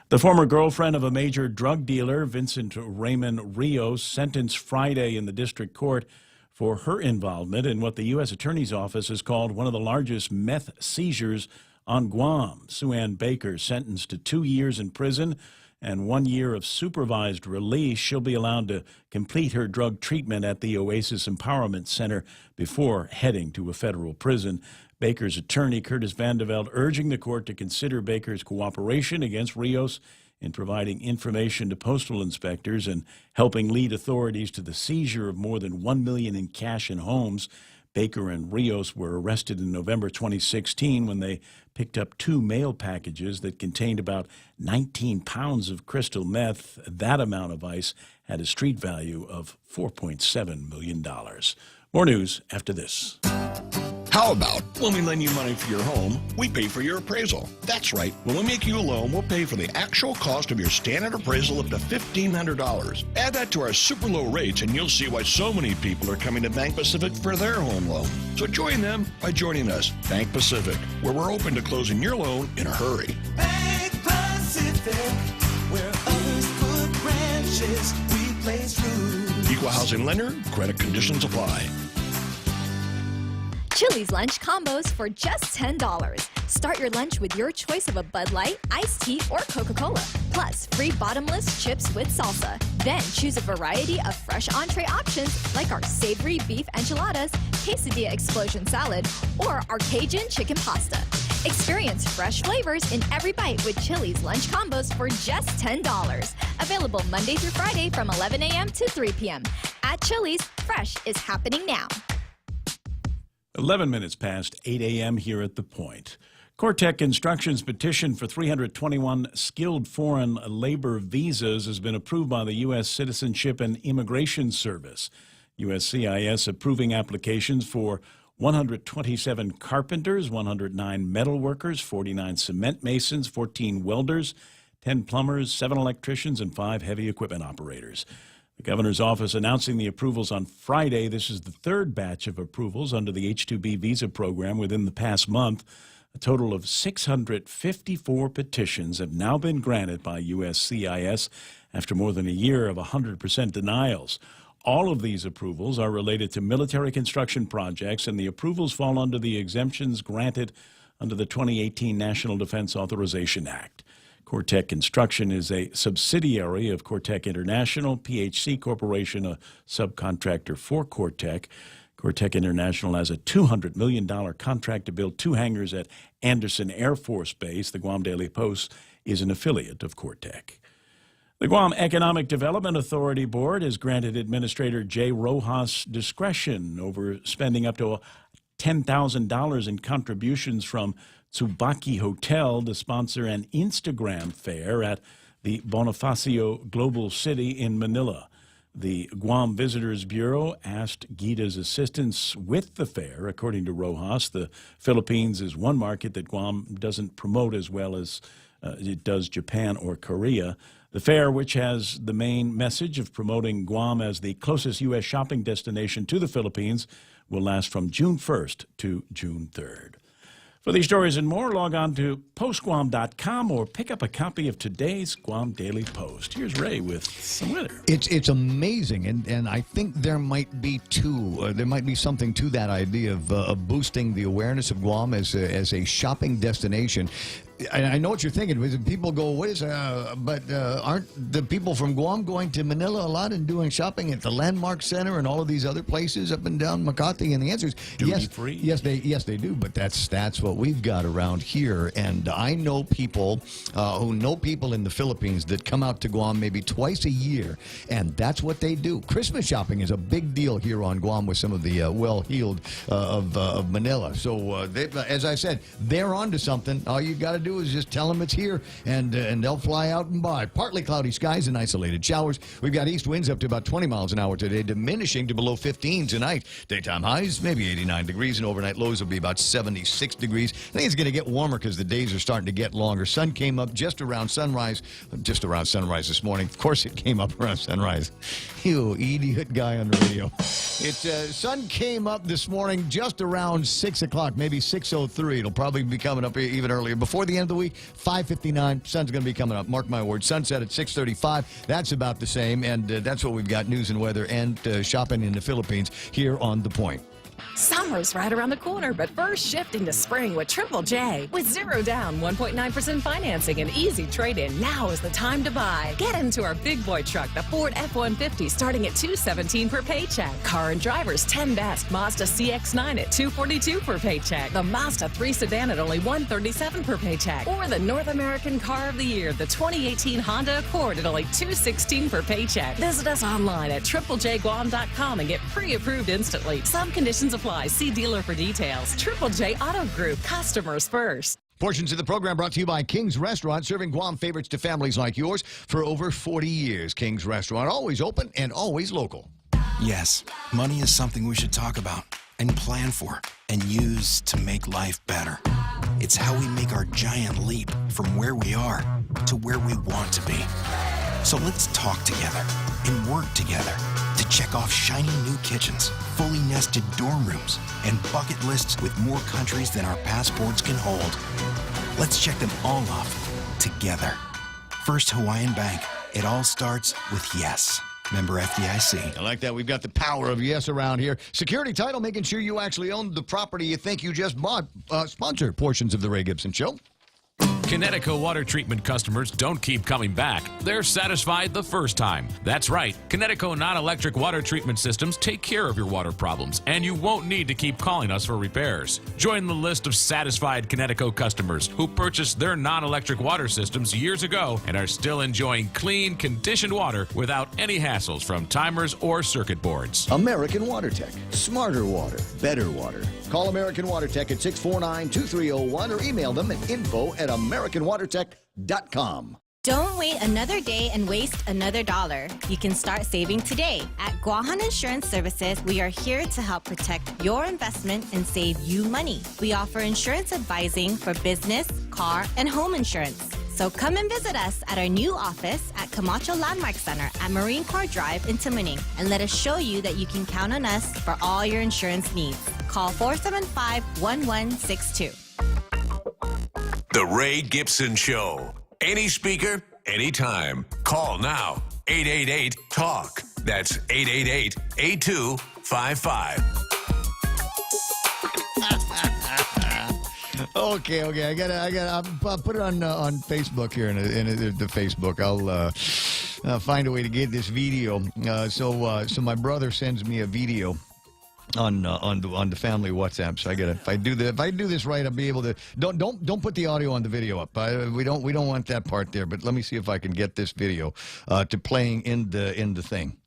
The former girlfriend of a major drug dealer, Vincent Raymond Rios, sentenced Friday in the district court for her involvement in what the U.S. Attorney's Office has called one of the largest meth seizures on Guam. Sue Ann Baker, sentenced to 2 years in prison and 1 year of supervised release. She'll be allowed to complete her drug treatment at the Oasis Empowerment Center before heading to a federal prison. Baker's attorney, Curtis Vandeveld, urging the court to consider Baker's cooperation against Rios in providing information to postal inspectors and helping lead authorities to the seizure of more than $1 million in cash and homes. Baker and Rios were arrested in November 2016 when they picked up 2 mail packages that contained about 19 pounds of crystal meth. That amount of ice had a street value of $4.7 million. More news after this. How about when we lend you money for your home, we pay for your appraisal? That's right. When we make you a loan, we'll pay for the actual cost of your standard appraisal up to $1,500. Add that to our super low rates, and you'll see why so many people are coming to Bank Pacific for their home loan. So join them by joining us, Bank Pacific, where we're open to closing your loan in a hurry. Bank Pacific, where others put branches, we place roots. Equal housing lender, credit conditions apply. Chili's lunch combos for just $10. Start your lunch with your choice of a Bud Light, iced tea, or Coca-Cola. Plus, free bottomless chips with salsa. Then choose a variety of fresh entree options like our savory beef enchiladas, quesadilla explosion salad, or our Cajun chicken pasta. Experience fresh flavors in every bite with Chili's lunch combos for just $10. Available Monday through Friday from 11 a.m. to 3 p.m. At Chili's, fresh is happening now. 11 minutes past 8 a.m. here at The Point. Cortec Construction's petition for 321 skilled foreign labor visas has been approved by the U.S. Citizenship and Immigration Service. USCIS approving applications for 127 carpenters, 109 metal workers, 49 cement masons, 14 welders, 10 plumbers, 7 electricians, and 5 heavy equipment operators. The governor's office announcing the approvals on Friday. This is the third batch of approvals under the H-2B visa program within the past month. A total of 654 petitions have now been granted by USCIS after more than a year of 100% denials. All of these approvals are related to military construction projects, and the approvals fall under the exemptions granted under the 2018 National Defense Authorization Act. Cortec Construction is a subsidiary of Cortec International, PHC Corporation, a subcontractor for Cortec. Cortec International has a $200 million contract to build 2 hangars at Andersen Air Force Base. The Guam Daily Post is an affiliate of Cortec. The Guam Economic Development Authority Board has granted Administrator Jay Rojas discretion over spending up to $10,000 in contributions from Tsubaki Hotel to sponsor an Instagram fair at the Bonifacio Global City in Manila. The Guam Visitors Bureau asked Gita's assistance with the fair. According to Rojas, the Philippines is one market that Guam doesn't promote as well as it does Japan or Korea. The fair, which has the main message of promoting Guam as the closest U.S. shopping destination to the Philippines, will last from June 1st to June 3rd. For these stories and more, log on to postguam.com or pick up a copy of today's Guam Daily Post. Here's Ray with some weather. It's amazing, and I think there might be something to that idea of boosting the awareness of Guam as a shopping destination. I know what you're thinking. People go, aren't the people from Guam going to Manila a lot and doing shopping at the Landmark Center and all of these other places up and down Makati? And the answer is yes. Free. Yes, they do. But that's what we've got around here. And I know people who know people in the Philippines that come out to Guam maybe twice a year, and that's what they do. Christmas shopping is a big deal here on Guam with some of the well-heeled of Manila. So as I said, they're onto something. All you got to do do is just tell them it's here, and they'll fly out and buy. Partly cloudy skies and isolated showers. We've got east winds up to about 20 miles an hour today, diminishing to below 15 tonight. Daytime highs, maybe 89 degrees, and overnight lows will be about 76 degrees. I think it's going to get warmer because the days are starting to get longer. Sun came up just around sunrise this morning. Of course, it came up around sunrise. You idiot guy on the radio. Sun came up this morning just around 6 o'clock, maybe 6:03. It'll probably be coming up even earlier. Before the end of the week, 5:59, sun's going to be coming up. Mark my word. Sunset at 6:35. That's about the same, and that's what we've got, news and weather and shopping in the Philippines here on The Point. Summer's right around the corner, but first shifting to spring with Triple J. With 0 down, 1.9% financing, and easy trade-in, now is the time to buy. Get into our big boy truck, the Ford F-150, starting at $217 per paycheck. Car and drivers 10 best, Mazda CX-9 at $242 per paycheck. The Mazda 3 sedan at only $137 per paycheck. Or the North American Car of the Year, the 2018 Honda Accord at only $216 per paycheck. Visit us online at triplejguam.com and get pre-approved instantly. Some conditions apply. See dealer for details. Triple J Auto Group. Customers first. Portions of the program brought to you by King's Restaurant, serving Guam favorites to families like yours for over 40 years. King's Restaurant, always open and always local. Yes, money is something we should talk about and plan for and use to make life better. It's how we make our giant leap from where we are to where we want to be. So let's talk together and work together to check off shiny new kitchens, fully nested dorm rooms, and bucket lists with more countries than our passports can hold. Let's check them all off together. First Hawaiian Bank. It all starts with yes. Member FDIC. I like that. We've got the power of yes around here. Security Title, making sure you actually own the property you think you just bought. Sponsor portions of the Ray Gibson Show. Kinetico water treatment customers don't keep coming back. They're satisfied the first time. That's right. Kinetico non-electric water treatment systems take care of your water problems, and you won't need to keep calling us for repairs. Join the list of satisfied Kinetico customers who purchased their non-electric water systems years ago and are still enjoying clean, conditioned water without any hassles from timers or circuit boards. American Water Tech. Smarter water. Better water. Call American Water Tech at 649-2301 or email them at info@americanwatertech.com. Don't wait another day and waste another dollar. You can start saving today. At Guahan Insurance Services, we are here to help protect your investment and save you money. We offer insurance advising for business, car, and home insurance. So come and visit us at our new office at Camacho Landmark Center at Marine Corps Drive in Timoning, and let us show you that you can count on us for all your insurance needs. Call 475-1162. The Ray Gibson Show. Any speaker, anytime. Call now. 888-TALK. That's 888-8255. Okay. I'll put it on Facebook here in the Facebook. I'll find a way to get this video. So my brother sends me a video on the family WhatsApp. So if I do this right, I'll be able to. Don't put the audio on the video up. We don't want that part there. But let me see if I can get this video to playing in the thing.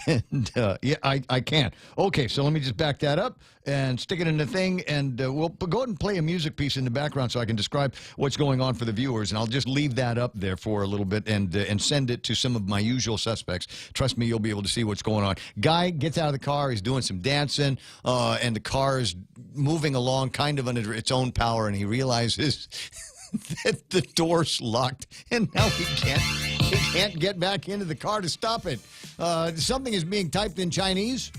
And yeah, I can. Okay, so let me just back that up and stick it in the thing, and we'll go ahead and play a music piece in the background so I can describe what's going on for the viewers, and I'll just leave that up there for a little bit and send it to some of my usual suspects. Trust me, you'll be able to see what's going on. Guy gets out of the car, he's doing some dancing, and the car is moving along kind of under its own power, and he realizes that the door's locked, and now he can't get back into the car to stop it. Something is being typed in Chinese,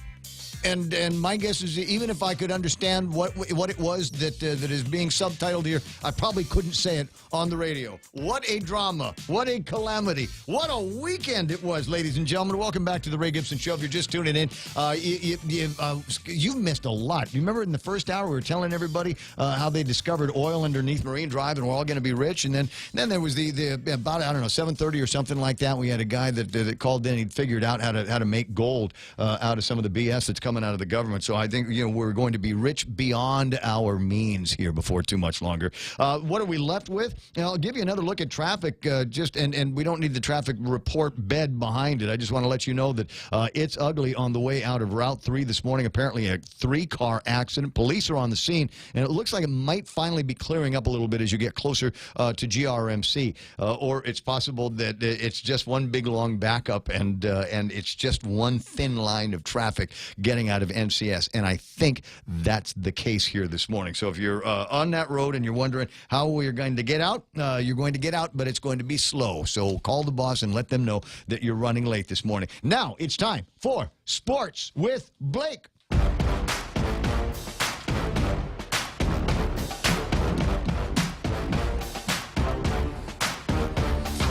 and my guess is even if I could understand what it was that is being subtitled here, I probably couldn't say it on the radio. What a drama! What a calamity! What a weekend it was, ladies and gentlemen. Welcome back to the Ray Gibson Show. If you're just tuning in, you've missed a lot. You remember in the first hour we were telling everybody how they discovered oil underneath Marine Drive and we're all going to be rich, and then there was the about 7:30 or something like that. We had a guy that called in. He'd figured out how to make gold out of some of the BS that's coming coming out of the government. So I think we're going to be rich beyond our means here before too much longer. What are we left with? I'll give you another look at traffic. And we don't need the traffic report bed behind it. I just want to let you know that it's ugly on the way out of Route 3 this morning. Apparently a 3-car accident. Police are on the scene, and it looks like it might finally be clearing up a little bit as you get closer to GRMC. Or it's possible that it's just one big long backup, and it's just one thin line of traffic getting out of NCS. And I think that's the case here this morning. So if you're on that road and you're wondering how we're going to get out, you're going to get out, but it's going to be slow. So call the boss and let them know that you're running late this morning. Now it's time for Sports with Blake.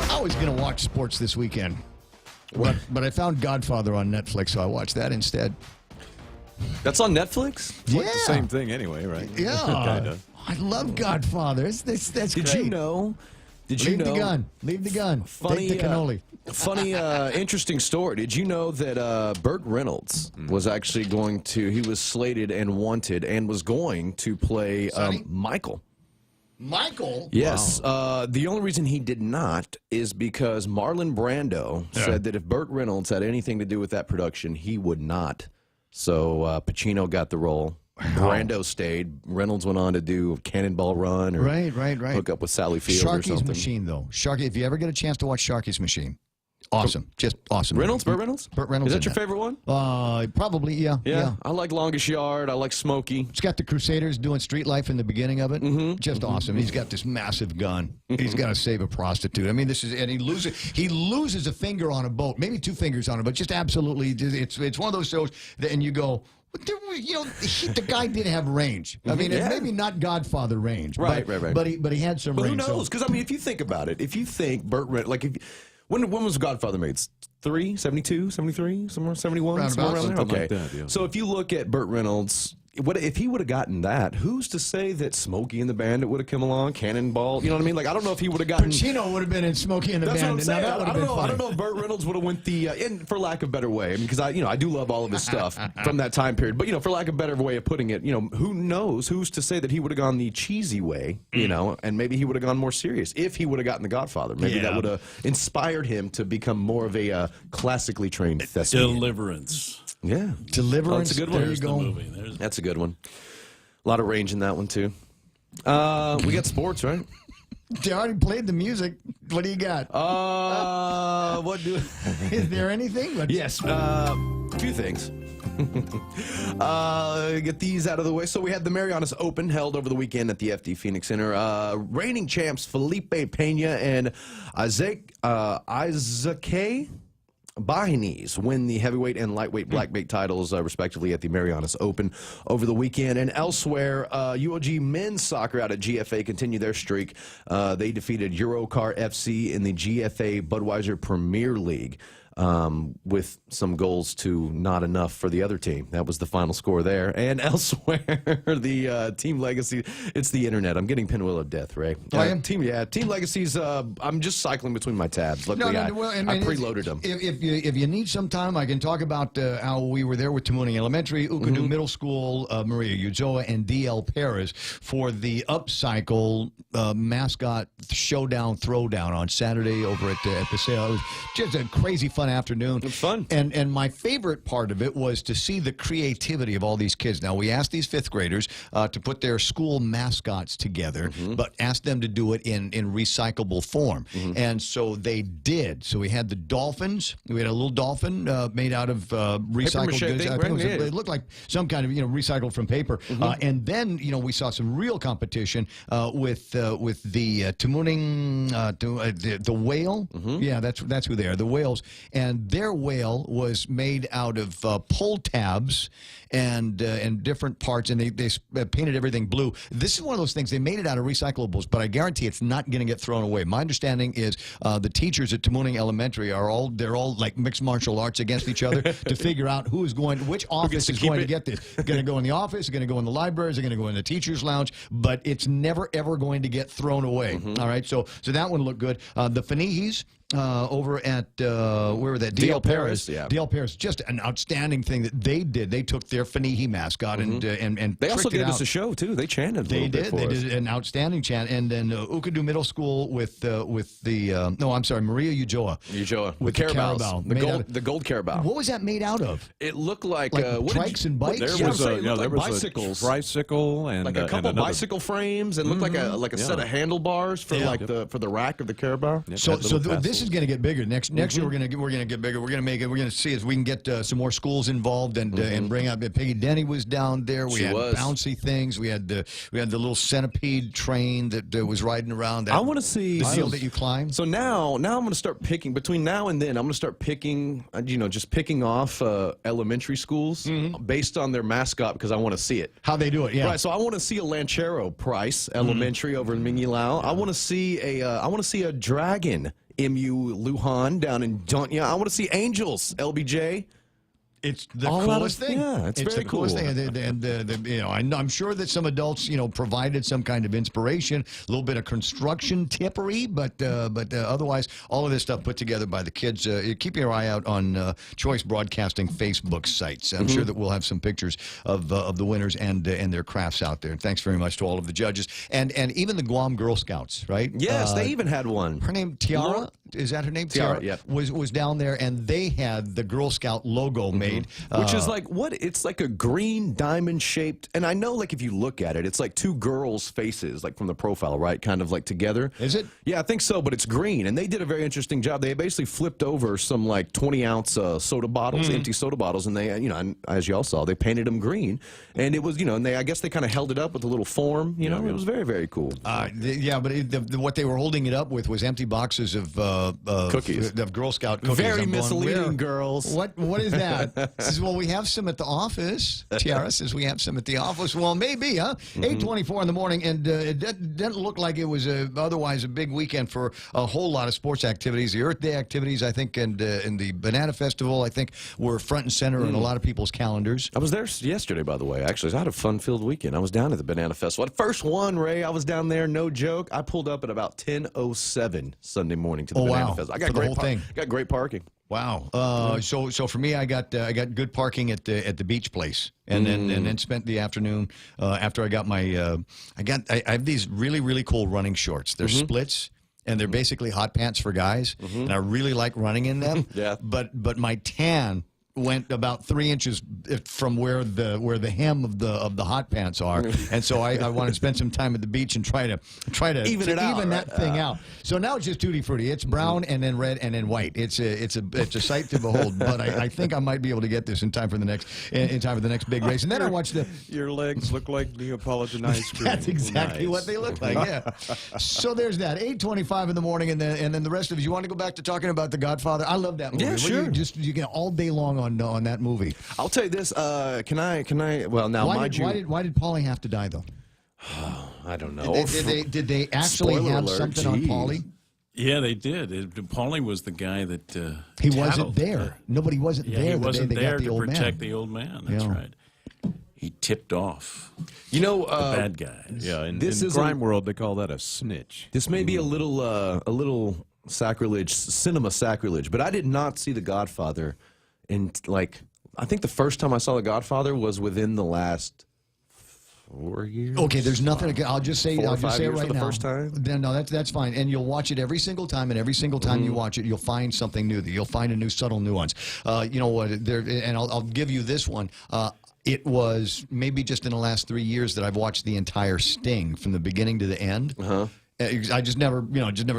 I was going to watch sports this weekend, but I found Godfather on Netflix, so I watched that instead. That's on Netflix? It's like Yeah. the same thing anyway, right? Yeah. Kinda. I love Godfather. That's Did great. you know? Leave the gun. Leave the gun. Funny, Take the cannoli. funny, interesting story. Did you know that Burt Reynolds was actually he was slated and wanted and was going to play Michael. Michael? Yes. The only reason he did not is because Marlon Brando said that if Burt Reynolds had anything to do with that production, he would not. So Pacino got the role. Brando stayed. Reynolds went on to do Cannonball Run or Right. hook up with Sally Field or Sharky's something. Machine, though. Sharky, if you ever get a chance to watch Sharky's Machine, awesome. Just awesome. Burt Reynolds? Burt Reynolds. Is that in your favorite one? Probably, yeah. Yeah. I like Longest Yard. I like Smokey. It's got the Crusaders doing street life in the beginning of it. Just awesome. He's got this massive gun. He's got to save a prostitute. I mean, he loses a finger on a boat, maybe 2 fingers on it, but just absolutely, it's one of those shows that, and you go, the guy did have range. I mean, it's maybe not Godfather range, Right. But he had some But who range. knows? Because, I mean, if you think about it, if you think Burt Reynolds, like, when was Godfather made? 72, 73, somewhere 71? Somewhere around there? Something Okay. like that, yeah. So if you look at Burt Reynolds, if he would have gotten that, who's to say that Smokey and the Bandit would have come along, Cannonball? You know what I mean? Like, I don't know if he would have gotten. Pacino would have been in Smokey and the That's Bandit. what I'm saying. Now, that would have been I funny. don't know if Burt Reynolds would have went the, for lack of a better way. I mean, because I do love all of his stuff from that time period. But for lack of a better way of putting it, who knows? Who's to say that he would have gone the cheesy way? And maybe he would have gone more serious if he would have gotten The Godfather. Maybe that would have inspired him to become more of a classically trained thespian. Deliverance. Yeah, Deliverance. That's a good one. There you go. That's a good one. A lot of range in that one too. We got sports, right? They already played the music. What do you got? Is there anything? Yes, a few things. Get these out of the way. So we had the Marianas Open held over the weekend at the FD Phoenix Center. Reigning champs Felipe Pena and Isaac Bahanes win the heavyweight and lightweight blackbait titles, respectively, at the Marianas Open over the weekend. And elsewhere, UOG men's soccer out at GFA continued their streak. They defeated Eurocar FC in the GFA Budweiser Premier League. With some goals to not enough for the other team. That was the final score there. And elsewhere, the Team Legacy, it's the internet. I'm getting pinwheel of death, Ray. Team Legacies, I'm just cycling between my tabs. Luckily, I preloaded them. If you need some time, I can talk about how we were there with Tamuning Elementary, Ukadu Middle School, Maria Uzoa, and DL Perez for the Upcycle mascot showdown throwdown on Saturday over at Paseo. It was just a crazy fun afternoon. It was fun. And my favorite part of it was to see the creativity of all these kids. Now, we asked these 5th graders to put their school mascots together, but asked them to do it in recyclable form. And so they did. So we had the dolphins. We had a little dolphin made out of recycled goods. I think it looked like some kind of recycled from paper. And then we saw some real competition with the Tamuning the whale. Yeah, that's who they are. The whales. And their whale was made out of pull tabs and different parts, and they painted everything blue. This is one of those things. They made it out of recyclables, but I guarantee it's not going to get thrown away. My understanding is the teachers at Tamuning Elementary they're all like mixed martial arts against each other to figure out which office is going to get this. Going to go in the office, going to go in the library, going to go in the teacher's lounge, but it's never ever going to get thrown away. All right, so that one looked good. The Fanihis over at where were they? DL Paris. Paris, yeah. DL Paris, just an outstanding thing that they did. They took their Fanihi mascot and They also tricked it gave us out. a show too. They chanted. They did. They did an outstanding chant. And then Ukadu Middle School with the Maria Ujoa. the With Carabao. Made out The gold Carabao. What was that made out of? It looked like trikes and bikes. There Yeah, was I'm saying, it looked like a bicycles. tricycle and Like a couple and another- bicycle frames and looked like a set of handlebars for for the rack of the Carabao. So this is going to get bigger. Next year we're going to get bigger. We're going to make it. We're going to see if we can get some more schools involved and bring up. Peggy Denny was down there. We had bouncy things. We had the little centipede train that was riding around. I want to see the hill that you climb. So now I'm going to start picking between now and then. I'm going to start picking, just picking off elementary schools based on their mascot because I want to see it. How they do it, yeah. Right. So I want to see a Lanchero Price Elementary over in Mingilao. I want to see a dragon MU Lujan down in Donya. I want to see Angels LBJ. It's the All coolest out of- thing. yeah, it's very the coolest cool. thing. And I'm sure that some adults, provided some kind of inspiration, a little bit of construction tippery, but otherwise, all of this stuff put together by the kids. Keep your eye out on Choice Broadcasting Facebook sites. I'm sure that we'll have some pictures of the winners and their crafts out there. And thanks very much to all of the judges and even the Guam Girl Scouts. Right? Yes, they even had one. Her name Tiara. Laura? Is that her name? Tiara, yeah. Was down there, and they had the Girl Scout logo made. Which is like what? It's like a green diamond shaped, and I know like if you look at it, it's like two girls' faces, like from the profile, right? Kind of like together. Is it? Yeah, I think so, but it's green, and they did a very interesting job. They basically flipped over some like 20-ounce soda bottles, empty soda bottles, and they, and as y'all saw, they painted them green, and it was, and I guess they kind of held it up with a little form, it was very, very cool. But what they were holding it up with was empty boxes of cookies, of Girl Scout cookies. Very I'm going, misleading, where- girls. What is that? Says, well, we have some at the office. Tiara says we have some at the office. Well, maybe, huh? 8:24 in the morning, and it didn't look like it was otherwise a big weekend for a whole lot of sports activities. The Earth Day activities, I think, and the Banana Festival, I think, were front and center in a lot of people's calendars. I was there yesterday, by the way. Actually, I had a fun-filled weekend. I was down at the Banana Festival. The first one, Ray, I was down there, no joke. I pulled up at about 10:07 Sunday morning to the Banana Festival. I got For the great whole thing. Got great parking. Wow. So for me, I got good parking at the beach place, and then spent the afternoon after I got my I have these really cool running shorts. They're splits. And they're basically hot pants for guys, and I really like running in them. Yeah. But my tan went about 3 inches from where the hem of the hot pants are, and so I want to spend some time at the beach and try to Even it out, that right? thing out. So now it's just tutti frutti. It's brown and then red and then white. It's a sight to behold. But I think I might be able to get this in time for the next big race. And then I watched the. Your legs look like Neapolitan ice cream. That's exactly Nice. what they look like. Yeah. So there's that. 8:25 in the morning, and then the rest of it. You want to go back to talking about The Godfather? I love that movie. Yeah, sure. You can all day long on that movie. I'll tell you this. Can I? Well, now, Why mind you, did Paulie have to die though? I don't know. Did they actually Spoiler have alert, something on geez. Paulie? Yeah, they did. Paulie was the guy that He tattled. wasn't there. Nobody wasn't Yeah, there. he the day wasn't they there got the to old protect man. the old man. That's Yeah. right. He tipped off the bad guys. Yeah, in This is crime world, they call that a snitch. This may be a little sacrilege, cinema sacrilege, but I did not see The Godfather in I think the first time I saw The Godfather was within the last 4 years. Okay, there's nothing. I'll just say. 4 or I'll 5 just say it years right for the now. first time? Then no, that's fine. And you'll watch it every single time. And every single time you watch it, you'll find something new. You'll find a new subtle nuance. You know what? And I'll give you this one. It was maybe just in the last 3 years that I've watched the entire Sting from the beginning to the end. I just never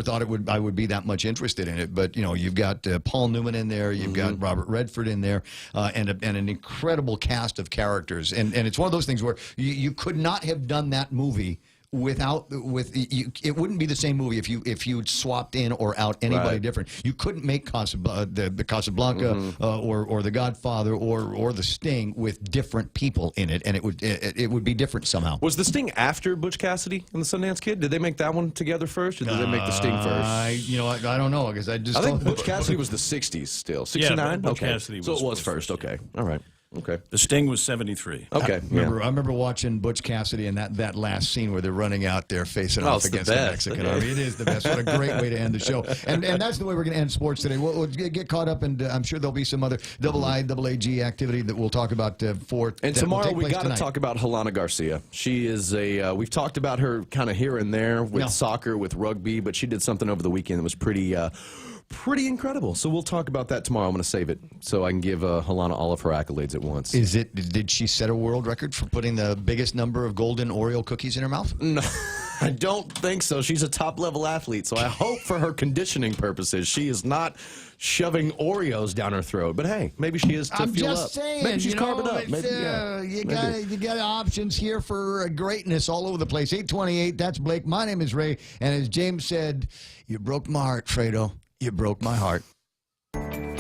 thought I would be that much interested in it. But you've got Paul Newman in there, you've got Robert Redford in there, and an incredible cast of characters. And it's one of those things where you could not have done that movie it wouldn't be the same movie if you swapped in or out anybody different. You couldn't make the Casablanca or The Godfather or The Sting with different people in it, and it would be different somehow. Was The Sting after Butch Cassidy and the Sundance Kid? Did they make that one together first, or did they make The Sting first? I don't know because I think Butch Cassidy was the 60s still. 69? Butch okay. Cassidy so was it was first. Okay. All right. Okay. The Sting was 73. Okay. I remember watching Butch Cassidy and that last scene where they're running out there facing off it's the against the best. Mexican Army. It is the best. What a great way to end the show. And that's the way we're going to end sports today. We'll get caught up, and I'm sure there'll be some other IIAG activity that we'll talk about And that will tomorrow take we place got to tonight. talk about Helena Garcia. She is we've talked about her kind of here and there with soccer, with rugby, but she did something over the weekend that was pretty incredible. So we'll talk about that tomorrow. I'm going to save it so I can give Helena all of her accolades at once. Did she set a world record for putting the biggest number of golden Oreo cookies in her mouth? No, I don't think so. She's a top-level athlete, so I hope for her conditioning purposes she is not shoving Oreos down her throat. But hey, maybe she is to I'm fuel just up. saying, Maybe she's carving up. it's, Maybe, you got options here for greatness all over the place. 828, that's Blake. My name is Ray, and as James said, you broke my heart, Fredo. You broke my heart.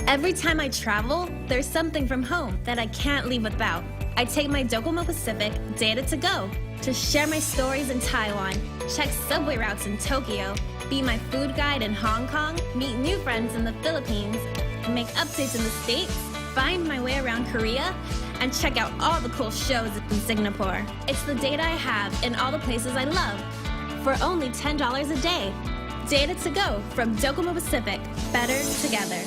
Every time I travel, there's something from home that I can't leave without. I take my Docomo Pacific Data to Go to share my stories in Taiwan, check subway routes in Tokyo, be my food guide in Hong Kong, meet new friends in the Philippines, make updates in the States, find my way around Korea, and check out all the cool shows in Singapore. It's the data I have in all the places I love for only $10 a day. Data to Go from Docomo Pacific. Better together.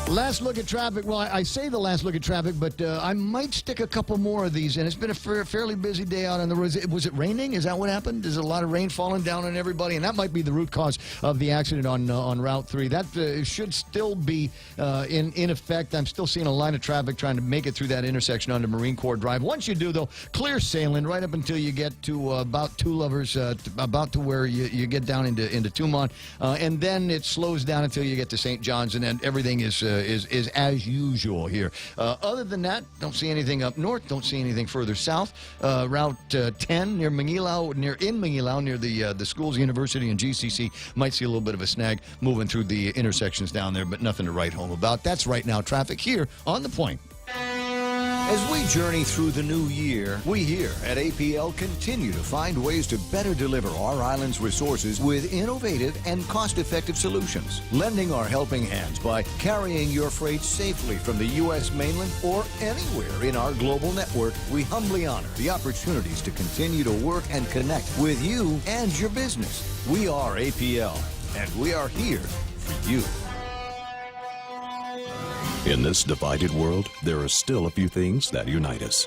Last look at traffic. Well, I say the last look at traffic, but I might stick a couple more of these. And it's been a fairly busy day out on the roads. Was it raining? Is that what happened? Is a lot of rain falling down on everybody? And that might be the root cause of the accident on Route 3. That should still be in effect. I'm still seeing a line of traffic trying to make it through that intersection onto Marine Corps Drive. Once you do, though, clear sailing right up until you get to about Two Lovers, about to where you get down into Tumon. And then it slows down until you get to St. John's, and then everything is as usual here. Other than that, don't see anything up north. Don't see anything further south. Route 10 near Mangilao, near the schools, university, and GCC might see a little bit of a snag moving through the intersections down there, but nothing to write home about. That's right now traffic here on The Point. As we journey through the new year, we here at APL continue to find ways to better deliver our island's resources with innovative and cost-effective solutions, lending our helping hands by carrying your freight safely from the U.S. mainland or anywhere in our global network. We humbly honor the opportunities to continue to work and connect with you and your business. We are APL, and we are here for you. In this divided world, there are still a few things that unite us.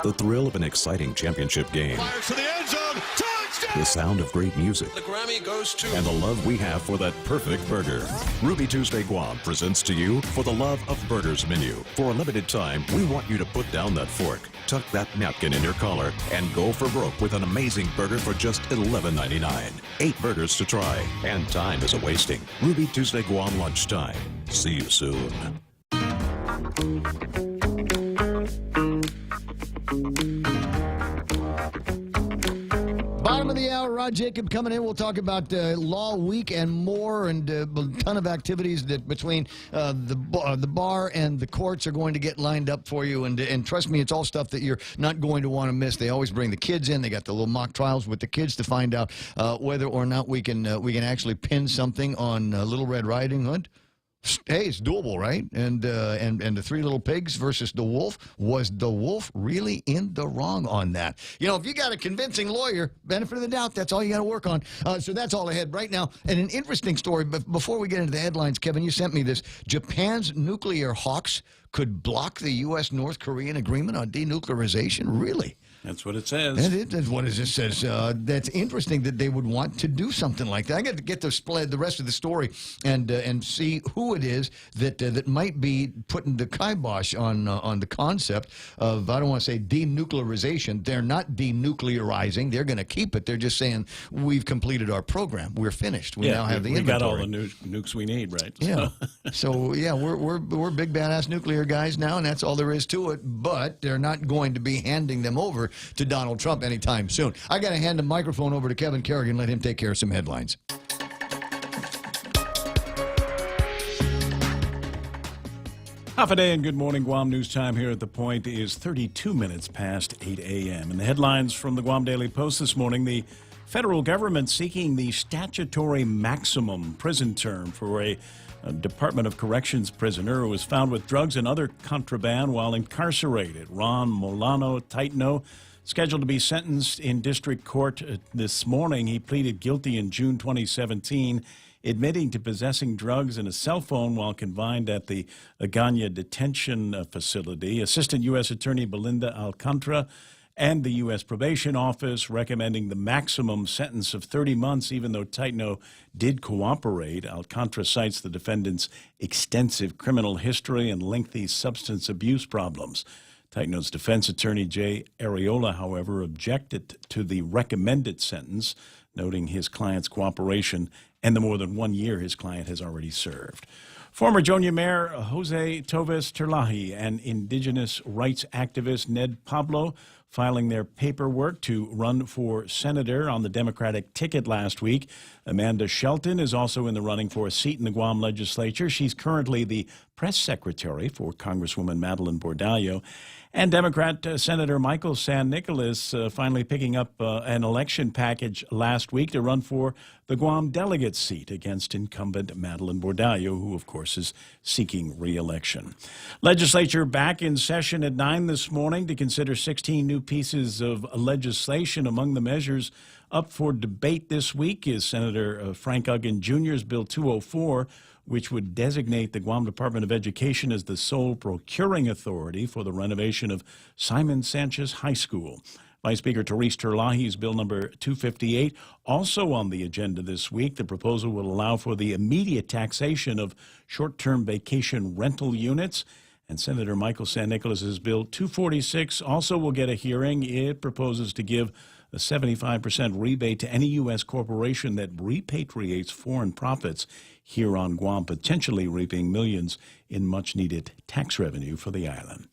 The thrill of an exciting championship game. Fires to the end zone. Touchdown! The sound of great music. The Grammy goes to... And the love we have for that perfect burger. Ruby Tuesday Guam presents to you For the Love of Burgers menu. For a limited time, we want you to put down that fork, tuck that napkin in your collar, and go for broke with an amazing burger for just $11.99. 8 burgers to try, and time is a-wasting. Ruby Tuesday Guam lunchtime. See you soon. Bottom of the hour, Rod Jacob coming in. We'll talk about Law Week and more, and a ton of activities that between the bar and the courts are going to get lined up for you. And trust me, it's all stuff that you're not going to want to miss. They always bring the kids in. They got the little mock trials with the kids to find out whether or not we can actually pin something on Little Red Riding Hood. Hey, it's doable, right? And the 3 little pigs versus the wolf. Was the wolf really in the wrong on that? You know, if you got a convincing lawyer, benefit of the doubt, that's all you got to work on. So that's all ahead right now. And an interesting story, but before we get into the headlines, Kevin, you sent me this. Japan's nuclear hawks could block the U.S. North Korean agreement on denuclearization. Really? That's what it says. That's what it says. That's interesting that they would want to do something like that. I got to get the rest of the story and see who it is that might be putting the kibosh on the concept of, I don't want to say denuclearization. They're not denuclearizing. They're going to keep it. They're just saying we've completed our program. We're finished. We now have the inventory. We got all the nukes we need, right? Yeah. So yeah, we're big badass nuclear guys now, and that's all there is to it. But they're not going to be handing them over to Donald Trump anytime soon. I got to hand the microphone over to Kevin Kerrigan, let him take care of some headlines. Half a day and good morning, Guam. News time here at The Point is 32 minutes past 8 a.m. And the headlines from the Guam Daily Post this morning, the Federal government seeking the statutory maximum prison term for a Department of Corrections prisoner who was found with drugs and other contraband while incarcerated. Ron Molano Taitno, scheduled to be sentenced in district court this morning. He pleaded guilty in June 2017, admitting to possessing drugs and a cell phone while confined at the Agana detention facility. Assistant U.S. Attorney Belinda Alcantara and the U.S. Probation Office recommending the maximum sentence of 30 months, even though Taitno did cooperate. Alcantara cites the defendant's extensive criminal history and lengthy substance abuse problems. Taitno's defense attorney, Jay Areola, however, objected to the recommended sentence, noting his client's cooperation and the more than 1 year his client has already served. Former Jonia Mayor Jose Toves Terlahi and indigenous rights activist Ned Pablo filing their paperwork to run for senator on the Democratic ticket last week. Amanda Shelton is also in the running for a seat in the Guam legislature. She's currently the press secretary for Congresswoman Madeline Bordallo. And Democrat Senator Michael San Nicolas finally picking up an election package last week to run for the Guam delegate seat against incumbent Madeline Bordallo, who, of course, is seeking re-election. Legislature back in session at 9 this morning to consider 16 new pieces of legislation. Among the measures up for debate this week is Senator Frank Uggan Jr.'s Bill 204, which would designate the Guam Department of Education as the sole procuring authority for the renovation of Simon Sanchez High School. Vice Speaker Therese Terlahi's Bill number 258, also on the agenda this week. The proposal will allow for the immediate taxation of short-term vacation rental units. And Senator Michael San Nicolas's Bill 246 also will get a hearing. It proposes to give a 75% rebate to any U.S. corporation that repatriates foreign profits here on Guam, potentially reaping millions in much-needed tax revenue for the island.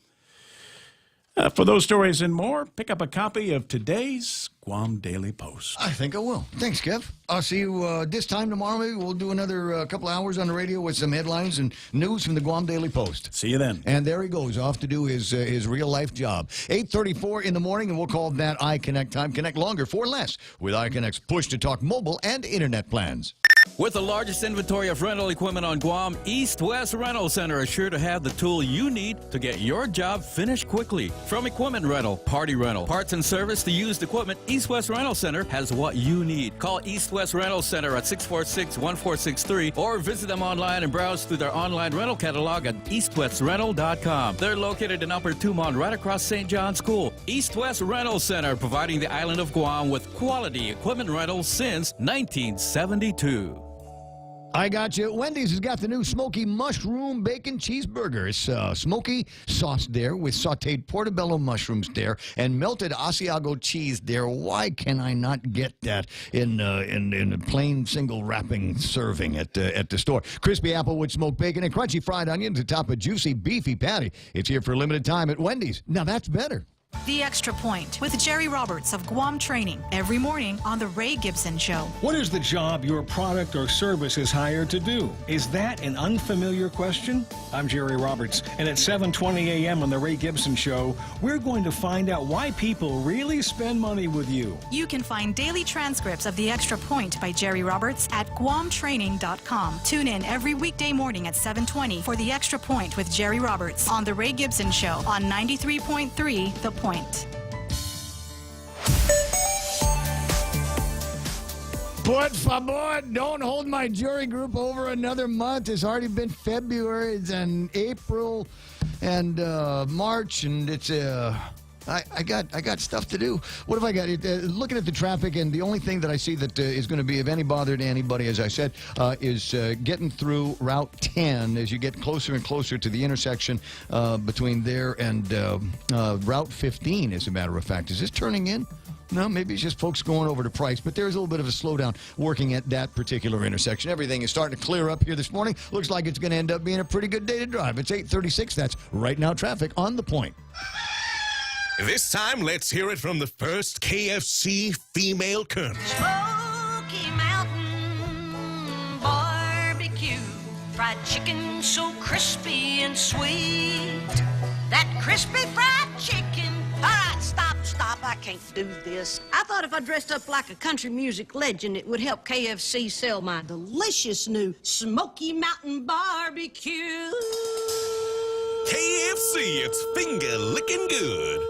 For those stories and more, pick up a copy of today's Guam Daily Post. I think I will. Thanks, Kev. I'll see you this time tomorrow. Maybe we'll do another couple hours on the radio with some headlines and news from the Guam Daily Post. See you then. And there he goes, off to do his real-life job. 8:34 in the morning, and we'll call that iConnect time. Connect longer for less with iConnect's push-to-talk mobile and internet plans. With the largest inventory of rental equipment on Guam, East West Rental Center is sure to have the tool you need to get your job finished quickly. From equipment rental, party rental, parts and service to used equipment, East West Rental Center has what you need. Call East West Rental Center at 646-1463 or visit them online and browse through their online rental catalog at eastwestrental.com. They're located in Upper Tumon, right across St. John's School. East West Rental Center, providing the island of Guam with quality equipment rentals since 1972. I got you. Wendy's has got the new smoky mushroom bacon cheeseburger. It's smoky sauce there with sauteed portobello mushrooms there and melted Asiago cheese there. Why can I not get that in a plain single wrapping serving at the store? Crispy applewood smoked bacon and crunchy fried onions atop a juicy beefy patty. It's here for a limited time at Wendy's. Now that's better. The Extra Point with Jerry Roberts of Guam Training every morning on The Ray Gibson Show. What is the job your product or service is hired to do? Is that an unfamiliar question? I'm Jerry Roberts, and at 7:20 a.m. on The Ray Gibson Show, we're going to find out why people really spend money with you. You can find daily transcripts of The Extra Point by Jerry Roberts at guamtraining.com. Tune in every weekday morning at 7:20 for The Extra Point with Jerry Roberts on The Ray Gibson Show on 93.3 The Point. Por favor, don't hold my jury group over another month. It's already been February and April and March, and it's I got stuff to do. What have I got? Looking at the traffic, and the only thing that I see that is going to be of any bother to anybody, as I said, is getting through Route 10 as you get closer and closer to the intersection between there and Route 15, as a matter of fact. Is this turning in? No, maybe it's just folks going over to Price, but there's a little bit of a slowdown working at that particular intersection. Everything is starting to clear up here this morning. Looks like it's going to end up being a pretty good day to drive. It's 8:36. That's right now traffic on the point. This time, let's hear it from the first KFC female colonel. Smoky Mountain Barbecue, fried chicken so crispy and sweet. That crispy fried chicken. All right, stop. I can't do this. I thought if I dressed up like a country music legend, it would help KFC sell my delicious new Smoky Mountain Barbecue. KFC, it's finger licking good.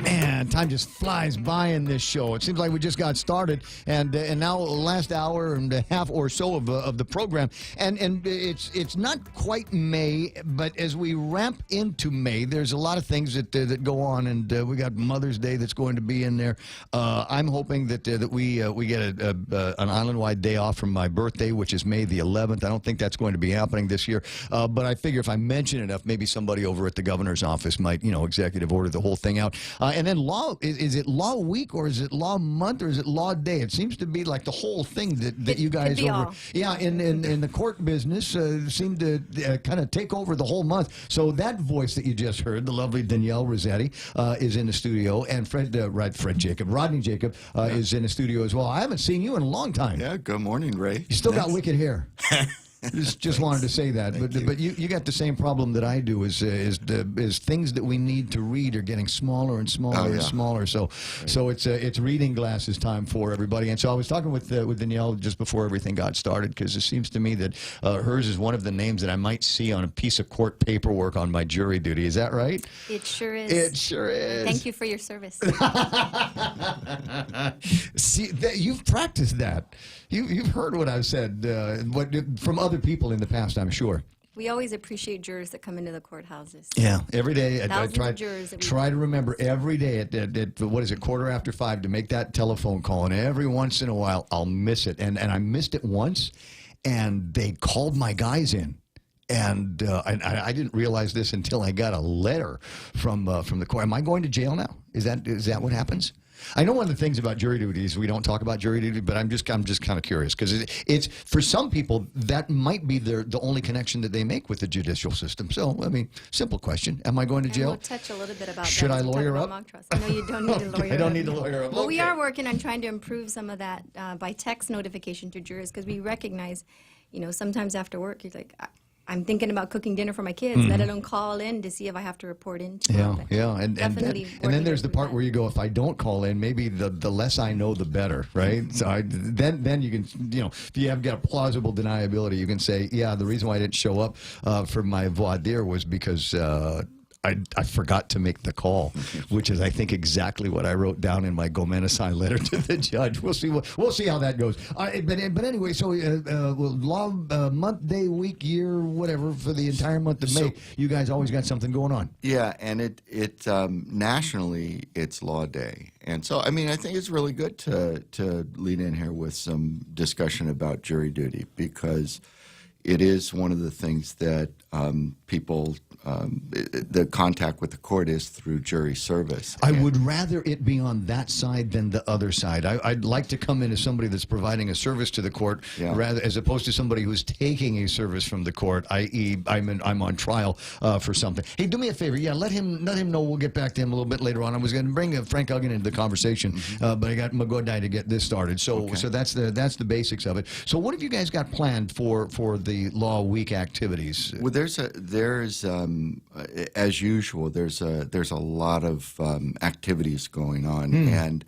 Man, time just flies by in this show. It seems like we just got started, and now last hour and a half or so of the program, and it's not quite May, but as we ramp into May, there's a lot of things that go on, and we got Mother's Day that's going to be in there. I'm hoping that we get an island-wide day off from my birthday, which is May the 11th. I don't think that's going to be happening this year, but I figure if I mention enough, maybe somebody over at the governor's office might, executive order the whole thing out. And then law, is it law week or is it law month or is it law day? It seems to be like the whole thing that you guys over, in the court business seem to kind of take over the whole month. So that voice that you just heard, the lovely Danielle Rossetti, is in the studio, and Rodney Jacob is in the studio as well. I haven't seen you in a long time. Yeah, good morning, Ray. You still got wicked hair. Just wanted to say that, but you got the same problem that I do. Is things that we need to read are getting smaller and smaller and smaller. So it's reading glasses time for everybody. And so I was talking with Danielle just before everything got started, because it seems to me that hers is one of the names that I might see on a piece of court paperwork on my jury duty. Is that right? It sure is. It sure is. Thank you for your service. See, you've practiced that. You've heard what I've said from other people in the past, I'm sure. We always appreciate jurors that come into the courthouses. Yeah, every day I try to remember every day at what is it, 5:15 to make that telephone call, and every once in a while I'll miss it, and I missed it once, and they called my guys in. And I didn't realize this until I got a letter from the court. Am I going to jail now? Is that what happens? I know one of the things about jury duties, we don't talk about jury duty, but I'm just kind of curious, because it's for some people that might be the only connection that they make with the judicial system. So, I mean, simple question: am I going to jail? We'll touch a little bit about Should that. I lawyer up? No, you don't need to lawyer up. I don't need to lawyer up. Well, we are working on trying to improve some of that by text notification to jurors, because we recognize, sometimes after work, you're like, I'm thinking about cooking dinner for my kids, let alone call in to see if I have to report in. Yeah, and then there's the part where you go, if I don't call in, maybe the less I know, the better, right? So then you can, if you have got a plausible deniability, you can say, yeah, the reason why I didn't show up for my voir dire was because I forgot to make the call, which is, I think, exactly what I wrote down in my Gomenesai letter to the judge. We'll see how that goes. But anyway, so law month, day, week, year, whatever, for the entire month of May, you guys always got something going on. Yeah, and it nationally it's Law Day, and so I think it's really good to lead in here with some discussion about jury duty, because it is one of the things that people. The contact with the court is through jury service. I would rather it be on that side than the other side. I'd like to come in as somebody that's providing a service to the court, rather as opposed to somebody who's taking a service from the court, i.e., I'm on trial for something. Hey, do me a favor. Yeah, let him know. We'll get back to him a little bit later on. I was going to bring Frank Uggan into the conversation, but I got Magodai to get this started. So that's the basics of it. So what have you guys got planned for the Law Week activities? Well, there's as usual, there's a lot of activities going on, and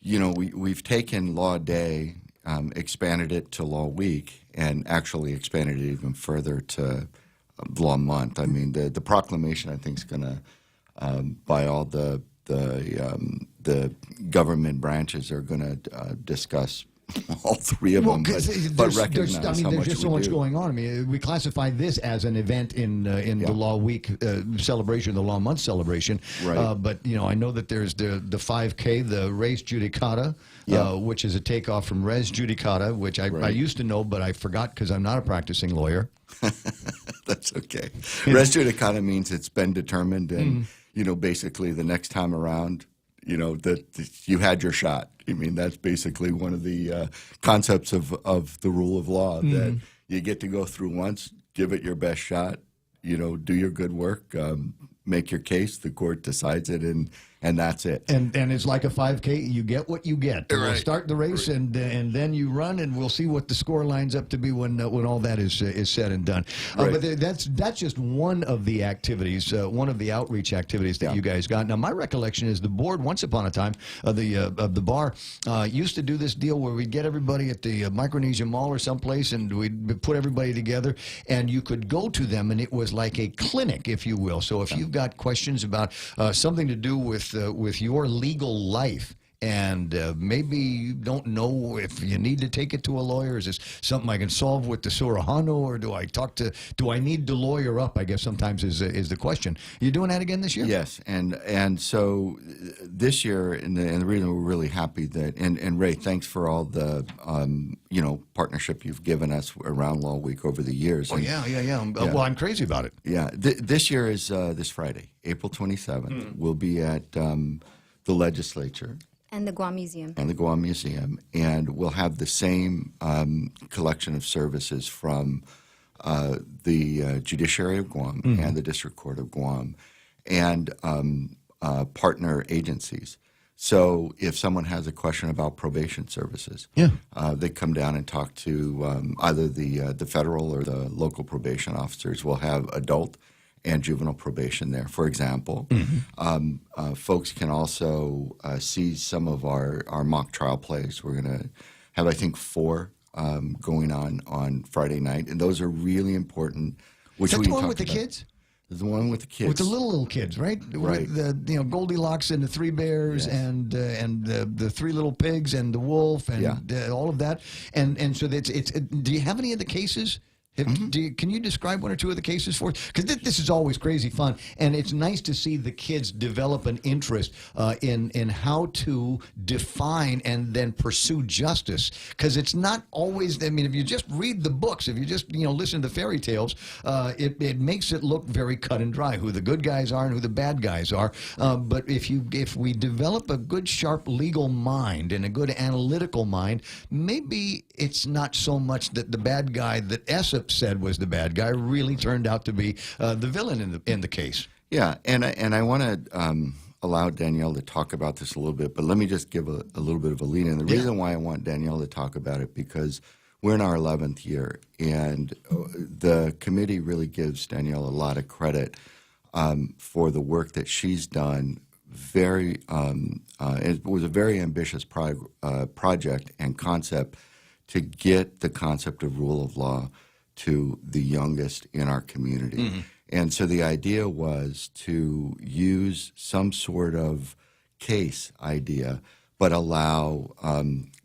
we've taken Law Day, expanded it to Law Week, and actually expanded it even further to Law Month. I mean, the proclamation, I think, is going to by all the government branches are going to discuss all three of them, but recognize how much there's just so much going on. I mean, we classify this as an event in the Law Week celebration, the Law Month celebration. Right. But I know that there's the 5K, the Res Judicata, which is a takeoff from Res Judicata, which I used to know, but I forgot because I'm not a practicing lawyer. That's okay. Res Judicata means it's been determined, and basically the next time around, that you had your shot. I mean, that's basically one of the concepts of the rule of law, that you get to go through once, give it your best shot, do your good work, make your case, the court decides it, and and that's it. And it's like a 5K. You get what you get. We'll Right. start the race, and then you run, and we'll see what the score lines up to be when all that is said and done. Right. But that's just one of the activities, one of the outreach activities that you guys got. Now, my recollection is the board, once upon a time, of the bar, used to do this deal where we'd get everybody at the Micronesia Mall or someplace, and we'd put everybody together, and you could go to them, and it was like a clinic, if you will. So if you've got questions about something to do with your legal life, and maybe you don't know if you need to take it to a lawyer. Is this something I can solve with the Surahano, or do I need to lawyer up, I guess sometimes is the question. You doing that again this year? Yes, and so this year, and the reason we're really happy that, and Ray, thanks for all the partnership you've given us around Law Week over the years. Oh, yeah. Well, I'm crazy about it. Yeah, this year is this Friday, April 27th. We'll be at the legislature. And the Guam Museum. And the Guam Museum. And we'll have the same collection of services from the Judiciary of Guam and the District Court of Guam and partner agencies. So if someone has a question about probation services, they come down and talk to either the federal or the local probation officers. We'll have adult and juvenile probation there, for example. Folks can also see some of our mock trial plays. We're going to have, I think, 4 going on Friday night, and those are really important. Is that the one with the kids? The one with the kids. With the little kids, right? Right. With the Goldilocks and the 3 bears and the 3 little pigs and the wolf and all of that. And so it's do you have any of the cases? Can you describe 1 or 2 of the cases for us? Because this is always crazy fun, and it's nice to see the kids develop an interest in how to define and then pursue justice. Because it's not always. I mean, if you just read the books, if you just listen to the fairy tales, it makes it look very cut and dry who the good guys are and who the bad guys are. But if we develop a good, sharp legal mind and a good analytical mind, maybe it's not so much that the bad guy that Aesop said was the bad guy really turned out to be the villain in the case. Yeah, and I want to allow Danielle to talk about this a little bit, but let me just give a little bit of a lead in. The reason why I want Danielle to talk about it, because we're in our 11th year, and the committee really gives Danielle a lot of credit for the work that she's done. It was a very ambitious project and concept to get the concept of rule of law to the youngest in our community. And so the idea was to use some sort of case idea, but allow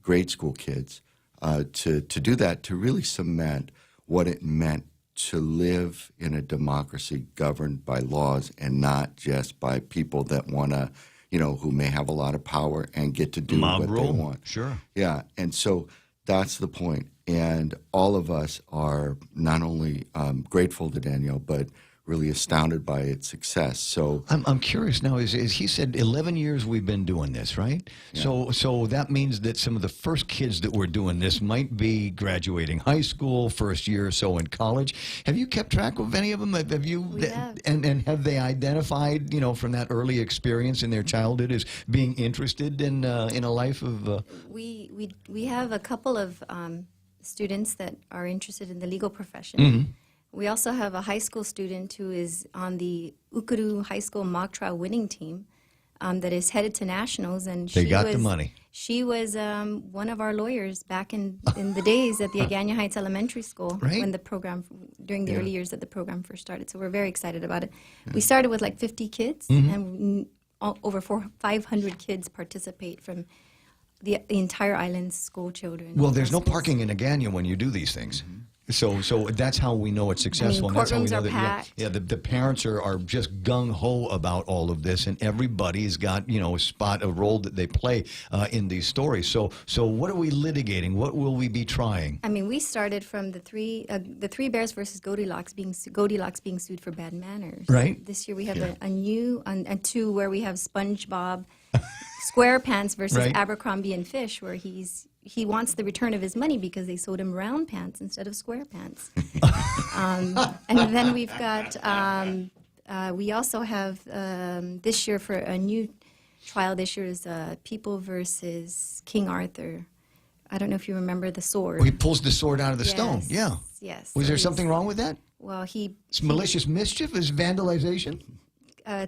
grade school kids to do that, to really cement what it meant to live in a democracy governed by laws and not just by people that want to, who may have a lot of power and get to do what they want. Sure. Yeah, and so that's the point. And all of us are not only grateful to Danielle, but really astounded by its success. So I'm curious now. Is he said 11 years we've been doing this, right? Yeah. So that means that some of the first kids that were doing this might be graduating high school, first year or so in college. Have you kept track of any of them? Have you? We have. And have they identified, from that early experience in their childhood as being interested in a life of? We have a couple of students that are interested in the legal profession. We also have a high school student who is on the Ukuru High School mock trial winning team that is headed to nationals, and they got the money. She was one of our lawyers back in the days at the Agana Heights Elementary School when the program, during the early years that the program first started. So we're very excited about it. We started with like 50 kids, and over 500 kids participate from the entire island's school children. Well, there's no parking in Agana when you do these things. So that's how we know it's successful. I mean, and that's how we courtrooms know are that packed. the parents are just gung-ho about all of this, and everybody's got a role that they play in these stories. So what are we litigating? What will we be trying? I mean, we started from the three bears versus Goldilocks being sued for bad manners. Right. This year we have a new and 2 where we have SpongeBob SquarePants versus Abercrombie and Fish, where he wants the return of his money because they sold him round pants instead of square pants. And then we've got, we also have this year for a new trial this year is People versus King Arthur. I don't know if you remember the sword. Oh, he pulls the sword out of the stone. Yes, Yeah. Yes. Was So there he's- something wrong with that? Well, It's malicious mischief? Is vandalization?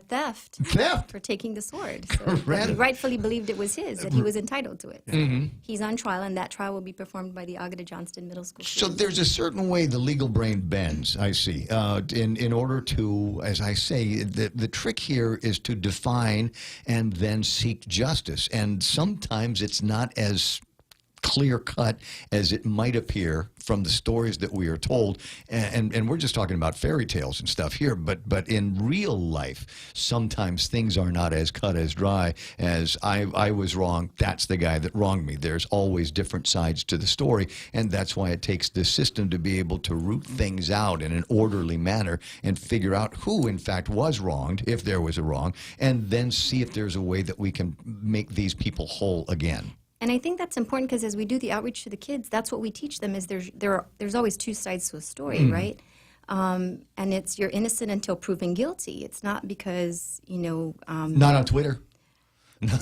theft. Theft. For taking the sword. So Correct. he rightfully believed it was his, that he was entitled to it. Mhm. He's on trial, and that trial will be performed by the Agata Johnston Middle School. So students. there's a certain way the legal brain bends, I see, in order to, as I say, the trick here is to define and then seek justice. And sometimes it's not as clear-cut as it might appear from the stories that we are told, and we're just talking about fairy tales and stuff here, but in real life, sometimes things are not as cut as dry as I was wrong, that's the guy that wronged me. There's always different sides to the story, and that's why it takes the system to be able to root things out in an orderly manner and figure out who, in fact, was wronged, if there was a wrong, and then see if there's a way that we can make these people whole again. And I think that's important because as we do the outreach to the kids, that's what we teach them is there's always two sides to a story, right? And it's you're innocent until proven guilty. It's not because, Not on Twitter.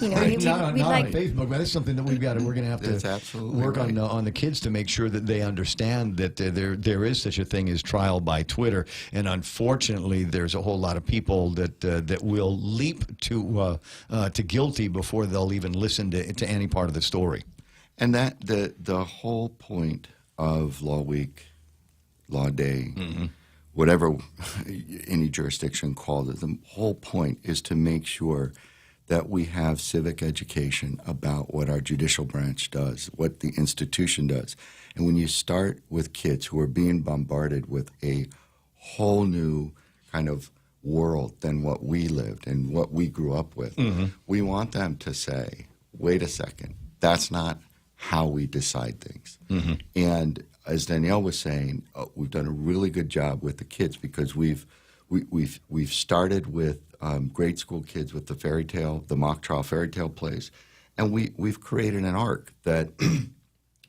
You know, not on like Facebook, but that's something that we're going to have That's to absolutely work right. on the kids to make sure that they understand that there is such a thing as trial by Twitter, and unfortunately, there's a whole lot of people that will leap to guilty before they'll even listen to any part of the story. And that the whole point of Law Week, Law Day, whatever any jurisdiction called it, the whole point is to make sure that we have civic education about what our judicial branch does, what the institution does. And when you start with kids who are being bombarded with a whole new kind of world than what we lived and what we grew up with, we want them to say, wait a second, that's not how we decide things. And as Danielle was saying, we've done a really good job with the kids because we've started with grade school kids with the mock trial fairy tale plays, and we've created an arc that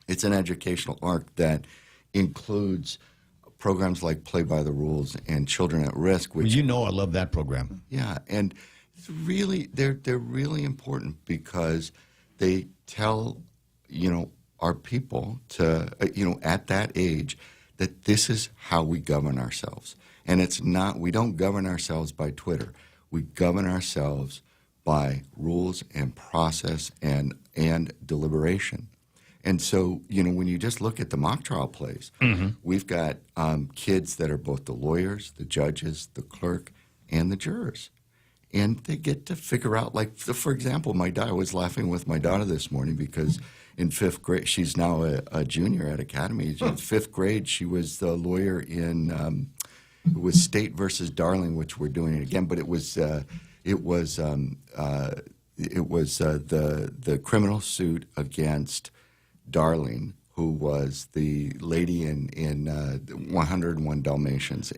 it's an educational arc that includes programs like Play by the Rules and Children at Risk. Which I love that program. Yeah, and it's really they're really important because they tell our people to at that age that this is how we govern ourselves. And it's not, we don't govern ourselves by Twitter. We govern ourselves by rules and process and deliberation. And so, when you just look at the mock trial plays, we've got kids that are both the lawyers, the judges, the clerk, and the jurors. And they get to figure out, for example, I was laughing with my daughter this morning because in 5th grade, she's now a junior at Academy. In 5th grade, she was the lawyer in... it was State versus Darling, which we're doing it again, but it was the criminal suit against Darling, who was the lady in 101 Dalmatians,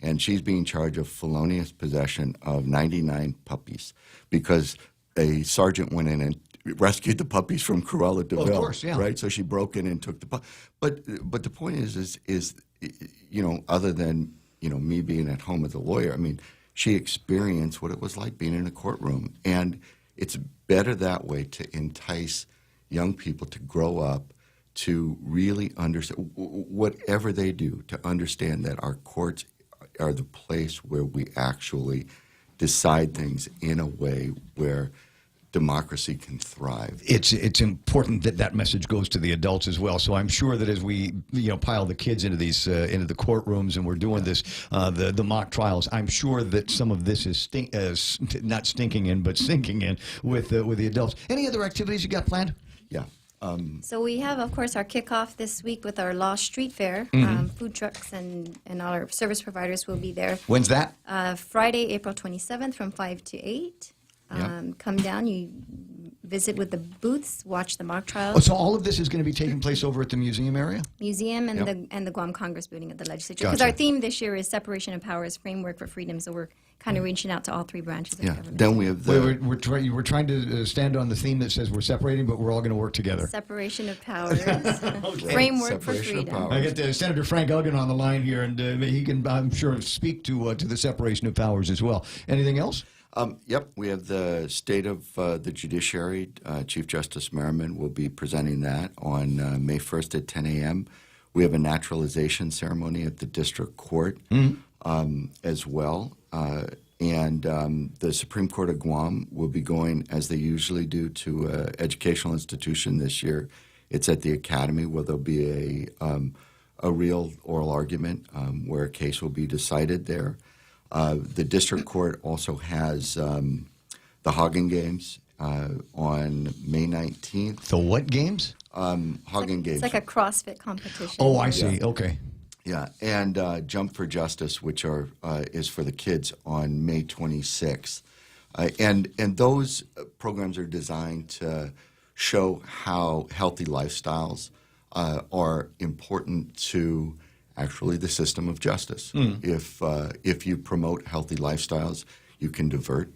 and she's being charged of felonious possession of 99 puppies because a sergeant went in and rescued the puppies from Cruella de Vil. Well, of course, yeah. Right, so she broke in and took the pup. But the point is other than me being at home as a lawyer, I mean, she experienced what it was like being in a courtroom, and it's better that way to entice young people to grow up to really understand whatever they do, to understand that our courts are the place where we actually decide things in a way where democracy can thrive. It's important that message goes to the adults as well. So I'm sure that as we pile the kids into these into the courtrooms and we're doing this the mock trials, I'm sure that some of this is not stinking in but sinking in with the adults. Any other activities you got planned? Yeah. So we have, of course, our kickoff this week with our Law Street Fair. Food trucks and all our service providers will be there. When's that? Friday, April 27th from 5 to 8. Come down, you visit with the booths, watch the mock trials. Oh, so all of this is going to be taking place over at the museum area? Museum and the Guam Congress building at the legislature. Because Gotcha. our theme this year is Separation of Powers, Framework for Freedom. So we're kind of reaching out to all three branches of government. Then we have we're trying to stand on the theme that says we're separating, but we're all going to work together. Separation of Powers, Framework for Separation of Freedom. powers. I get Senator Frank Uggan on the line here, and he can, I'm sure, speak to the separation of powers as well. Anything else? Yep, we have the State of the Judiciary. Chief Justice Merriman will be presenting that on May 1st at 10 a.m. We have a naturalization ceremony at the District Court as well. And the Supreme Court of Guam will be going, as they usually do, to an educational institution this year. It's at the Academy, where there'll be a real oral argument where a case will be decided there. The district court also has the Hagen Games on May 19th. The what games? Hagen Games. It's like a CrossFit competition. Oh, I see. Okay. Yeah, and Jump for Justice, which is for the kids on May 26th. And those programs are designed to show how healthy lifestyles are important to actually the system of justice. If you promote healthy lifestyles, you can divert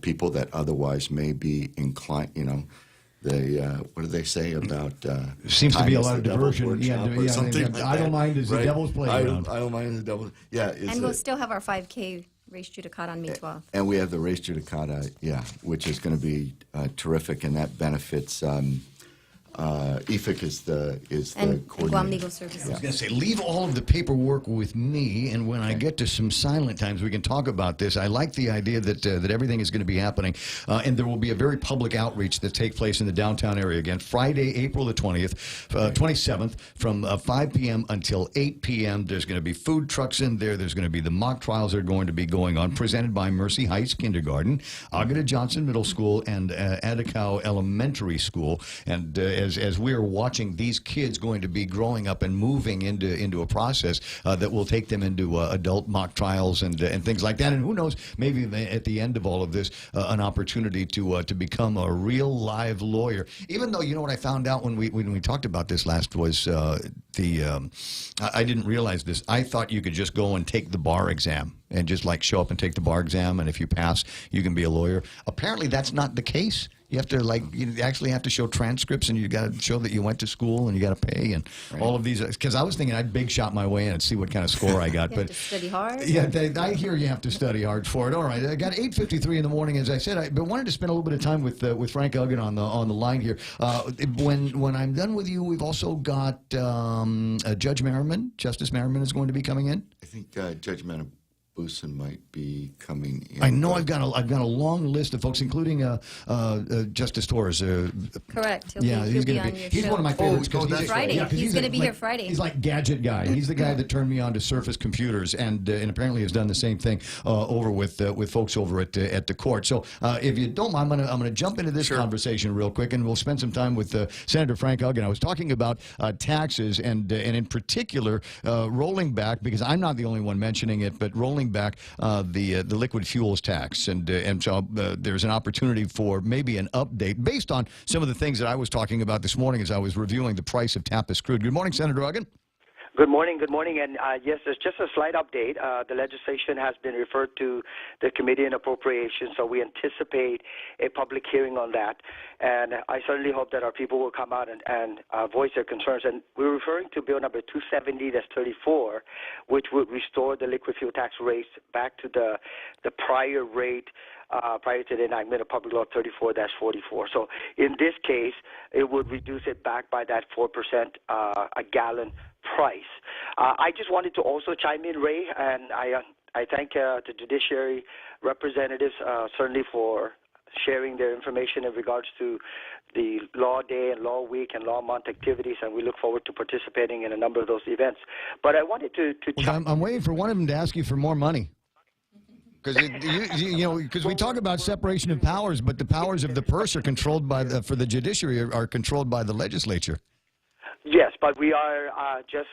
people that otherwise may be inclined, what do they say about Seems to be a lot of devil's diversion. workshop or something like idle that, mind is the right? devil's playground. Idle mind is the devil's. Yeah, And we'll still have our 5K race judicata on May 12th. and we have the race judicata, which is going to be terrific, and that benefits. EFIC is the And coordinator. Guam Legal Services. I was going to say, leave all of the paperwork with me, and when I get to some silent times, we can talk about this. I like the idea that everything is going to be happening, and there will be a very public outreach that takes place in the downtown area again, Friday, April the 27th, from 5 p.m. until 8 p.m. There's going to be food trucks in there. There's going to be the mock trials that are going to be going on, presented by Mercy Heights Kindergarten, Agata Johnson Middle School, and Adakau Elementary School. And as we are watching these kids going to be growing up and moving into a process that will take them into adult mock trials and things like that. And who knows, maybe at the end of all of this, an opportunity to become a real live lawyer. Even though, you know what I found out when we talked about this last was I didn't realize this. I thought you could just go and take the bar exam and just like show up and take the bar exam, and if you pass, you can be a lawyer. Apparently, that's not the case. You have to you actually have to show transcripts, and you got to show that you went to school, and you got to pay, and all of these. Because I was thinking I'd big shot my way in and see what kind of score I got. You have to study hard. Yeah, I hear you have to study hard for it. All right, I got 8:53 in the morning, as I said. But wanted to spend a little bit of time with Frank Uggan on the line here. When I'm done with you, we've also got Judge Merriman. Justice Merriman is going to be coming in. I think Judge Manabusan might be coming in. I know I've got a long list of folks, including Justice Torres. Correct. He's be going to on be. your He's show. one of my favorites. That's Friday. Yeah, he's going to be here Friday. He's like gadget guy. He's the guy that turned me on to Surface computers, and apparently has done the same thing over with folks over at the court. So if you don't mind, I'm going to jump into this conversation real quick, and we'll spend some time with Senator Frank Uggan. I was talking about taxes, and in particular rolling back, because I'm not the only one mentioning it, but rolling back the liquid fuels tax, and so there's an opportunity for maybe an update based on some of the things that I was talking about this morning as I was reviewing the price of Tappas crude. Good morning, Senator Uggan. Good morning, and yes, there's just a slight update. The legislation has been referred to the Committee on Appropriations, so we anticipate a public hearing on that. And I certainly hope that our people will come out and voice their concerns. And we're referring to Bill number 270, that's 34, which would restore the liquid fuel tax rates back to the prior rate prior to the enactment of Public Law 34-44. So in this case, it would reduce it back by that 4% a gallon price. I just wanted to also chime in, Ray, and I thank the judiciary representatives certainly for sharing their information in regards to the Law Day and Law Week and Law Month activities, and we look forward to participating in a number of those events. But I wanted to I'm waiting for one of them to ask you for more money. Because we talk about separation of powers, but the powers of the purse are controlled by for the judiciary are controlled by the legislature. Yes, but we are just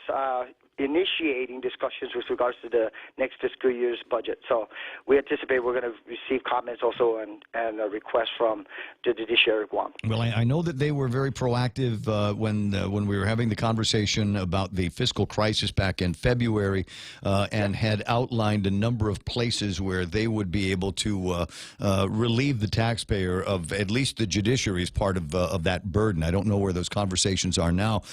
initiating discussions with regards to the next fiscal year's budget. So we anticipate we're going to receive comments also and a request from the Judiciary of Guam. Well, I know that they were very proactive when we were having the conversation about the fiscal crisis back in February and had outlined a number of places where they would be able to relieve the taxpayer of at least the judiciary's part of that burden. I don't know where those conversations are now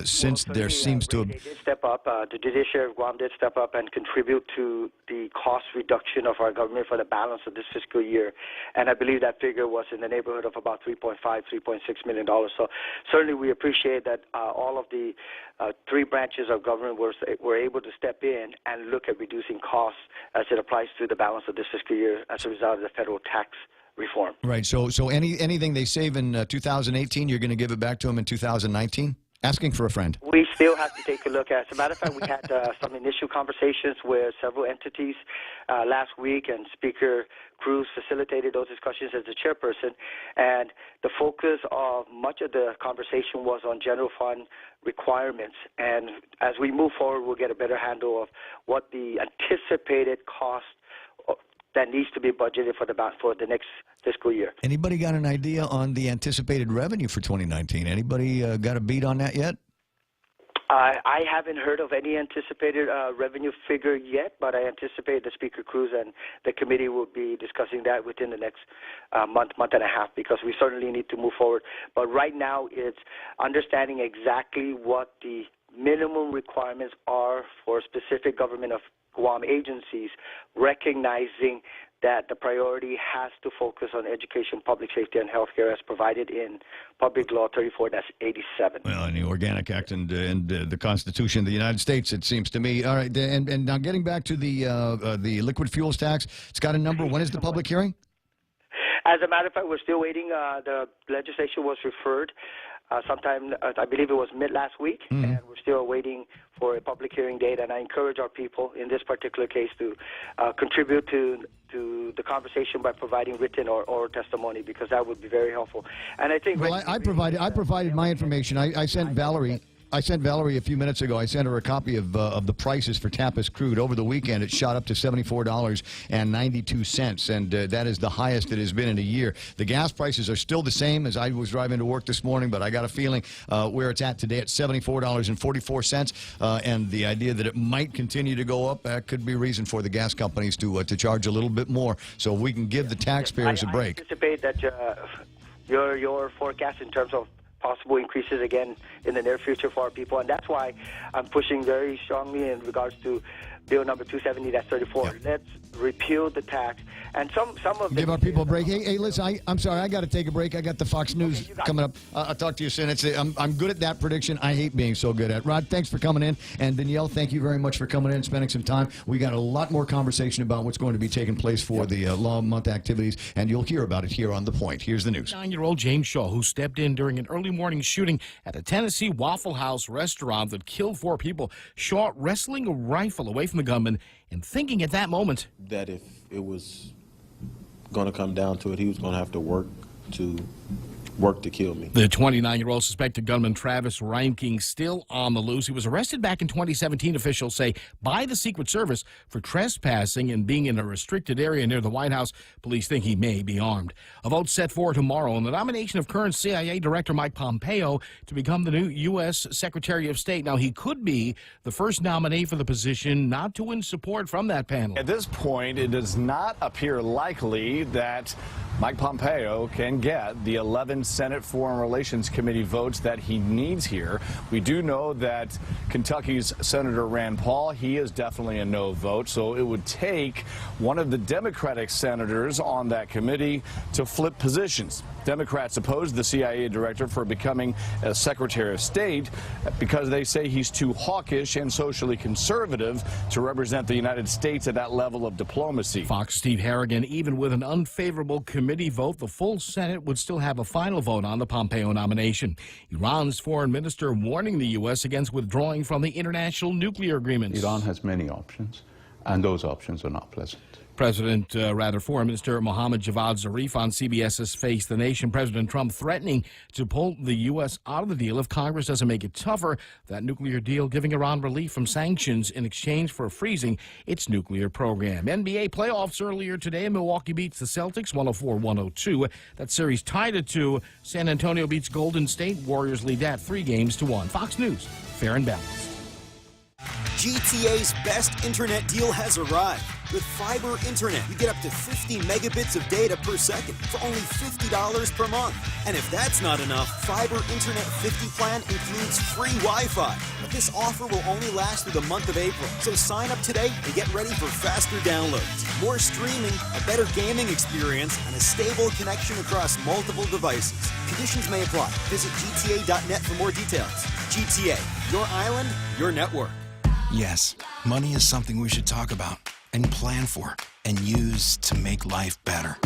since there seems to have... They did step up. the judiciary of Guam did step up and contribute to the cost reduction of our government for the balance of this fiscal year. And I believe that figure was in the neighborhood of about $3.6 million. So certainly we appreciate that all of the three branches of government were able to step in and look at reducing costs as it applies to the balance of this fiscal year as a result of the federal tax reform. Right. So anything they save in 2018, you're going to give it back to them in 2019? Asking for a friend. We still have to take a look at. As a matter of fact, we had some initial conversations with several entities last week, and Speaker Cruz facilitated those discussions as the chairperson. And the focus of much of the conversation was on general fund requirements. And as we move forward, we'll get a better handle of what the anticipated cost that needs to be budgeted for the next fiscal year. Anybody got an idea on the anticipated revenue for 2019? Anybody got a beat on that yet? I haven't heard of any anticipated revenue figure yet, but I anticipate that Speaker Cruz and the committee will be discussing that within the next month and a half, because we certainly need to move forward. But right now it's understanding exactly what the minimum requirements are for specific government of Guam agencies, recognizing that the priority has to focus on education, public safety, and healthcare as provided in Public Law 34-87. Well, in the Organic Act and the Constitution of the United States, it seems to me. All right, and now getting back to the liquid fuels tax, it's got a number. When is the public hearing? As a matter of fact, we're still waiting. The legislation was referred sometime, I believe it was mid-last week, and we're still waiting for a public hearing date. And I encourage our people in this particular case to contribute to the conversation by providing written or oral testimony, because that would be very helpful. And I think... Well, I provided my information. I sent Valerie... I sent Valerie a few minutes ago. I sent her a copy of the prices for Tappas crude. Over the weekend, it shot up to $74.92, and that is the highest it has been in a year. The gas prices are still the same as I was driving to work this morning, but I got a feeling where it's at today at $74.44, and the idea that it might continue to go up, that could be reason for the gas companies to charge a little bit more, so we can give the taxpayers a break. I anticipate that your forecast in terms of possible increases again in the near future for our people, and that's why I'm pushing very strongly in regards to Bill number 270-34. Let's repeal the tax. And some of give our people a break. Hey, listen, I'm sorry, I got to take a break. I got the Fox News coming up. I'll talk to you soon. I'm good at that prediction. I hate being so good at it. Rod, thanks for coming in. And Danielle, thank you very much for coming in and spending some time. We got a lot more conversation about what's going to be taking place for the Law Month activities, and you'll hear about it here on The Point. Here's the news. 9-year-old James Shaw, who stepped in during an early morning shooting at a Tennessee Waffle House restaurant that killed 4 people. Shaw wrestling a rifle away from the gunman and thinking at that moment that if it was going to come down to it, he was going to have to work to kill me. The 29-year-old suspected gunman Travis Reinking still on the loose. He was arrested back in 2017, officials say, by the Secret Service for trespassing and being in a restricted area near the White House. Police think he may be armed. A vote set for tomorrow on the nomination of current CIA Director Mike Pompeo to become the new U.S. Secretary of State. Now, he could be the first nominee for the position not to win support from that panel. At this point, it does not appear likely that Mike Pompeo can get the 11 Senate Foreign Relations Committee votes that he needs here. We do know that Kentucky's Senator Rand Paul, he is definitely a no vote, so it would take one of the Democratic senators on that committee to flip positions. Democrats oppose the CIA director for becoming a Secretary of State because they say he's too hawkish and socially conservative to represent the United States at that level of diplomacy. Fox Steve Harrigan, even with an unfavorable committee vote, the full Senate would still have a final vote on the Pompeo nomination. Iran's foreign minister warning the U.S. against withdrawing from the international nuclear agreements. Iran has many options, and those options are not pleasant. Foreign Minister Mohammad Javad Zarif on CBS's Face the Nation. President Trump threatening to pull the U.S. out of the deal if Congress doesn't make it tougher. That nuclear deal giving Iran relief from sanctions in exchange for freezing its nuclear program. NBA playoffs earlier today. Milwaukee beats the Celtics 104-102. That series tied at 2. San Antonio beats Golden State. Warriors lead that 3-1. Fox News, fair and balanced. GTA's best internet deal has arrived. With fiber internet, you get up to 50 megabits of data per second for only $50 per month. And if that's not enough, Fiber Internet 50 plan includes free Wi-Fi. This offer will only last through the month of April, so sign up today and get ready for faster downloads, more streaming, a better gaming experience, and a stable connection across multiple devices. Conditions may apply. Visit GTA.net for more details. GTA, your island, your network. Yes, money is something we should talk about and plan for and use to make life better.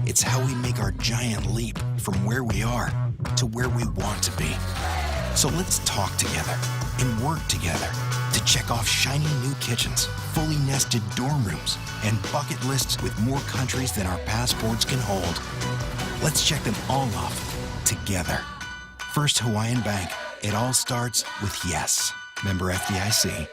It's how we make our giant leap from where we are to where we want to be. So let's talk together and work together to check off shiny new kitchens, fully nested dorm rooms, and bucket lists with more countries than our passports can hold. Let's check them all off together. First Hawaiian Bank. It all starts with yes. Member FDIC.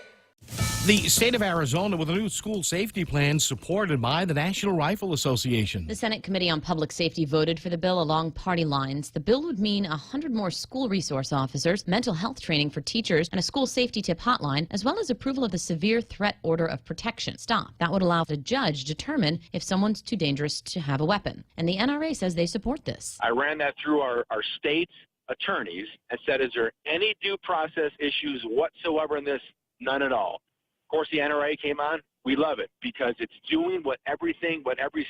The state of Arizona with a new school safety plan supported by the National Rifle Association. The Senate Committee on Public Safety voted for the bill along party lines. The bill would mean 100 more school resource officers, mental health training for teachers, and a school safety tip hotline, as well as approval of the severe threat order of protection. Stop. That would allow the judge to determine if someone's too dangerous to have a weapon. And the NRA says they support this. I ran that through our state attorneys and said, is there any due process issues whatsoever in this? None at all. Of course, the NRA came on. We love it because it's doing what every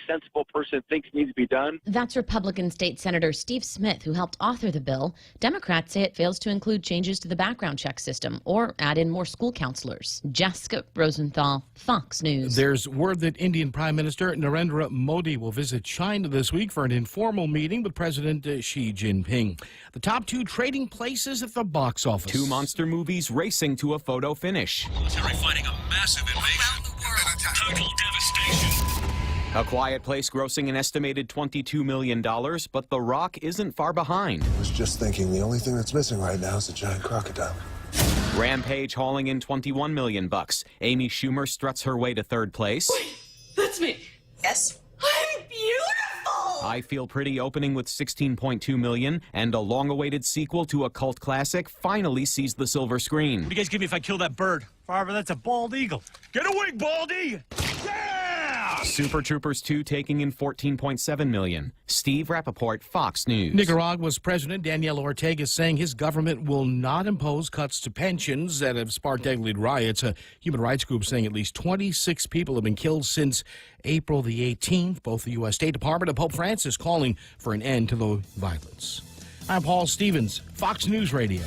sensible person thinks needs to be done. That's Republican State Senator Steve Smith, who helped author the bill. Democrats say it fails to include changes to the background check system or add in more school counselors. Jessica Rosenthal, Fox News. There's word that Indian Prime Minister Narendra Modi will visit China this week for an informal meeting with President Xi Jinping. The top two trading places at the box office. Two monster movies racing to a photo finish. Military fighting a massive invasion. Total devastation. A Quiet Place grossing an estimated $22 million, but The Rock isn't far behind. I was just thinking the only thing that's missing right now is a giant crocodile. Rampage hauling in $21 million. Amy Schumer struts her way to third place. Wait, that's me. Yes. I'm beautiful! I Feel Pretty opening with $16.2 million, and a long-awaited sequel to a cult classic finally sees the silver screen. What do you guys give me if I kill that bird? Farver, that's a bald eagle. Get away, Baldy! Yeah! Super Troopers 2 taking in $14.7 million. Steve Rappaport, Fox News. Nicaragua's President Daniel Ortega is saying his government will not impose cuts to pensions that have sparked deadly riots. A human rights group saying at least 26 people have been killed since April the 18th. Both the U.S. State Department and Pope Francis calling for an end to the violence. I'm Paul Stevens, Fox News Radio.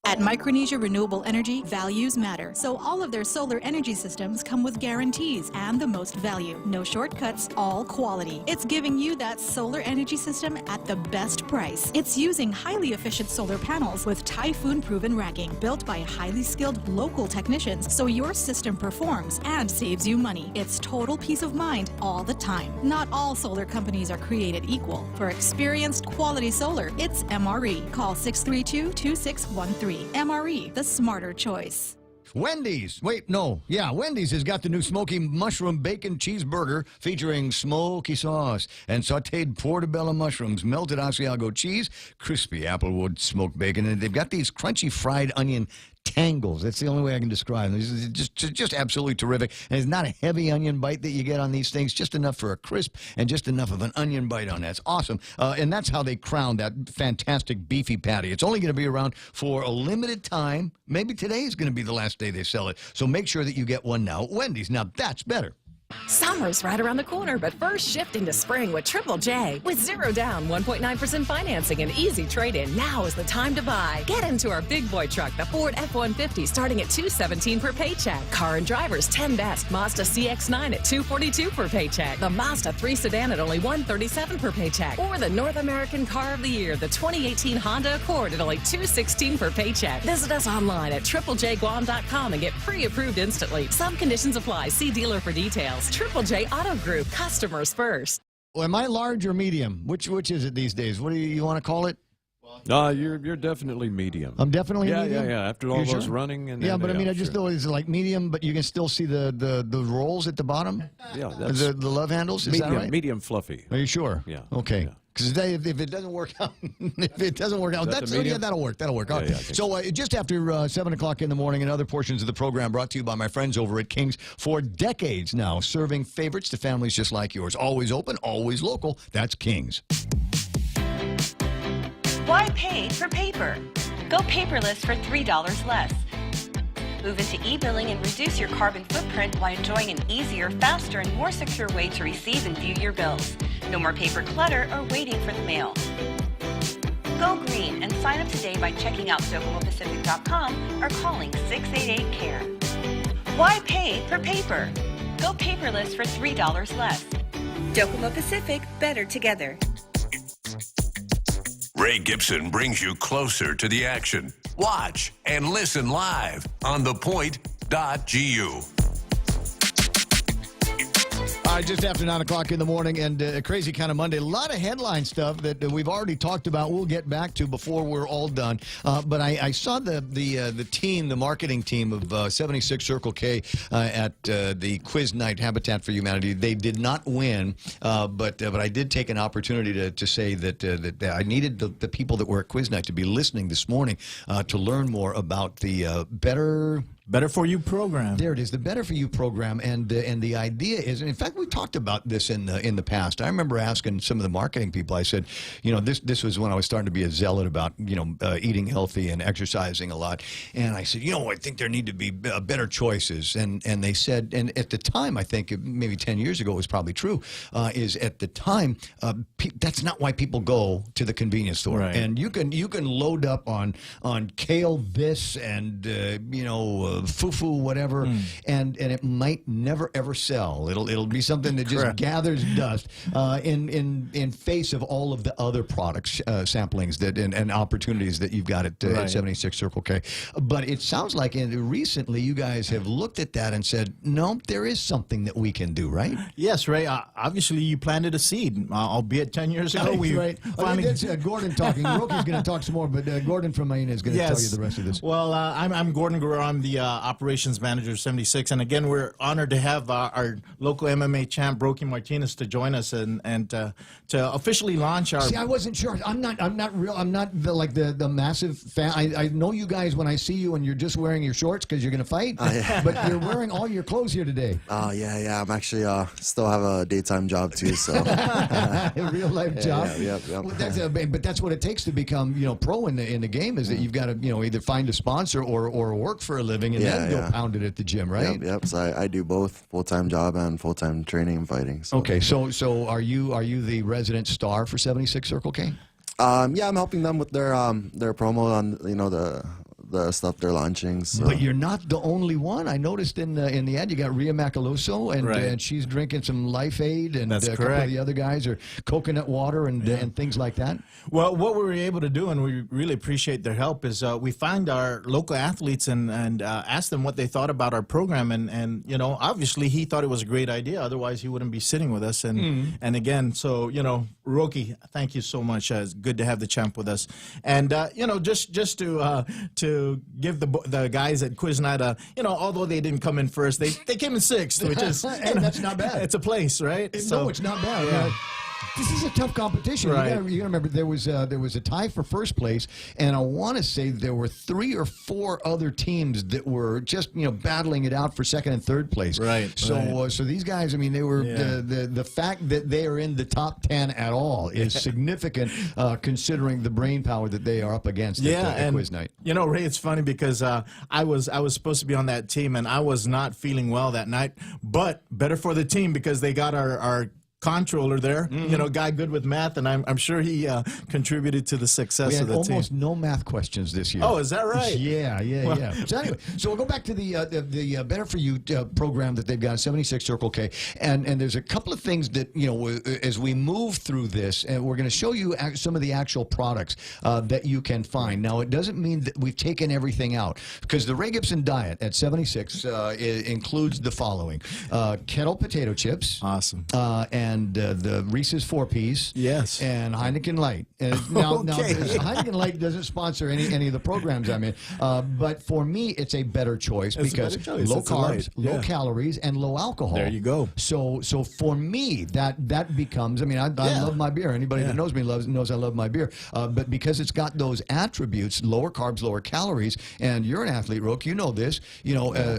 At Micronesia Renewable Energy, values matter. So all of their solar energy systems come with guarantees and the most value. No shortcuts, all quality. It's giving you that solar energy system at the best price. It's using highly efficient solar panels with typhoon-proven racking, built by highly skilled local technicians, so your system performs and saves you money. It's total peace of mind all the time. Not all solar companies are created equal. For experienced quality solar, it's MRE. Call 632-2613. MRE, the smarter choice. Wendy's. Wendy's has got the new smoky mushroom bacon cheeseburger featuring smoky sauce and sautéed portobello mushrooms, melted Asiago cheese, crispy applewood smoked bacon, and they've got these crunchy fried onion tangles. That's the only way I can describe them. It's just absolutely terrific. And it's not a heavy onion bite that you get on these things, just enough for a crisp and just enough of an onion bite on that. It's awesome. And that's how they crown that fantastic beefy patty. It's only going to be around for a limited time. Maybe today is going to be the last day they sell it. So make sure that you get one now at Wendy's. Now that's better. Summer's right around the corner, but first shift into spring with Triple J. With 0 down, 1.9% financing, and easy trade-in, now is the time to buy. Get into our big boy truck, the Ford F-150, starting at $217 per paycheck. Car and Drivers 10 Best, Mazda CX-9 at $242 per paycheck. The Mazda 3 Sedan at only $137 per paycheck. Or the North American Car of the Year, the 2018 Honda Accord at only $216 per paycheck. Visit us online at triplejguam.com and get pre-approved instantly. Some conditions apply. See dealer for details. Triple J Auto Group, customers first. Well, am I large or medium? Which is it these days? What do you want to call it? You're definitely medium. I'm definitely medium? Yeah. After all those running and but I mean, I just thought it's like medium, but you can still see the rolls at the bottom. Yeah, that's the love handles. Is medium, that right? Medium fluffy. Are you sure? Yeah. Okay. Yeah. Because if it doesn't work out, that'll work. That'll work. Yeah, So just after 7 o'clock in the morning, and other portions of the program brought to you by my friends over at King's for decades now, serving favorites to families just like yours. Always open, always local. That's King's. Why pay for paper? Go paperless for $3 less. Move into e-billing and reduce your carbon footprint while enjoying an easier, faster, and more secure way to receive and view your bills. No more paper clutter or waiting for the mail. Go green and sign up today by checking out DocomoPacific.com or calling 688-CARE. Why pay for paper? Go paperless for $3 less. Docomo Pacific, better together. Ray Gibson brings you closer to the action. Watch and listen live on thepoint.gu. All right, just after 9 o'clock in the morning, and a crazy kind of Monday. A lot of headline stuff that we've already talked about. We'll get back to before we're all done. But I saw the team, the marketing team of 76 Circle K at the Quiz Night Habitat for Humanity. They did not win, but I did take an opportunity to say that I needed the people that were at Quiz Night to be listening this morning to learn more about the Better For You program. There it is, the Better For You program, and the idea is, and in fact, we talked about this in the past. I remember asking some of the marketing people. I said, this was when I was starting to be a zealot about eating healthy and exercising a lot, and I said, I think there need to be better choices, and they said, and at the time, I think maybe 10 years ago, it was probably true. Is at the time, that's not why people go to the convenience store, right. And you can load up on kale this and fufu whatever, and it might never ever sell. It'll be something that just gathers dust in face of all of the other products samplings that and opportunities that you've got at 76 Circle K. But it sounds like recently you guys have looked at that and said, no, there is something that we can do, right? Yes, Ray. Obviously, you planted a seed, albeit 10 years ago. That's Gordon talking. Roki's going to talk some more, but Gordon from Maine is going to tell you the rest of this. Well, I'm Gordon Guerrero. I'm the operations manager of 76, and again, we're honored to have our local MMA champ, Brokey Martinez, to join us and to officially launch our. See, I wasn't sure. I'm not the massive fan. I know you guys when I see you and you're just wearing your shorts because you're going to fight, but you're wearing all your clothes here today. Yeah. I'm actually still have a daytime job too, so a real life job. Yeah. Well, but that's what it takes to become pro in the game is that you've got to either find a sponsor or work for a living and then go pound it at the gym, right? Yep. So I do both full-time job and full-time training and fighting. So. Okay, so are you the resident star for 76 Circle K? I'm helping them with their promo on the stuff they're launching. So. But you're not the only one. I noticed in the ad you got Rhea Macaluso, and she's drinking some Life Aid, and a couple of the other guys are coconut water and things like that. Well, what we were able to do, and we really appreciate their help, is we find our local athletes and asked them what they thought about our program, and obviously he thought it was a great idea. Otherwise, he wouldn't be sitting with us. And again, so Roki, thank you so much. It's good to have the champ with us, and just to give the guys at Quiz Night, although they didn't come in first, they came in sixth, which is that's not bad. It's a place, right? No, it's not bad. Yeah. This is a tough competition. You got to remember there was a tie for first place, and I want to say there were 3 or 4 other teams that were just battling it out for second and third place. Right. So these guys, they were the fact that they are in the top 10 at all is significant, considering the brain power that they are up against at Quiz Night. Ray, it's funny because I was supposed to be on that team, and I was not feeling well that night. But better for the team because they got our controller there, guy good with math, and I'm sure he contributed to the success of the team. We had almost no math questions this year. Oh, is that right? Yeah. So anyway, we'll go back to the Better For You program that they've got, 76 Circle K, and there's a couple of things that as we move through this, and we're going to show you some of the actual products that you can find. Now, it doesn't mean that we've taken everything out, because the Ray Gibson diet at 76 includes the following: kettle potato chips, awesome, and the Reese's 4-piece, yes, and Heineken Light. Now, Heineken Light doesn't sponsor any of the programs I'm in, but for me, it's a better choice because low carbs, low calories, and low alcohol. There you go. So for me, that becomes. I love my beer. Anybody that knows me knows I love my beer. But because it's got those attributes, lower carbs, lower calories, and you're an athlete, Roke, you know this.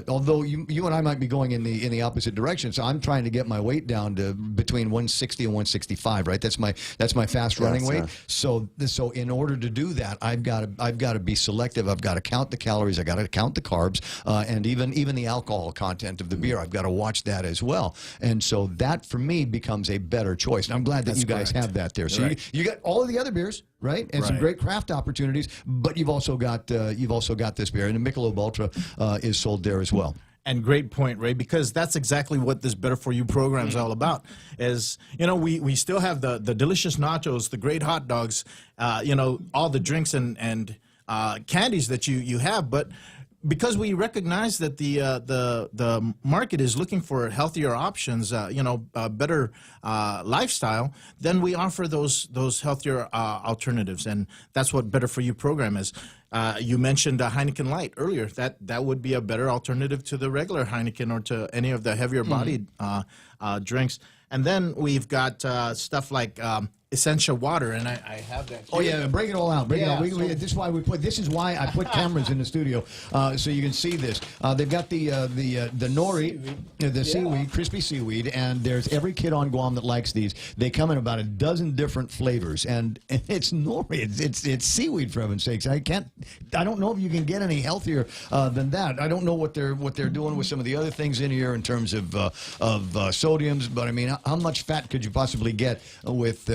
Although you and I might be going in the opposite direction, so I'm trying to get my weight down to between between 160 and 165, right? That's my fast running weight. So in order to do that, I've got to be selective. I've got to count the calories. I've got to count the carbs, and even the alcohol content of the beer. I've got to watch that as well. And so that for me becomes a better choice. And I'm glad that you guys have that there. So you got all of the other beers, right? And some great craft opportunities, but you've also got this beer, and the Michelob Ultra is sold there as well. And great point, Ray, because that's exactly what this Better For You program is all about. Is, we still have the delicious nachos, the great hot dogs, all the drinks and candies that you have, but because we recognize that the market is looking for healthier options, better lifestyle, then we offer those healthier alternatives, and that's what Better For You program is. You mentioned Heineken Light earlier. That would be a better alternative to the regular Heineken or to any of the heavier bodied drinks. And then we've got stuff like Essentia water, and I have that here. Oh yeah, break it all out. Break it out. This is why I put cameras in the studio so you can see this. They've got the nori, the seaweed, crispy seaweed, and there's every kid on Guam that likes these. They come in about a dozen different flavors, and it's nori. It's seaweed, for heaven's sakes. I don't know if you can get any healthier than that. I don't know what they're doing with some of the other things in here in terms of sodiums, but I mean, how much fat could you possibly get with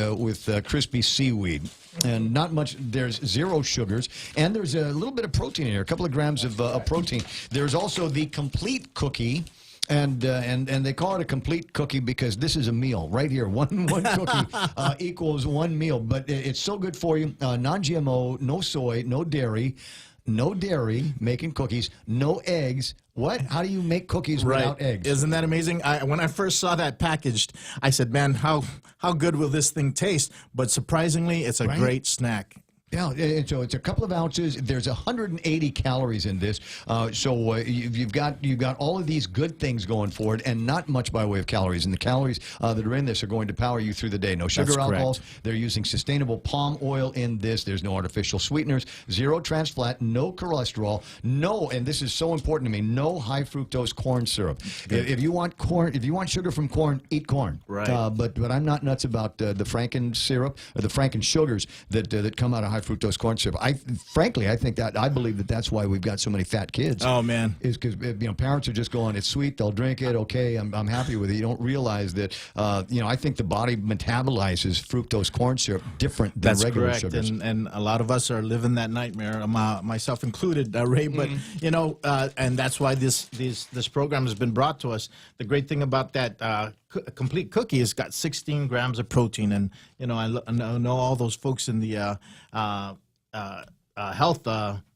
crispy seaweed? And not much. There's 0 sugars, and there's a little bit of protein in here, a couple of grams of protein. There's also the complete cookie. And they call it a complete cookie because this is a meal right here. One cookie equals one meal. But it's so good for you. Non-GMO, no soy, no dairy, making cookies, no eggs. What? How do you make cookies without eggs? Isn't that amazing? When I first saw that packaged, I said, man, how good will this thing taste? But surprisingly, it's a great snack. Yeah, so it's a couple of ounces. There's 180 calories in this. So you've got all of these good things going for it, and not much by way of calories. And the calories that are in this are going to power you through the day. No sugar, alcohols. They're using sustainable palm oil in this. There's no artificial sweeteners. 0 trans fat. No cholesterol. No, and this is so important to me. No high fructose corn syrup. If you want corn, if you want sugar from corn, eat corn. Right. But I'm not nuts about the Franken syrup or the Franken sugars that come out of high fructose corn syrup. I believe that's why we've got so many fat kids. Oh man, is because parents are just going, it's sweet, they'll drink it, okay, I'm happy with it. You don't realize that I think the body metabolizes fructose corn syrup different than regular sugars. And a lot of us are living that nightmare, myself included, Ray. But and that's why this program has been brought to us. The great thing about that complete cookie has got 16 grams of protein, and I know all those folks in the health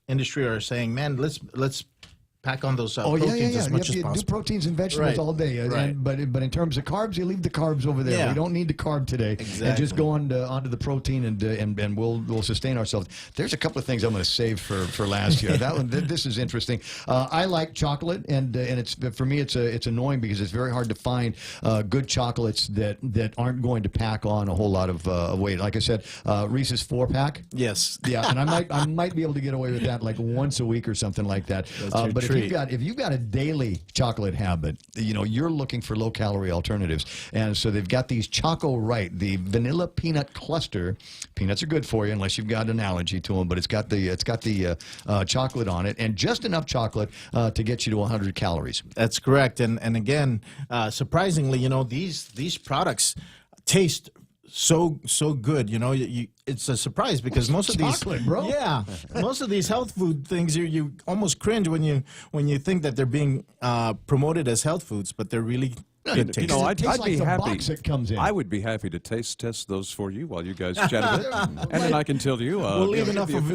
industry are saying, man, let's pack on those proteins as much as possible. Do proteins and vegetables all day. But in terms of carbs, you leave the carbs over there. We don't need the carb today. Exactly. And just go onto the protein, and we'll sustain ourselves. There's a couple of things I'm going to save for last year. This is interesting. I like chocolate, and it's for me it's annoying because it's very hard to find good chocolates that aren't going to pack on a whole lot of weight. Like I said, Reese's 4-pack. Yes. Yeah, and I might be able to get away with that like once a week or something like that. But if you've got a daily chocolate habit, you're looking for low-calorie alternatives. And so they've got these Choco Right, the vanilla peanut cluster. Peanuts are good for you unless you've got an allergy to them, but it's got the chocolate on it, and just enough chocolate to get you to 100 calories. That's correct. And again, surprisingly, these products taste so good. It's a surprise because most of these most of these health food things you almost cringe when you think that they're being promoted as health foods, but they're really good taste. I'd be happy. That comes in. I would be happy to taste test those for you while you guys chat a bit, and then I can tell you. We'll leave enough of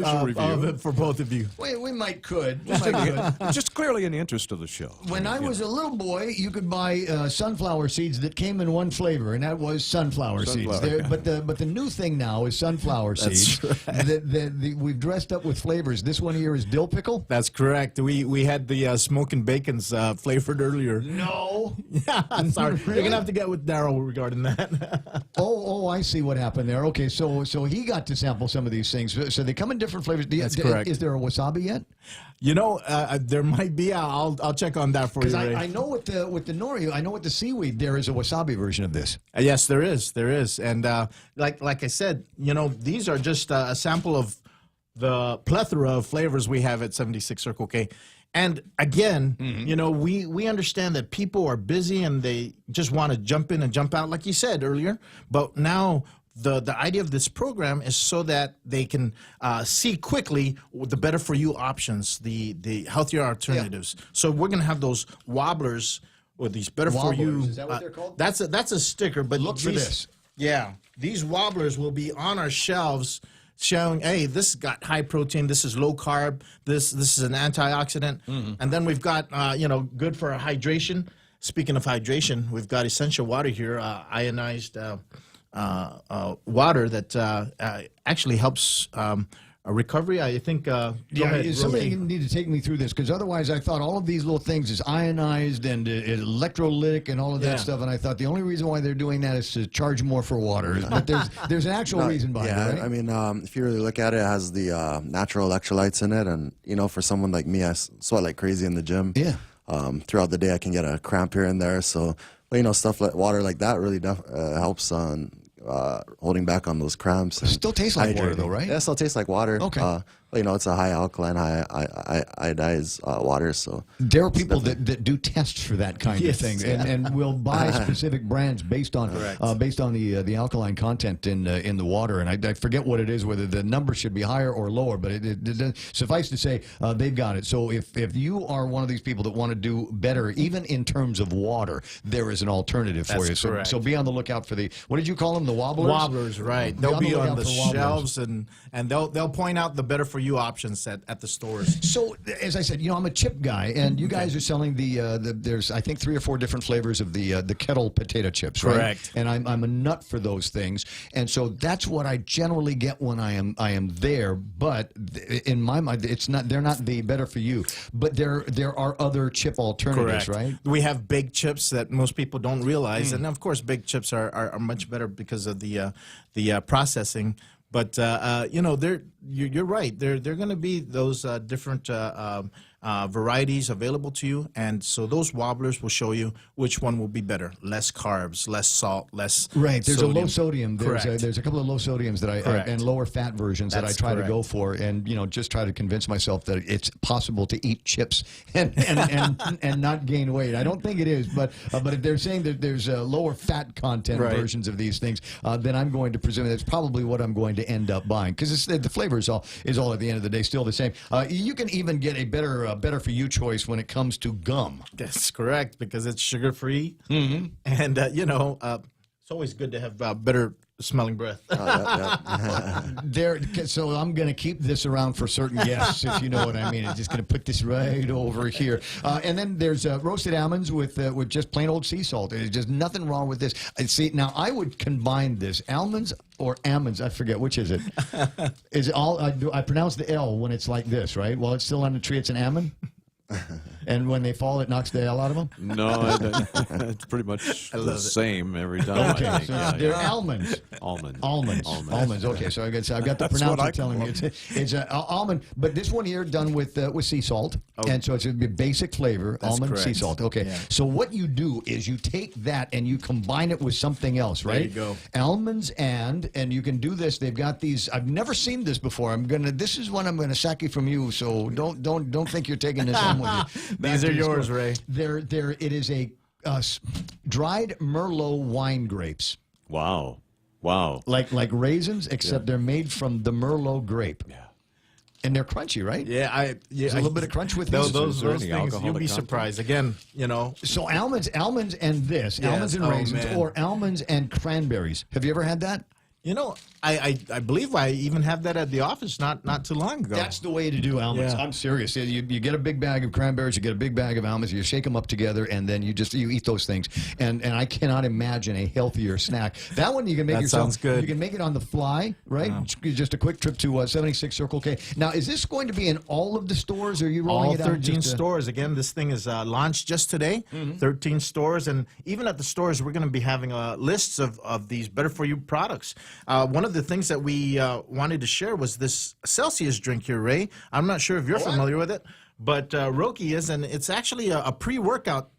it for both of you. We might could. Just clearly in the interest of the show. When I was a little boy, you could buy sunflower seeds that came in one flavor, and that was sunflower seeds. But the new thing now is sunflower seeds. Right. We've dressed up with flavors. This one here is dill pickle. That's correct. We had the smoke and bacons flavored earlier. No. Yeah. Sorry, you're gonna have to get with Daryl regarding that. Oh, I see what happened there. Okay, so he got to sample some of these things. So they come in different flavors. That's correct. Is there a wasabi yet? You know, there might be. I'll check on that for you. Because Ray. I know with the nori, I know with the seaweed, there is a wasabi version of this. Yes, there is, and like I said, you know, these are just a sample of the plethora of flavors we have at 76 Circle K. And again, you know, we understand that people are busy and they just want to jump in and jump out, like you said earlier. But now the idea of this program is so that they can see quickly the better for you options, the healthier alternatives. Yeah. So we're going to have those wobblers or these better for you. Is that what they're called? That's a sticker. But look for this. Yeah, these wobblers will be on our shelves, showing, hey, this got high protein, this is low carb, this is an antioxidant, and then we've got you know, good for hydration. Speaking of hydration, we've got essential water here, ionized water that actually helps recovery. I think. Somebody need to take me through this, because otherwise I thought all of these little things is ionized and electrolytic and all of that stuff, and I thought the only reason why they're doing that is to charge more for water. But there's an actual reason behind it, right? I mean, if you really look at it, it has the natural electrolytes in it, and you know, for someone like me, I sweat like crazy in the gym. Yeah. Throughout the day, I can get a cramp here and there. So, but, you know, stuff like water like that really helps on holding back on those cramps. It still tastes like water, though, right? Yeah, it still tastes like water. Okay. But, you know, it's a high alkaline, high iodized water. So there are people that do tests for that kind of thing, and will buy specific brands based on the alkaline content in the water. And I forget what it is, whether the number should be higher or lower, but it suffice to say they've got it. So if you are one of these people that want to do better, even in terms of water, there is an alternative for you. So be on the lookout for the, what did you call them, the wobblers? Wobblers, right? They'll be on the shelves, and they'll point out the better for you options at the stores. So, as I said, you know, I'm a chip guy, and you guys are selling there's I think 3 or 4 different flavors of the kettle potato chips, right? Correct. And I'm a nut for those things, and so that's what I generally get when I am there. But in my mind, they're not the better for you, but there are other chip alternatives, Correct. right? We have baked chips that most people don't realize, and of course, baked chips are much better because of the processing. But you know, you're right. They're going to be those different varieties available to you, and so those wobblers will show you which one will be better. Less carbs, less salt, less right. There's sodium. a low sodium. There's a couple of low sodiums that and lower fat versions that I try to go for, and you know, just try to convince myself that it's possible to eat chips and not gain weight. I don't think it is, but if they're saying that there's lower fat content versions of these things, then I'm going to presume that's probably what I'm going to end up buying, because the flavor is all at the end of the day still the same. You can even get a better for you choice when it comes to gum. That's correct, because it's sugar free, and you know, it's always good to have better smelling breath. So I'm going to keep this around for certain guests, if you know what I mean. I'm just going to put this right over here. And then there's roasted almonds with just plain old sea salt. There's just nothing wrong with this. See, now I would combine this almonds or almonds. I forget, which is it. Is it all? I pronounce the L when it's like this, right? While it's still on the tree, it's an almond. And when they fall, it knocks the hell out of them? No, it's pretty much the same every time. Okay, I think. so they're almonds. Almonds. Okay, so I've got the pronouncer telling me it's an almond, but this one here done with sea salt, and so it's a basic flavor, almond sea salt. Okay, so what you do is you take that and you combine it with something else, right? There you go. Almonds and you can do this. They've got these. I've never seen this before. This is one I'm gonna sake from you. So don't think you're taking this home with you. These are yours, Ray. It is a dried Merlot wine grapes. Wow. Like raisins, except they're made from the Merlot grape. Yeah. And they're crunchy, right? Yeah, there's a little bit of crunch with those these. things. You'll be surprised. Again, you know. So almonds and this, almonds and raisins, or almonds and cranberries. Have you ever had that? You know, I believe I even have that at the office not too long ago. That's the way to do almonds. Yeah. I'm serious. You get a big bag of cranberries, you get a big bag of almonds, you shake them up together, and then you eat those things. And I cannot imagine a healthier snack. That one you can make That yourself. sounds good. You can make it on the fly, right? Just a quick trip to 76 Circle K. Now, is this going to be in all of the stores, or are you rolling All it out? 13 stores. Again, this thing is launched just today. 13 stores, and even at the stores, we're going to be having lists of these better-for-you products. One of the things that we wanted to share was this Celsius drink here, Ray. I'm not sure if you're familiar with it, but Roki is, and it's actually a pre-workout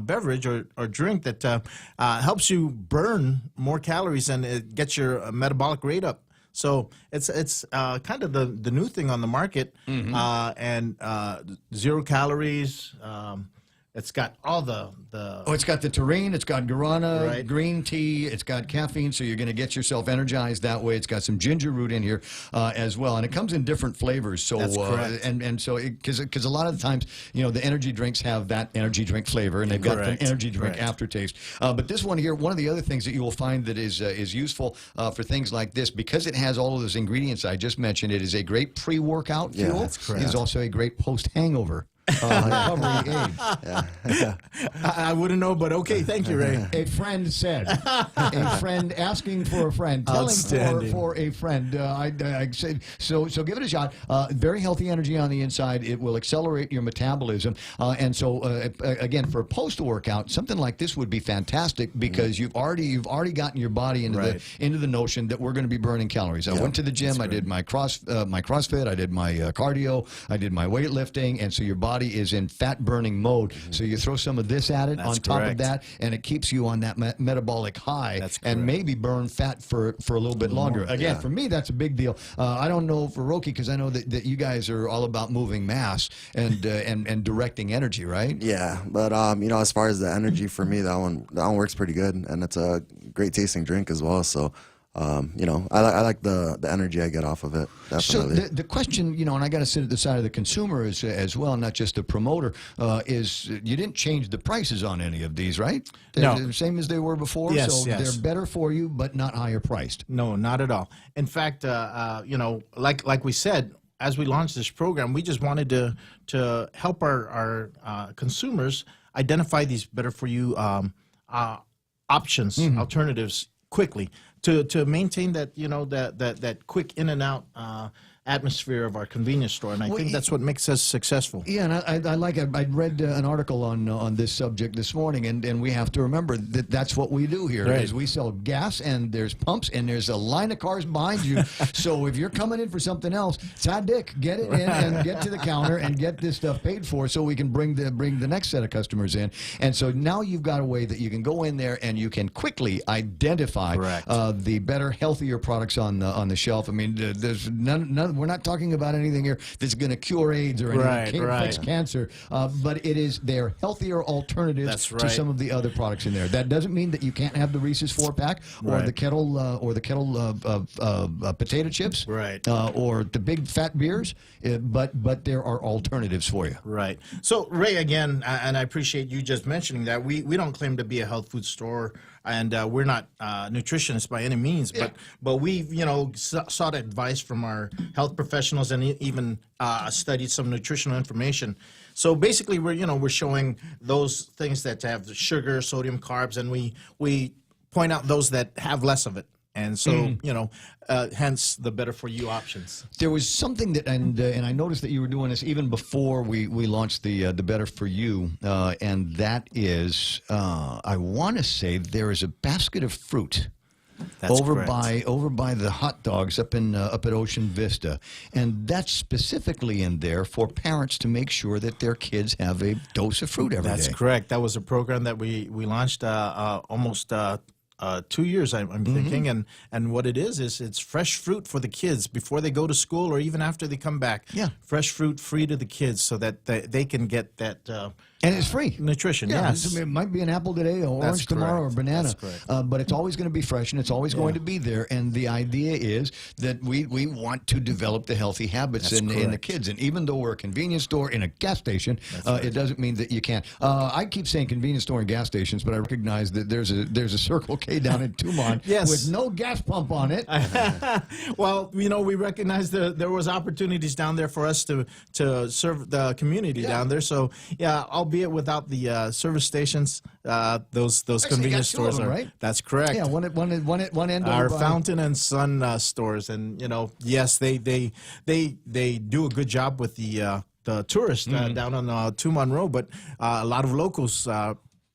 beverage or drink that helps you burn more calories and it gets your metabolic rate up. So it's kind of the new thing on the market, and 0 calories. It's got all the it's got the taurine, it's got guarana, Right. green tea, it's got caffeine, so you're going to get yourself energized that way. It's got some ginger root in here as well, and it comes in different flavors. So That's correct. and so because a lot of the times, the energy drinks have that energy drink flavor, and they've got Correct. the energy drink Correct. aftertaste. But this one here, one of the other things that you will find that is useful for things like this, because it has all of those ingredients I just mentioned, it is a great pre-workout Yeah, fuel. that's correct. It is also a great post-hangover recovery aid. I wouldn't know, but okay, thank you, Ray. A friend said. A friend asking for a friend. Telling Outstanding. for a friend. I said, so give it a shot. Very healthy energy on the inside. It will accelerate your metabolism. And so, again, for a post-workout, something like this would be fantastic because you've already gotten your body into the notion that we're going to be burning calories. I went to the gym. I did my CrossFit. I did my cardio. I did my weightlifting. And so your body is in fat-burning mode. So you throw some of this at it on top of that, and it keeps you on that metabolic high and maybe burn fat for a little bit longer. Again, for me, that's a big deal. I don't know for Roki, because I know that you guys are all about moving mass and directing energy, right? Yeah, but as far as the energy for me, that one works pretty good, and it's a great tasting drink as well. So. I like the energy I get off of it. Definitely. So the question, and I got to sit at the side of the consumer as well, not just the promoter, is you didn't change the prices on any of these, right? They're the same as they were before. Yes, so they're better for you, but not higher priced. No, not at all. In fact, like we said, as we launched this program, we just wanted to help our consumers identify these better for you options, alternatives quickly to maintain that that quick in and out atmosphere of our convenience store, and I think that's what makes us successful. Yeah, and I like it. I read an article on this subject this morning, and we have to remember that that's what we do here. Right. Is we sell gas, and there's pumps, and there's a line of cars behind you. So if you're coming in for something else, Todd Dick, get it in and get to the counter and get this stuff paid for, so we can bring the next set of customers in. And so now you've got a way that you can go in there and you can quickly identify the better, healthier products on the shelf. I mean, there's none. We're not talking about anything here that's going to cure AIDS or anything, fix cancer, but they're healthier alternatives to some of the other products in there. That doesn't mean that you can't have the Reese's 4-pack or the kettle potato chips, or the big fat beers, but there are alternatives for you. Right. So Ray, again, and I appreciate you just mentioning that we don't claim to be a health food store. And we're not nutritionists by any means, but we've sought advice from our health professionals and even studied some nutritional information. So basically, we're showing those things that have sugar, sodium, carbs, and we point out those that have less of it. And so, hence the better for you options. There was something that, and I noticed that you were doing this even before we launched the better for you, and that is, I want to say there is a basket of fruit. That's over correct. by the hot dogs up at Ocean Vista, and that's specifically in there for parents to make sure that their kids have a dose of fruit every day. That's correct. That was a program that we launched almost 2 years, I'm thinking, and what it is it's fresh fruit for the kids before they go to school or even after they come back. Yeah, fresh fruit free to the kids so that they can get that. And it's free. Nutrition, yeah, yes. It might be an apple today, or orange tomorrow, or banana. But it's always going to be fresh, and it's always going to be there. And the idea is that we want to develop the healthy habits in the kids. And even though we're a convenience store in a gas station, it doesn't mean that you can't. I keep saying convenience store and gas stations, but I recognize that there's a Circle K down in Tumon Yes. with no gas pump on it. Well, we recognized there was opportunities down there for us to serve the community down there. So, yeah, albeit without the service stations, those convenience got two of stores them, are right? That's correct. Yeah, one end. Our over by- Fountain and Sun stores, and yes, they do a good job with the tourists down on Tumon Road, but a lot of locals.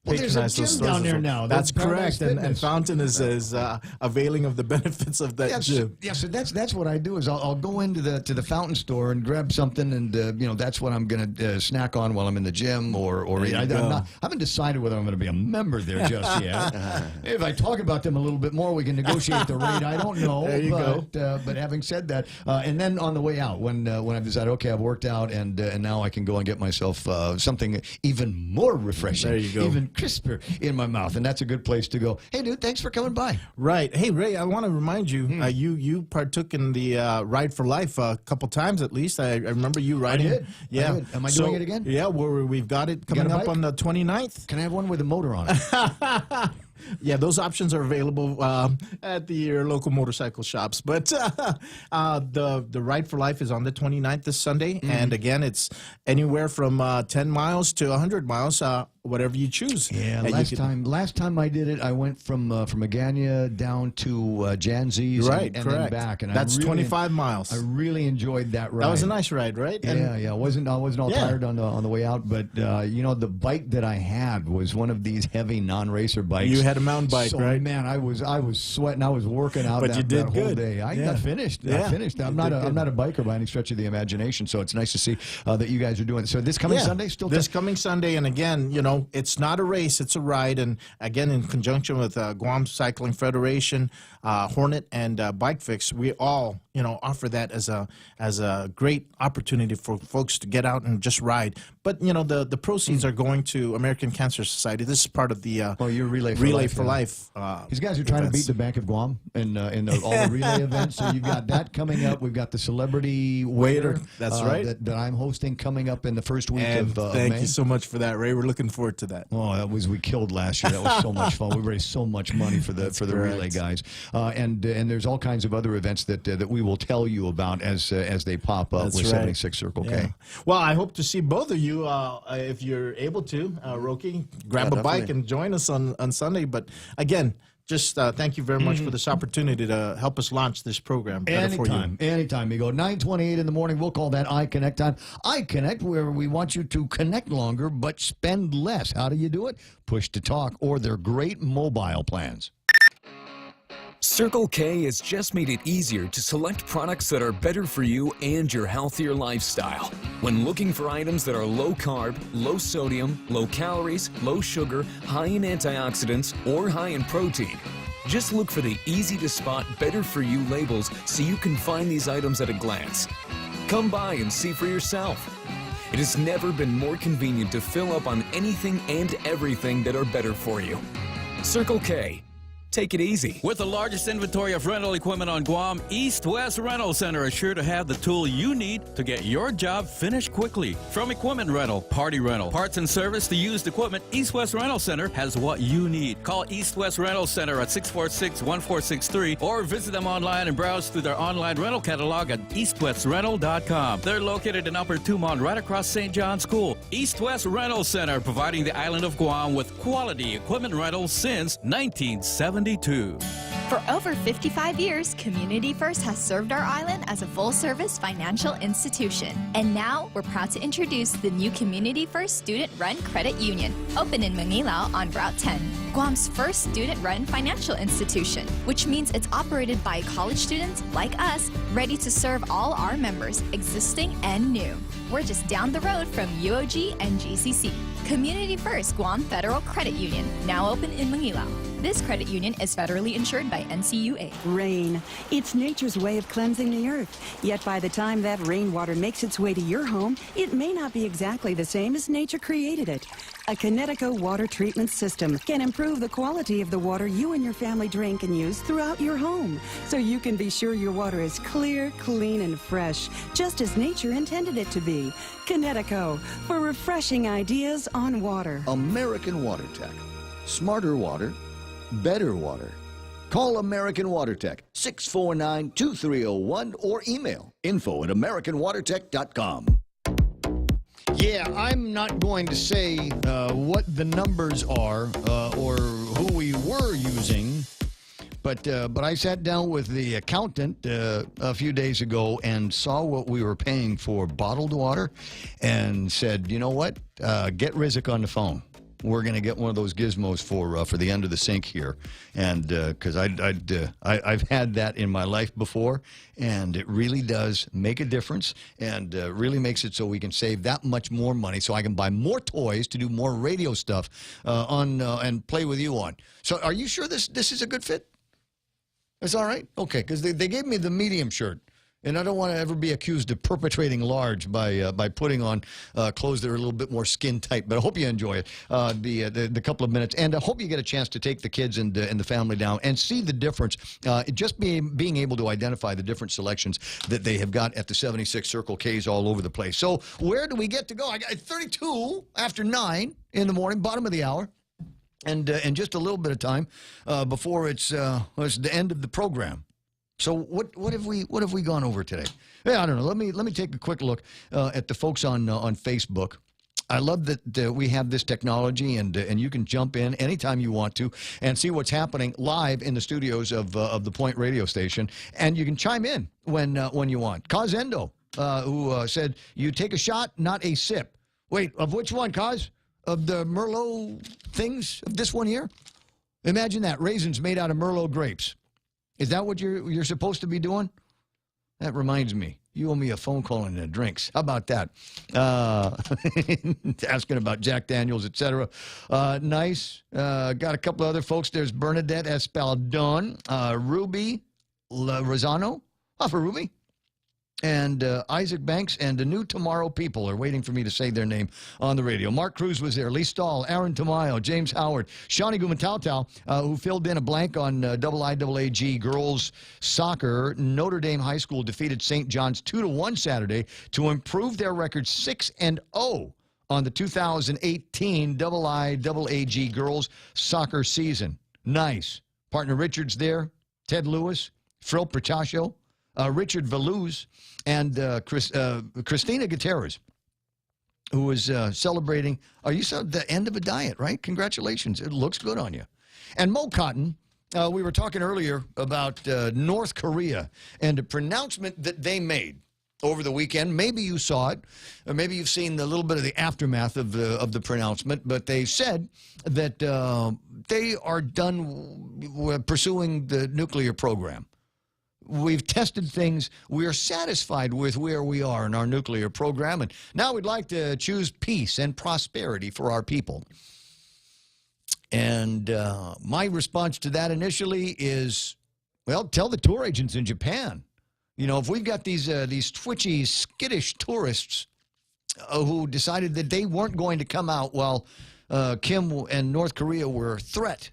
There's a Patronize those gym stores down as there well. now. That's There's Paradise correct, and Fitness. Fountain is availing of the benefits of that gym. Yeah, so that's what I do is I'll go into the Fountain store and grab something, and that's what I'm going to snack on while I'm in the gym, or I haven't decided whether I'm going to be a member there just yet. If I talk about them a little bit more, we can negotiate the rate. I don't know. There you go. But having said that, and then on the way out, when I've decided, okay, I've worked out, and now I can go and get myself something even more refreshing, There you go. even crisper in my mouth, and that's a good place to go. Hey, dude, thanks for coming by. Right. Hey, Ray, I want to remind you, you partook in the Ride for Life a couple times at least. I remember you riding. I did. Yeah. I did. Am I doing it again? Yeah, we've got it coming got a up bike? on the 29th. Can I have one with a motor on it? Yeah, those options are available at your local motorcycle shops. But the Ride for Life is on the 29th this Sunday. And again, it's anywhere from 10 miles to 100 miles, whatever you choose. Yeah, And last time I did it, I went from Agania down to Janzis Right, and correct. then back. And That's I really, 25 miles. I really enjoyed that ride. That was a nice ride, right? Yeah. I wasn't all Yeah. tired on the way out, but the bike that I had was one of these heavy non-racer bikes. You had a mountain bike, so, right? Man, I was sweating. I was working out. But that, you did that whole good. day. I Yeah. finished. Yeah. I finished. I'm You not did I'm good. not a biker by any stretch of the imagination. So it's nice to see that you guys are doing it. So this coming Sunday, still this coming Sunday, and again, it's not a race, it's a ride, and again, in conjunction with Guam Cycling Federation, Hornet, and Bike Fix, we all offer that as a great opportunity for folks to get out and just ride. But the proceeds are going to American Cancer Society. This is part of the your Relay for Life. These guys are trying events. to beat the Bank of Guam in all the relay events. So you've got that coming up. We've got the celebrity waiter. That's right. That I'm hosting coming up in the first week And of thank May. you so much for that, Ray. We're looking forward to that. Oh, we killed last year. That was so much fun. We raised so much money for the relay guys, and there's all kinds of other events that we will tell you about as they pop up That's with right. 76 Circle Yeah. K. Well, I hope to see both of you if you're able to, Roki. Grab Yeah, a bike definitely. and join us on Sunday. But again, just thank you very much for this opportunity to help us launch this program. Better for you. Anytime. You go 9:28 in the morning. We'll call that iConnect time. iConnect, where we want you to connect longer but spend less. How do you do it? Push to talk or their great mobile plans. Circle K has just made it easier to select products that are better for you and your healthier lifestyle. When looking for items that are low carb, low sodium, low calories, low sugar, high in antioxidants, or high in protein, just look for the easy to spot better for you labels so you can find these items at a glance. Come by and see for yourself. It has never been more convenient to fill up on anything and everything that are better for you. Circle K. Take it easy. With the largest inventory of rental equipment on Guam, East West Rental Center is sure to have the tool you need to get your job finished quickly. From equipment rental, party rental, parts and service to used equipment, East West Rental Center has what you need. Call East West Rental Center at 646-1463 or visit them online and browse through their online rental catalog at eastwestrental.com. They're located in Upper Tumon, right across St. John's School. East West Rental Center, providing the island of Guam with quality equipment rentals since 1972. For over 55 years, Community First has served our island as a full-service financial institution. And now, we're proud to introduce the new Community First Student-Run Credit Union, open in Manila on Route 10, Guam's first student-run financial institution, which means it's operated by college students like us, ready to serve all our members, existing and new. We're just down the road from UOG and GCC. Community First Guam Federal Credit Union, now open in Manila. This credit union is federally insured by NCUA. Rain. It's nature's way of cleansing the earth. Yet by the time that rainwater makes its way to your home, it may not be exactly the same as nature created it. A Connecticut water treatment system can improve the quality of the water you and your family drink and use throughout your home, so you can be sure your water is clear, clean, and fresh, just as nature intended it to be. Connecticut, for refreshing ideas on water. American Water Tech. Smarter water, better water. Call American WaterTech, 649-2301, or email info@americanwatertech.com. Yeah, I'm not going to say what the numbers are or who we were using, but I sat down with the accountant a few days ago and saw what we were paying for bottled water and said, you know what, get Rizik on the phone. We're going to get one of those gizmos for the end of the sink here, and because I've had that in my life before, and it really does make a difference, and really makes it so we can save that much more money, so I can buy more toys to do more radio stuff and play with you on. So, are you sure this is a good fit? It's all right, okay, because they gave me the medium shirt. And I don't want to ever be accused of perpetrating large by putting on clothes that are a little bit more skin tight. But I hope you enjoy it, the couple of minutes. And I hope you get a chance to take the kids and the family down and see the difference, just being able to identify the different selections that they have got at the 76 Circle K's all over the place. So where do we get to go? I got 32 after 9 in the morning, bottom of the hour. And just a little bit of time before it's the end of the program. So what have we gone over today? Yeah, I don't know. Let me take a quick look at the folks on Facebook. I love that we have this technology, and you can jump in anytime you want to and see what's happening live in the studios of the Point radio station, and you can chime in when you want. Cozendo, who said, "You take a shot, not a sip." Wait, of which one, Cos? Of the Merlot things of this one here? Imagine that, raisins made out of Merlot grapes. Is that what you're supposed to be doing? That reminds me. You owe me a phone call and drinks. How about that? Asking about Jack Daniels, etc. Nice. Got a couple of other folks. There's Bernadette Espaldon, Ruby Rosano. For Ruby. And Isaac Banks and the New Tomorrow People are waiting for me to say their name on the radio. Mark Cruz was there, Lee Stahl, Aaron Tamayo, James Howard, Shawnee Gumatau, who filled in a blank on IIAG girls soccer. Notre Dame High School defeated St. John's 2-1 Saturday to improve their record 6-0 on the 2018 IIAG girls soccer season. Nice. Partner Richards there, Ted Lewis, Phil Protasio, Richard Velouz, and Christina Gutierrez, who was celebrating. Are you the end of a diet, right? Congratulations. It looks good on you. And Mo Cotton, we were talking earlier about North Korea and a pronouncement that they made over the weekend. Maybe you saw it, or maybe you've seen a little bit of the aftermath of the pronouncement, but they said that they are done pursuing the nuclear program. We've tested things. We're satisfied with where we are in our nuclear program, and now we'd like to choose peace and prosperity for our people. And my response to that initially is, well, tell the tour agents in Japan. You know, if we've got these twitchy, skittish tourists who decided that they weren't going to come out while Kim and North Korea were a threat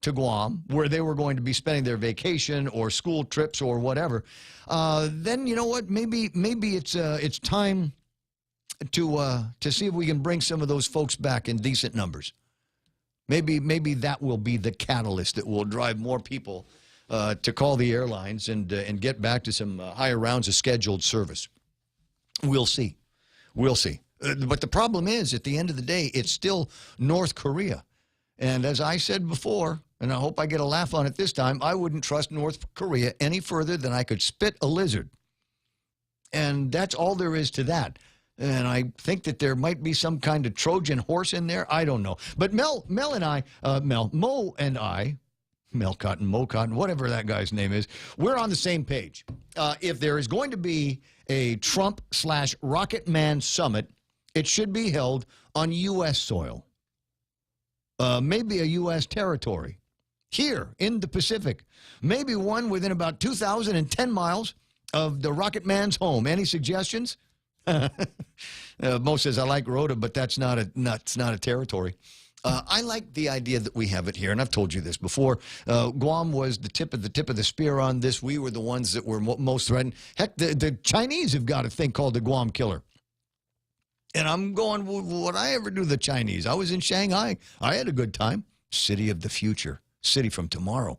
to Guam, where they were going to be spending their vacation or school trips or whatever, then you know what? Maybe it's time to see if we can bring some of those folks back in decent numbers. Maybe that will be the catalyst that will drive more people to call the airlines and get back to some higher rounds of scheduled service. We'll see. We'll see. But the problem is, at the end of the day, it's still North Korea. And as I said before, and I hope I get a laugh on it this time, I wouldn't trust North Korea any further than I could spit a lizard. And that's all there is to that. And I think that there might be some kind of Trojan horse in there. I don't know. But Mo Cotton, whatever that guy's name is, we're on the same page. If there is going to be a Trump/Rocket Man summit, it should be held on U.S. soil. Maybe a U.S. territory. Here in the Pacific. Maybe one within about 2,010 miles of the Rocket Man's home. Any suggestions? Mo says, I like Rhoda, but that's not a territory. I like the idea that we have it here, and I've told you this before. Guam was the tip of the spear on this. We were the ones that were most threatened. Heck, the Chinese have got a thing called the Guam Killer. And I'm going, would I ever do the Chinese? I was in Shanghai. I had a good time. City of the future. city from tomorrow.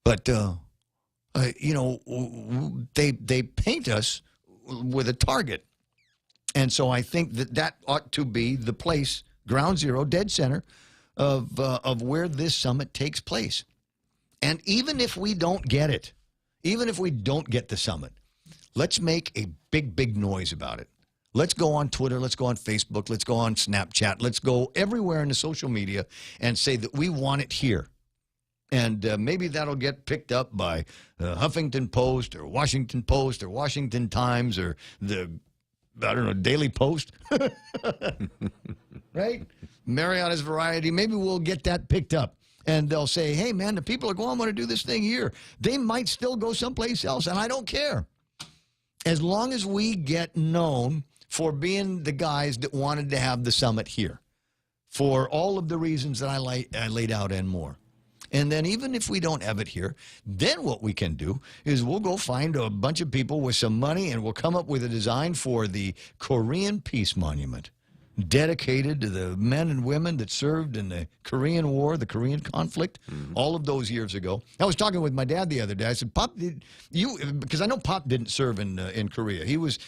But, you know, they paint us with a target. And so I think that ought to be the place, ground zero, dead center, of where this summit takes place. And even if we don't get it, even if we don't get the summit, let's make a big, big noise about it. Let's go on Twitter. Let's go on Facebook. Let's go on Snapchat. Let's go everywhere in the social media and say that we want it here. And maybe that'll get picked up by Huffington Post or Washington Post or Washington Times or the, I don't know, Daily Post. Right? Mariana's Variety. Maybe we'll get that picked up. And they'll say, hey, man, the people are going, I want to do this thing here. They might still go someplace else, and I don't care. As long as we get known for being the guys that wanted to have the summit here for all of the reasons that I laid out and more. And then even if we don't have it here, then what we can do is we'll go find a bunch of people with some money and we'll come up with a design for the Korean Peace Monument, dedicated to the men and women that served in the Korean War, the Korean conflict, all of those years ago. I was talking with my dad the other day. I said, Pop, because I know Pop didn't serve in Korea. He was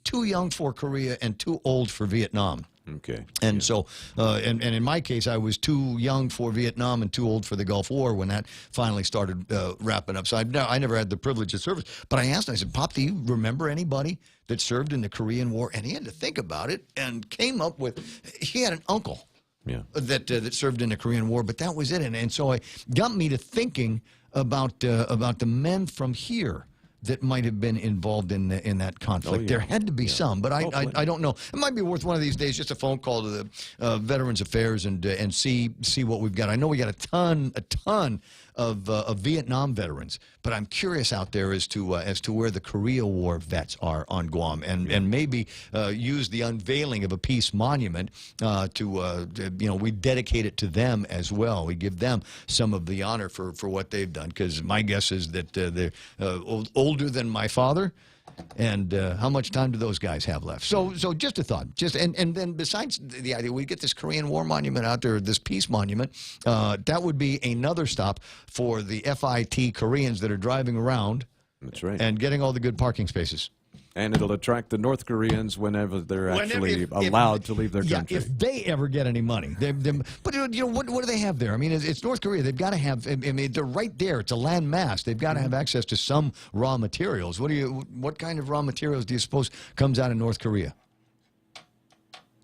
too young for Korea and too old for Vietnam. Okay. And so, and in my case, I was too young for Vietnam and too old for the Gulf War when that finally started wrapping up. So I never had the privilege of service. But I asked him, I said, Pop, do you remember anybody that served in the Korean War? And he had to think about it and came up with, he had an uncle that served in the Korean War, but that was it. And so it got me to thinking about the men from here that might have been involved in that conflict. Oh, yeah. There had to be some, but I don't know. It might be worth one of these days just a phone call to the Veterans Affairs and see what we've got. I know we got a ton of Vietnam veterans, but I'm curious out there as to where the Korea War vets are on Guam, and maybe use the unveiling of a peace monument we dedicate it to them as well. We give them some of the honor for what they've done, because my guess is that they're older than my father. And how much time do those guys have left? So just a thought. And then besides the idea, we get this Korean War monument out there, this peace monument. That would be another stop for the FIT Koreans that are driving around. That's right. And getting all the good parking spaces. And it'll attract the North Koreans whenever they're actually allowed to leave their country. If they ever get any money. But you know, what do they have there? I mean, it's North Korea. They've got to have, I mean, they're right there. It's a land mass. They've got to have access to some raw materials. What kind of raw materials do you suppose comes out of North Korea?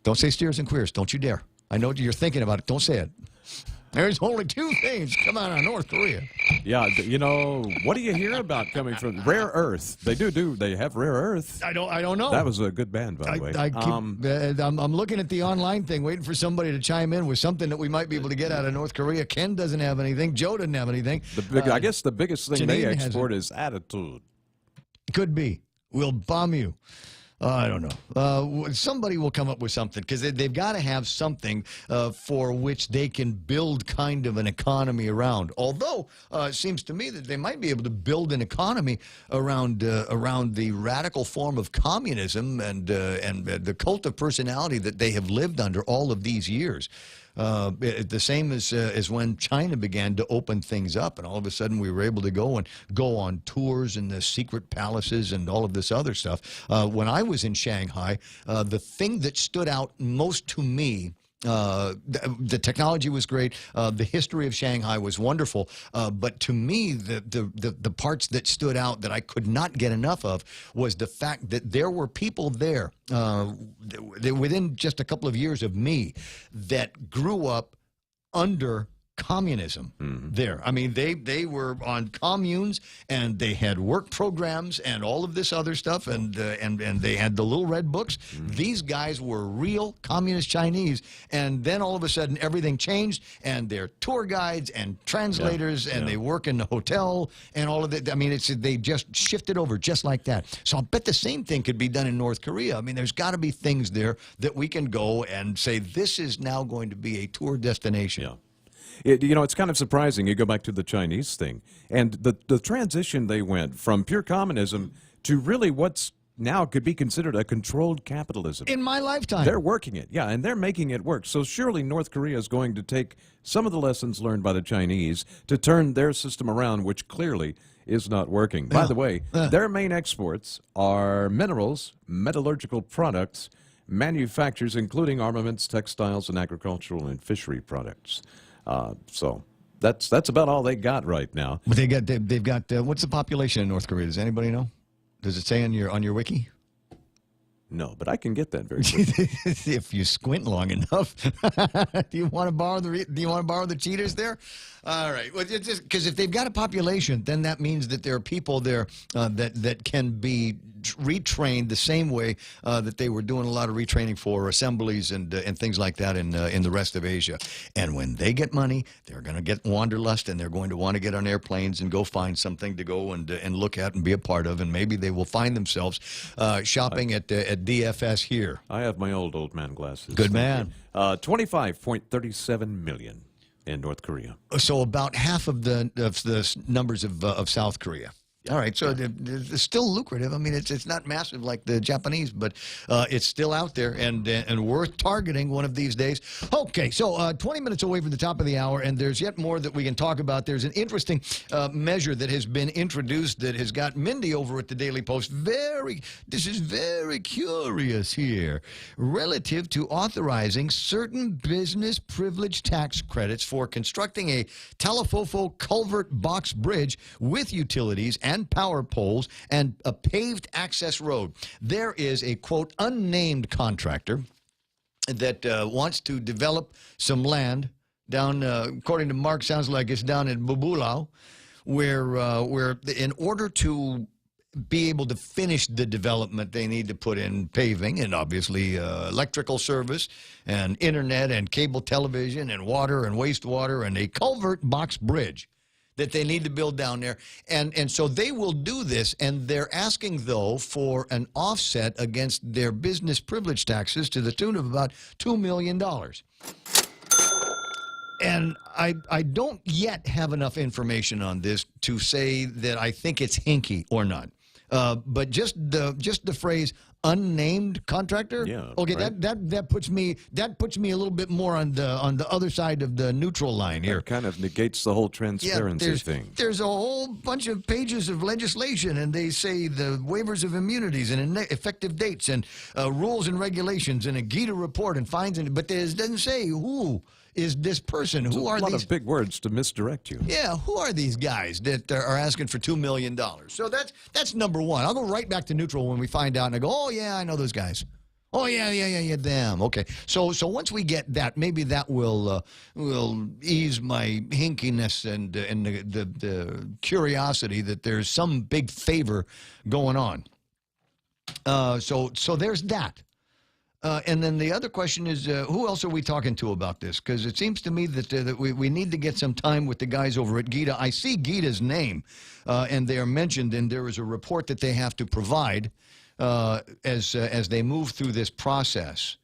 Don't say steers and queers. Don't you dare. I know you're thinking about it. Don't say it. There's only two things come out of North Korea. Yeah, you know, what do you hear about coming from Rare Earth? They they have Rare Earth. I don't know. That was a good band, by the way. I'm looking at the online thing, waiting for somebody to chime in with something that we might be able to get out of North Korea. Ken doesn't have anything. Joe doesn't have anything. I guess the biggest thing they Janine export is attitude. Could be. We'll bomb you. I don't know. Somebody will come up with something, because they've got to have something for which they can build kind of an economy around. Although it seems to me that they might be able to build an economy around the radical form of communism and the cult of personality that they have lived under all of these years. The same as when China began to open things up, and all of a sudden we were able to go on tours in the secret palaces and all of this other stuff. When I was in Shanghai, the thing that stood out most to me, the technology was great. The history of Shanghai was wonderful. But to me, the parts that stood out that I could not get enough of was the fact that there were people there within just a couple of years of me that grew up under communism there. I mean, they were on communes, and they had work programs and all of this other stuff, and they had the little red books. These guys were real communist Chinese, and then all of a sudden everything changed, and they're tour guides and translators, and they work in the hotel and all of that. I mean, they just shifted over just like that. So I'll bet the same thing could be done in North Korea. I mean, there's got to be things there that we can go and say, this is now going to be a tour destination. Yeah. It's kind of surprising. You go back to the Chinese thing, and the transition they went from pure communism to really what's now could be considered a controlled capitalism. In my lifetime. They're working it, yeah, and they're making it work. So surely North Korea is going to take some of the lessons learned by the Chinese to turn their system around, which clearly is not working. By the way, their main exports are minerals, metallurgical products, manufactures, including armaments, textiles, and agricultural and fishery products. So that's about all they got right now. But they've got what's the population in North Korea? Does anybody know? Does it say on your wiki? No, but I can get that very quickly. If you squint long enough. Do you want to borrow the cheaters there? All right. Well, just because if they've got a population, then that means that there are people there that can be retrained the same way that they were doing a lot of retraining for assemblies and things like that in the rest of Asia. And when they get money, they're going to get wanderlust, and they're going to want to get on airplanes and go find something to go and look at and be a part of, and maybe they will find themselves shopping at DFS here. I have my old man glasses. Good man. 25.37 million in North Korea. So about half of the numbers of South Korea. All right, so it's still lucrative. I mean, it's not massive like the Japanese, but it's still out there and worth targeting one of these days. Okay, so 20 minutes away from the top of the hour, and there's yet more that we can talk about. There's an interesting measure that has been introduced that has got Mindy over at the Daily Post this is very curious here, relative to authorizing certain business privilege tax credits for constructing a Talafofo culvert box bridge with utilities and power poles and a paved access road. There is a, quote, unnamed contractor that wants to develop some land down, according to Mark, sounds like it's down in Bubulao, where in order to be able to finish the development, they need to put in paving and obviously electrical service and internet and cable television and water and wastewater and a culvert box bridge that they need to build down there. And so they will do this, and they're asking, though, for an offset against their business privilege taxes to the tune of about $2 million. And I don't yet have enough information on this to say that I think it's hinky or not. But just the phrase unnamed contractor. Yeah. Okay, right. that puts me a little bit more on the other side of the neutral line here. That kind of negates the whole transparency thing. There's a whole bunch of pages of legislation, and they say the waivers of immunities and effective dates and rules and regulations and a GITA report and fines, but it doesn't say who is this person. Who are these? A lot of big words to misdirect you. Yeah, who are these guys that are asking for $2 million? So that's number one. I'll go right back to neutral when we find out, and I go, oh, yeah, I know those guys. Oh, yeah, them. Okay. So once we get that, maybe that will ease my hinkiness and the curiosity that there's some big favor going on. So there's that. And then the other question is, who else are we talking to about this? Because it seems to me that we need to get some time with the guys over at GITA. I see GITA's name, and they are mentioned, and there is a report that they have to provide as they move through this process.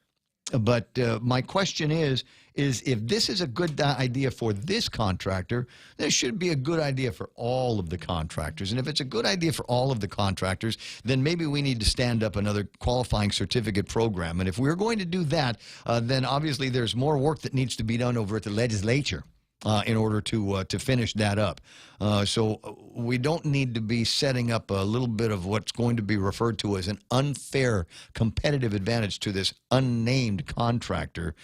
But my question is if this is a good idea for this contractor, then it should be a good idea for all of the contractors. And if it's a good idea for all of the contractors, then maybe we need to stand up another qualifying certificate program. And if we're going to do that, then obviously there's more work that needs to be done over at the legislature in order to finish that up. So we don't need to be setting up a little bit of what's going to be referred to as an unfair competitive advantage to this unnamed contractor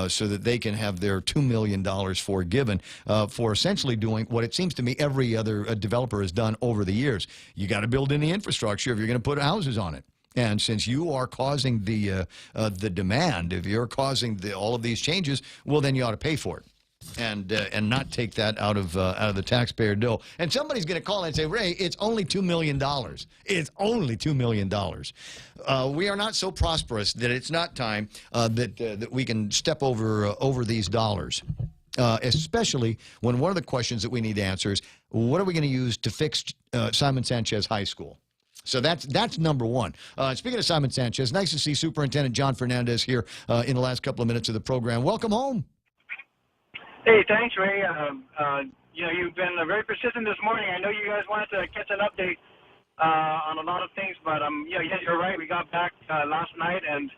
so that they can have their $2 million forgiven for essentially doing what it seems to me every other developer has done over the years. You got to build in the infrastructure if you're going to put houses on it. And since you are causing the demand, if you're causing all of these changes, well, then you ought to pay for it. And not take that out of the taxpayer dough. And somebody's going to call and say, Ray, it's only $2 million. It's only $2 million. We are not so prosperous that it's not time that we can step over these dollars. Especially when one of the questions that we need to answer is, what are we going to use to fix Simon Sanchez High School? So that's number one. Speaking of Simon Sanchez, nice to see Superintendent John Fernandez here in the last couple of minutes of the program. Welcome home. Hey, thanks, Ray. You've been very persistent this morning. I know you guys wanted to catch an update on a lot of things. But yeah, you're right. We got back last night and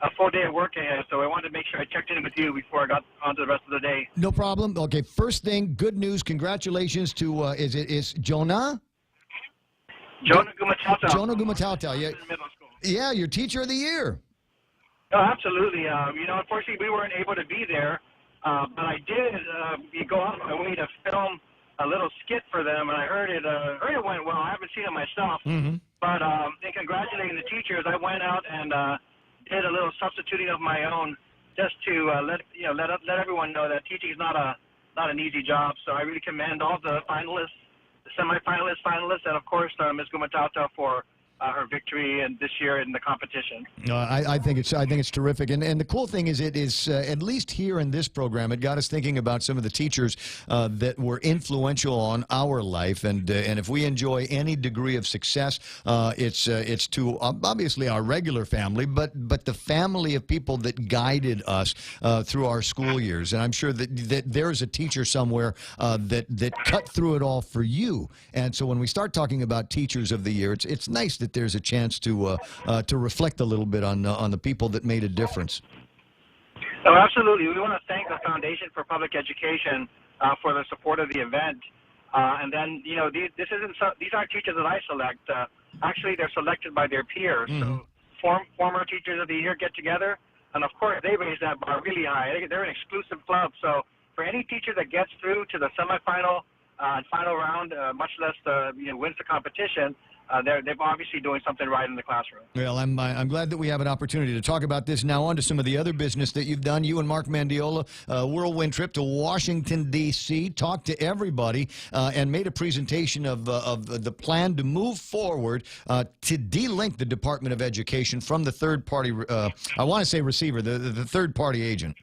a full day of work ahead, so I wanted to make sure I checked in with you before I got on to the rest of the day. No problem. Okay, first thing, good news. Congratulations to is Jonah? Jonah Gumatauta. Jonah Gumatauta. Yeah. Yeah, your teacher of the year. No, absolutely. Unfortunately, we weren't able to be there, but I did go out of my way to film a little skit for them, and I heard it went well. I haven't seen it myself, but in congratulating the teachers, I went out and did a little substituting of my own, just to let everyone know that teaching is not an easy job. So I really commend all the finalists, the semifinalists, finalists, and of course Ms. Gumatauta for her victory and this year in the competition. I think it's terrific, and the cool thing is it is at least here in this program, it got us thinking about some of the teachers that were influential on our life, and if we enjoy any degree of success, it's to obviously our regular family, but the family of people that guided us through our school years, and I'm sure that there's a teacher somewhere that cut through it all for you, and so when we start talking about teachers of the year, it's nice that there's a chance to reflect a little bit on the people that made a difference. Oh, absolutely. We want to thank the Foundation for Public Education for the support of the event. And then, these aren't teachers that I select. Actually, they're selected by their peers. So former teachers of the year get together, and of course, they raise that bar really high. They're an exclusive club. So for any teacher that gets through to the semifinal and final round, much less wins the competition, they're obviously doing something right in the classroom. Well, I'm glad that we have an opportunity to talk about this. Now on to some of the other business that you've done. You and Mark Mandiola, whirlwind trip to Washington, D.C., talked to everybody and made a presentation of the plan to move forward to delink the Department of Education from the third-party, I want to say receiver, the third-party agent.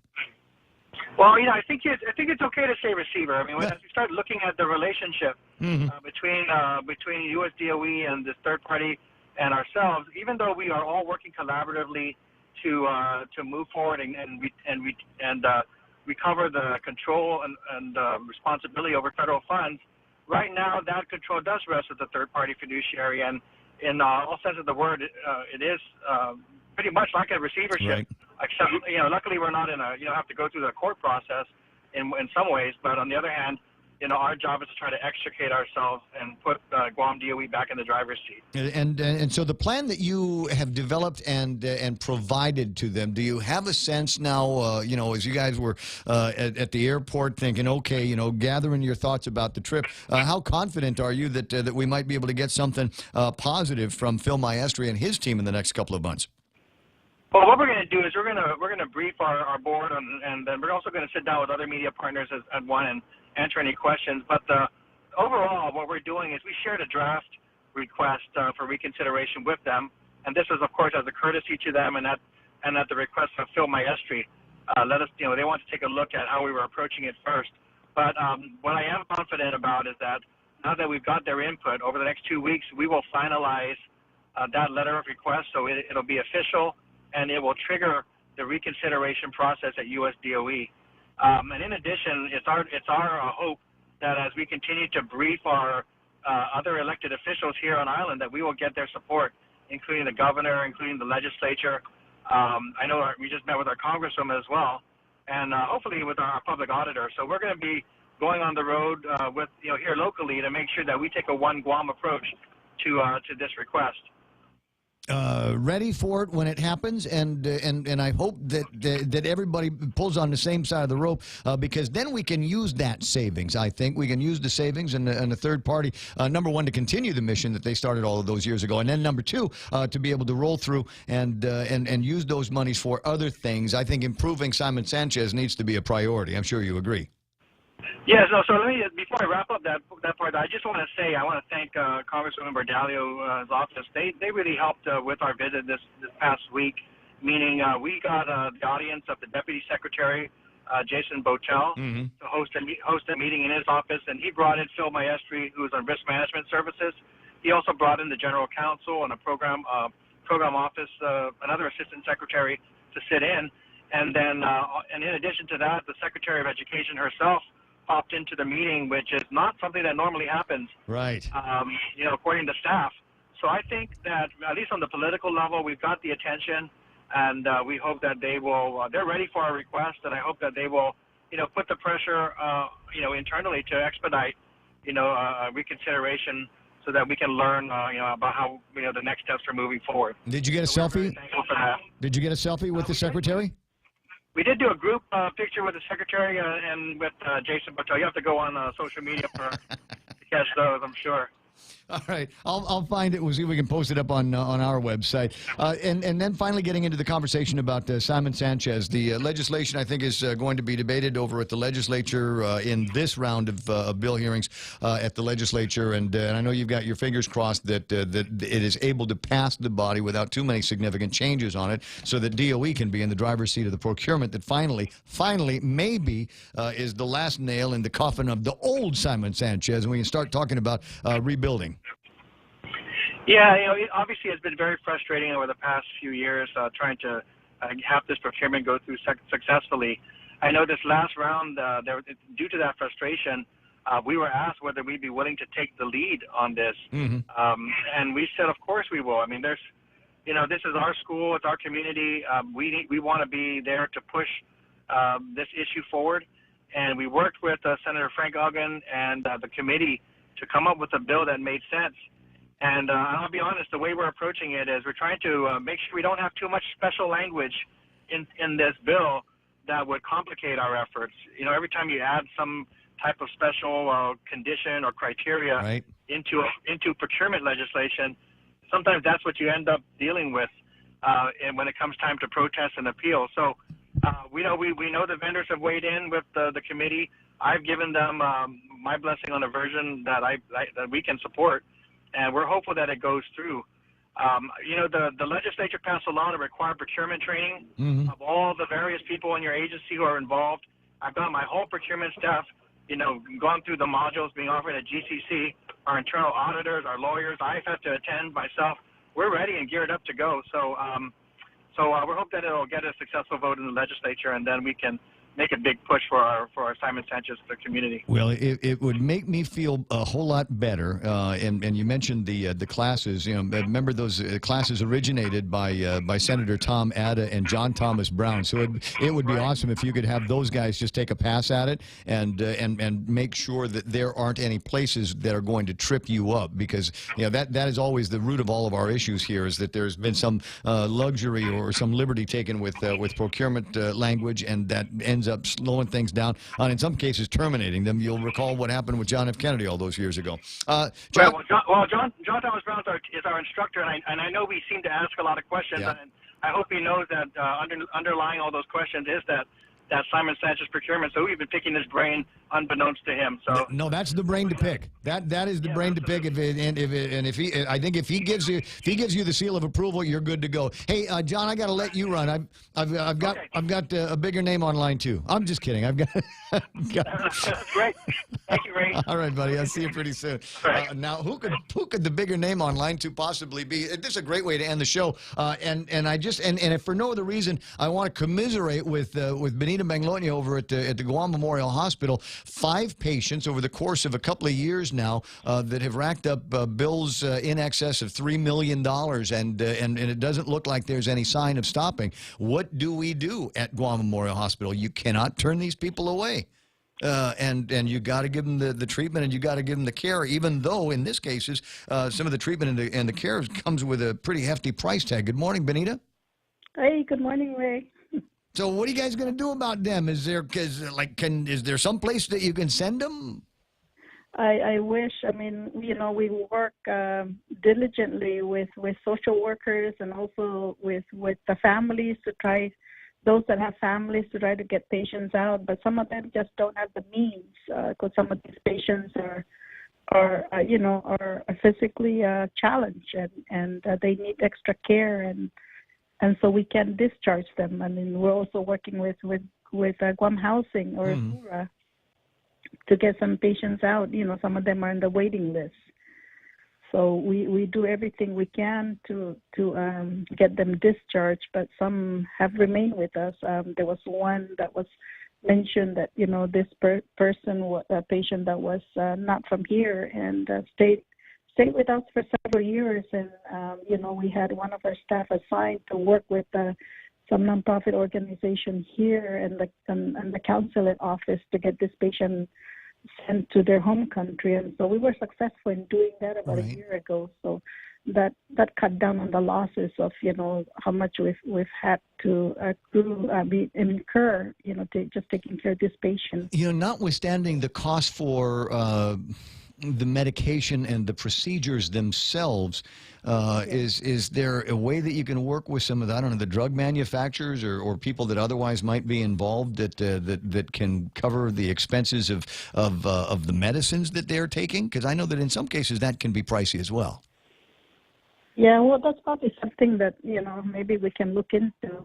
Well, I think it's okay to say receiver. I mean, as we start looking at the relationship between USDOE and this third party and ourselves, even though we are all working collaboratively to move forward and recover the control and responsibility over federal funds, right now that control does rest with the third party fiduciary, and in all sense of the word, it is pretty much like a receivership. Right. Except, luckily we're not in have to go through the court process in some ways, but on the other hand, our job is to try to extricate ourselves and put Guam DOE back in the driver's seat. And so the plan that you have developed and provided to them, do you have a sense now, as you guys were at the airport thinking, okay, gathering your thoughts about the trip, how confident are you that we might be able to get something positive from Phil Maestri and his team in the next couple of months? Well, what we're going to do is we're going to brief our board, and then we're also going to sit down with other media partners at one and answer any questions. But overall, what we're doing is we shared a draft request for reconsideration with them, and this is, of course, as a courtesy to them, and at the request of Phil Maestri. They want to take a look at how we were approaching it first. But what I am confident about is that now that we've got their input, over the next 2 weeks, we will finalize that letter of request, so it'll be official, and it will trigger the reconsideration process at USDOE. And in addition, it's our hope that as we continue to brief our other elected officials here on island, that we will get their support, including the governor, including the legislature. I know we just met with our congresswoman as well, and hopefully with our public auditor. So we're going to be going on the road with here locally to make sure that we take a one Guam approach to this request. Ready for it when it happens, and I hope that everybody pulls on the same side of the rope, because then we can use that savings. I think we can use the savings and the third party, number one, to continue the mission that they started all of those years ago, and then number two, to be able to roll through and use those monies for other things. I think improving Simon Sanchez needs to be a priority. I'm sure you agree. Yes, so let me, before I wrap up that part, I just want to say I want to thank Congresswoman Bardalio's office. They really helped with our visit this past week, meaning we got the audience of the Deputy Secretary, Jason Botel, to host a meeting in his office, and he brought in Phil Maestri, who is on Risk Management Services. He also brought in the General Counsel and a program office, another Assistant Secretary to sit in. And then, and in addition to that, the Secretary of Education herself popped into the meeting, which is not something that normally happens. Right. According to staff. So I think that, at least on the political level, we've got the attention, and we hope that they will, they're ready for our request, and I hope that they will, put the pressure, internally to expedite, reconsideration so that we can learn, about how, the next steps are moving forward. Did you get a selfie? Thankful for that. Did you get a selfie with the secretary? We did do a group picture with the secretary and with Jason Patel. You have to go on social media to catch those, I'm sure. All right, I'll find it. We'll see if we can post it up on our website. And then finally getting into the conversation about Simon Sanchez. The legislation, I think, is going to be debated over at the legislature in this round of bill hearings at the legislature. And I know you've got your fingers crossed that it is able to pass the body without too many significant changes on it, so that DOE can be in the driver's seat of the procurement that finally, maybe is the last nail in the coffin of the old Simon Sanchez, and we can start talking about rebuilding. Yeah, obviously it's been very frustrating over the past few years trying to have this procurement go through successfully. I know this last round, due to that frustration, we were asked whether we'd be willing to take the lead on this. And we said, of course we will. I mean, this is our school, it's our community. We want to be there to push this issue forward. And we worked with Senator Frank Ogden and the committee to come up with a bill that made sense. And I'll be honest, the way we're approaching it is we're trying to make sure we don't have too much special language in this bill that would complicate our efforts. Every time you add some type of special condition or criteria into procurement legislation, sometimes that's what you end up dealing with and when it comes time to protest and appeal. So we know the vendors have weighed in with the committee. I've given them my blessing on a version that that we can support. And we're hopeful that it goes through. The legislature passed a law to require procurement training of all the various people in your agency who are involved. I've got my whole procurement staff, gone through the modules being offered at GCC, our internal auditors, our lawyers. I've had to attend myself. We're ready and geared up to go. So we hope that it'll get a successful vote in the legislature, and then we can make a big push for our Simon Sanchez community. Well, it would make me feel a whole lot better. And you mentioned the classes. Remember those classes originated by Senator Tom Adda and John Thomas Brown. So it would be awesome if you could have those guys just take a pass at it and make sure that there aren't any places that are going to trip you up, because that is always the root of all of our issues here, is that there's been some luxury or some liberty taken with procurement language, and that ends up slowing things down, and in some cases terminating them. You'll recall what happened with John F. Kennedy all those years ago. John Thomas Brown is our instructor, and I know we seem to ask a lot of questions, and I hope he knows that underlying all those questions is that Simon Sanchez procurement. So we've been picking his brain unbeknownst to him. So no, that's the brain to pick. That is the brain to pick. I think if he gives you the seal of approval, you're good to go. Hey, John, I got to let you run. I've got a bigger name online too. I'm just kidding. I've got. That's great. Thank you, Ray. All right, buddy. I'll see you pretty soon. Now, who could the bigger name online to possibly be? This is a great way to end the show. And if for no other reason, I want to commiserate with Benita Manglona over at the Guam Memorial Hospital. 5 patients over the course of a couple of years now that have racked up bills in excess of $3 million, and it doesn't look like there's any sign of stopping. What do we do at Guam Memorial Hospital? You cannot turn these people away. And you got to give them the treatment, and you got to give them the care, even though in this cases some of the treatment and the care comes with a pretty hefty price tag. Good morning, Benita. Hey, good morning, Ray. So what are you guys going to do about them? Is there some place that you can send them? I wish. I mean, we work diligently with social workers and also with the families to try, those that have families, to try to get patients out. But some of them just don't have the means, because some of these patients are physically challenged, and they need extra care, and so we can discharge them. I mean, we're also working with Guam Housing or Sura to get some patients out. Some of them are on the waiting list. So we do everything we can to get them discharged, but some have remained with us. There was one that was mentioned that, this person, a patient that was not from here, and stayed stayed with us for several years, and we had one of our staff assigned to work with some nonprofit organization here and the consulate office to get this patient sent to their home country. And so we were successful in doing that about a year ago. So that cut down on the losses of how much we've had to incur just taking care of this patient. Notwithstanding the cost for the medication and the procedures themselves, is there a way that you can work with some of the drug manufacturers or people that otherwise might be involved that can cover the expenses of the medicines that they're taking? Because I know that in some cases that can be pricey as well. Yeah, well, that's probably something that maybe we can look into.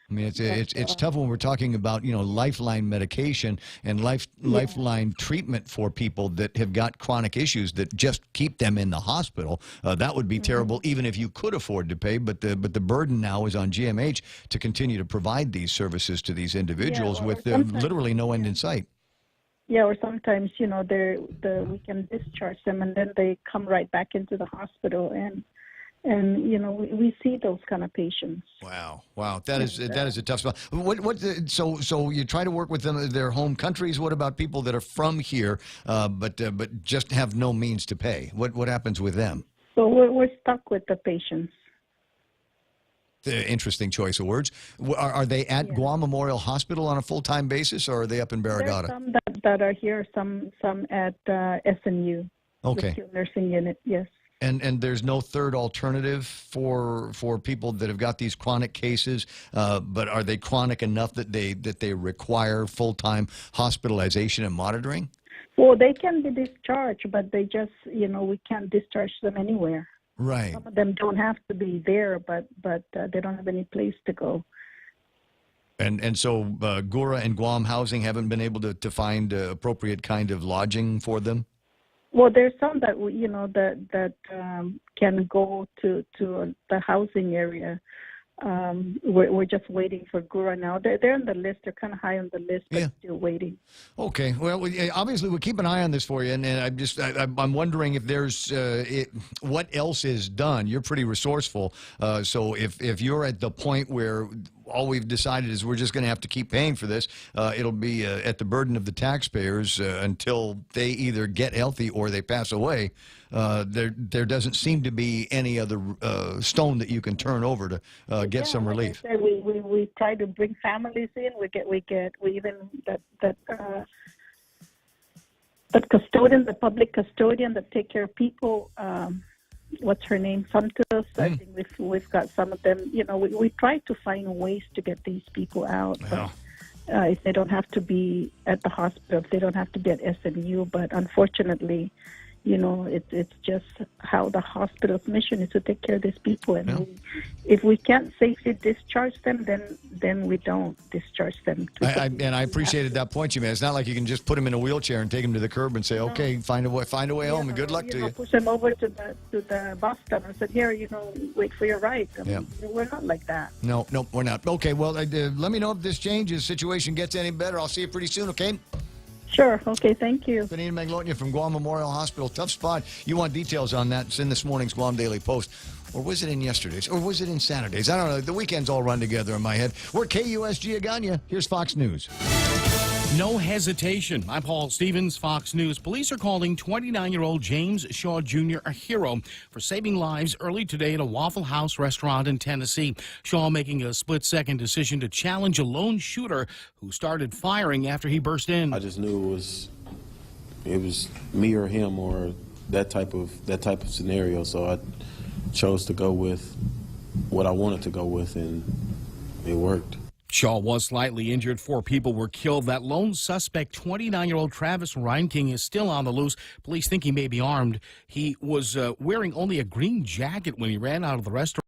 I mean, it's tough when we're talking about lifeline medication and lifeline treatment for people that have got chronic issues that just keep them in the hospital. That would be terrible, even if you could afford to pay. But the burden now is on GMH to continue to provide these services to these individuals with literally no end in sight. Yeah, or sometimes we can discharge them and then they come right back into the hospital and we see those kind of patients. Wow, that is a tough spot. So you try to work with them, their home countries. What about people that are from here, but just have no means to pay? What happens with them? So we're stuck with the patients. Interesting choice of words. Are they at Guam Memorial Hospital on a full-time basis, or are they up in Barrigada? There's some that are here, some at SNU. Okay. The skilled nursing unit, yes. And there's no third alternative for people that have got these chronic cases, but are they chronic enough that they require full-time hospitalization and monitoring? Well, they can be discharged, but they just we can't discharge them anywhere. Right. Some of them don't have to be there, but they don't have any place to go. And so Gura and Guam Housing haven't been able to find appropriate kind of lodging for them? Well, there's some that that can go to the housing area. We're just waiting for Gura now. They're on the list. They're kind of high on the list, but still waiting. Okay. Well, obviously we'll keep an eye on this for you, and I'm wondering if there's what else is done. You're pretty resourceful, so if you're at the point where all we've decided is we're just going to have to keep paying for this, it'll be at the burden of the taxpayers until they either get healthy or they pass away. There doesn't seem to be any other stone that you can turn over to get some relief. Like I said, we try to bring families in. We even that custodian, the public custodian that take care of people. What's her name? Santos. I think we've got some of them. We try to find ways to get these people out. But, if they don't have to be at the hospital, if they don't have to be at SMU, but unfortunately, it's just how the hospital's mission is to take care of these people. And if we can't safely discharge them, then we don't discharge them. I appreciated that point you made. It's not like you can just put them in a wheelchair and take them to the curb and say, okay, find a way home, and good luck to you. Push them over to the bus stop and say, here, wait for your ride. We're not like that. No, we're not. Okay, well, let me know if this changes, situation gets any better. I'll see you pretty soon, okay? Sure. Okay, thank you. Benita Maglonia from Guam Memorial Hospital. Tough spot. You want details on that? It's in this morning's Guam Daily Post. Or was it in yesterday's? Or was it in Saturday's? I don't know. The weekends all run together in my head. We're KUSG Agana. Here's Fox News. No hesitation. I'm Paul Stevens, Fox News. Police are calling 29-year-old James Shaw Jr. a hero for saving lives early today at a Waffle House restaurant in Tennessee. Shaw making a split-second decision to challenge a lone shooter who started firing after he burst in. I just knew it was me or him or that type of scenario, so I chose to go with what I wanted to go with, and it worked. Shaw was slightly injured. 4 people were killed. That lone suspect, 29-year-old Travis Reinking, is still on the loose. Police think he may be armed. He was wearing only a green jacket when he ran out of the restaurant.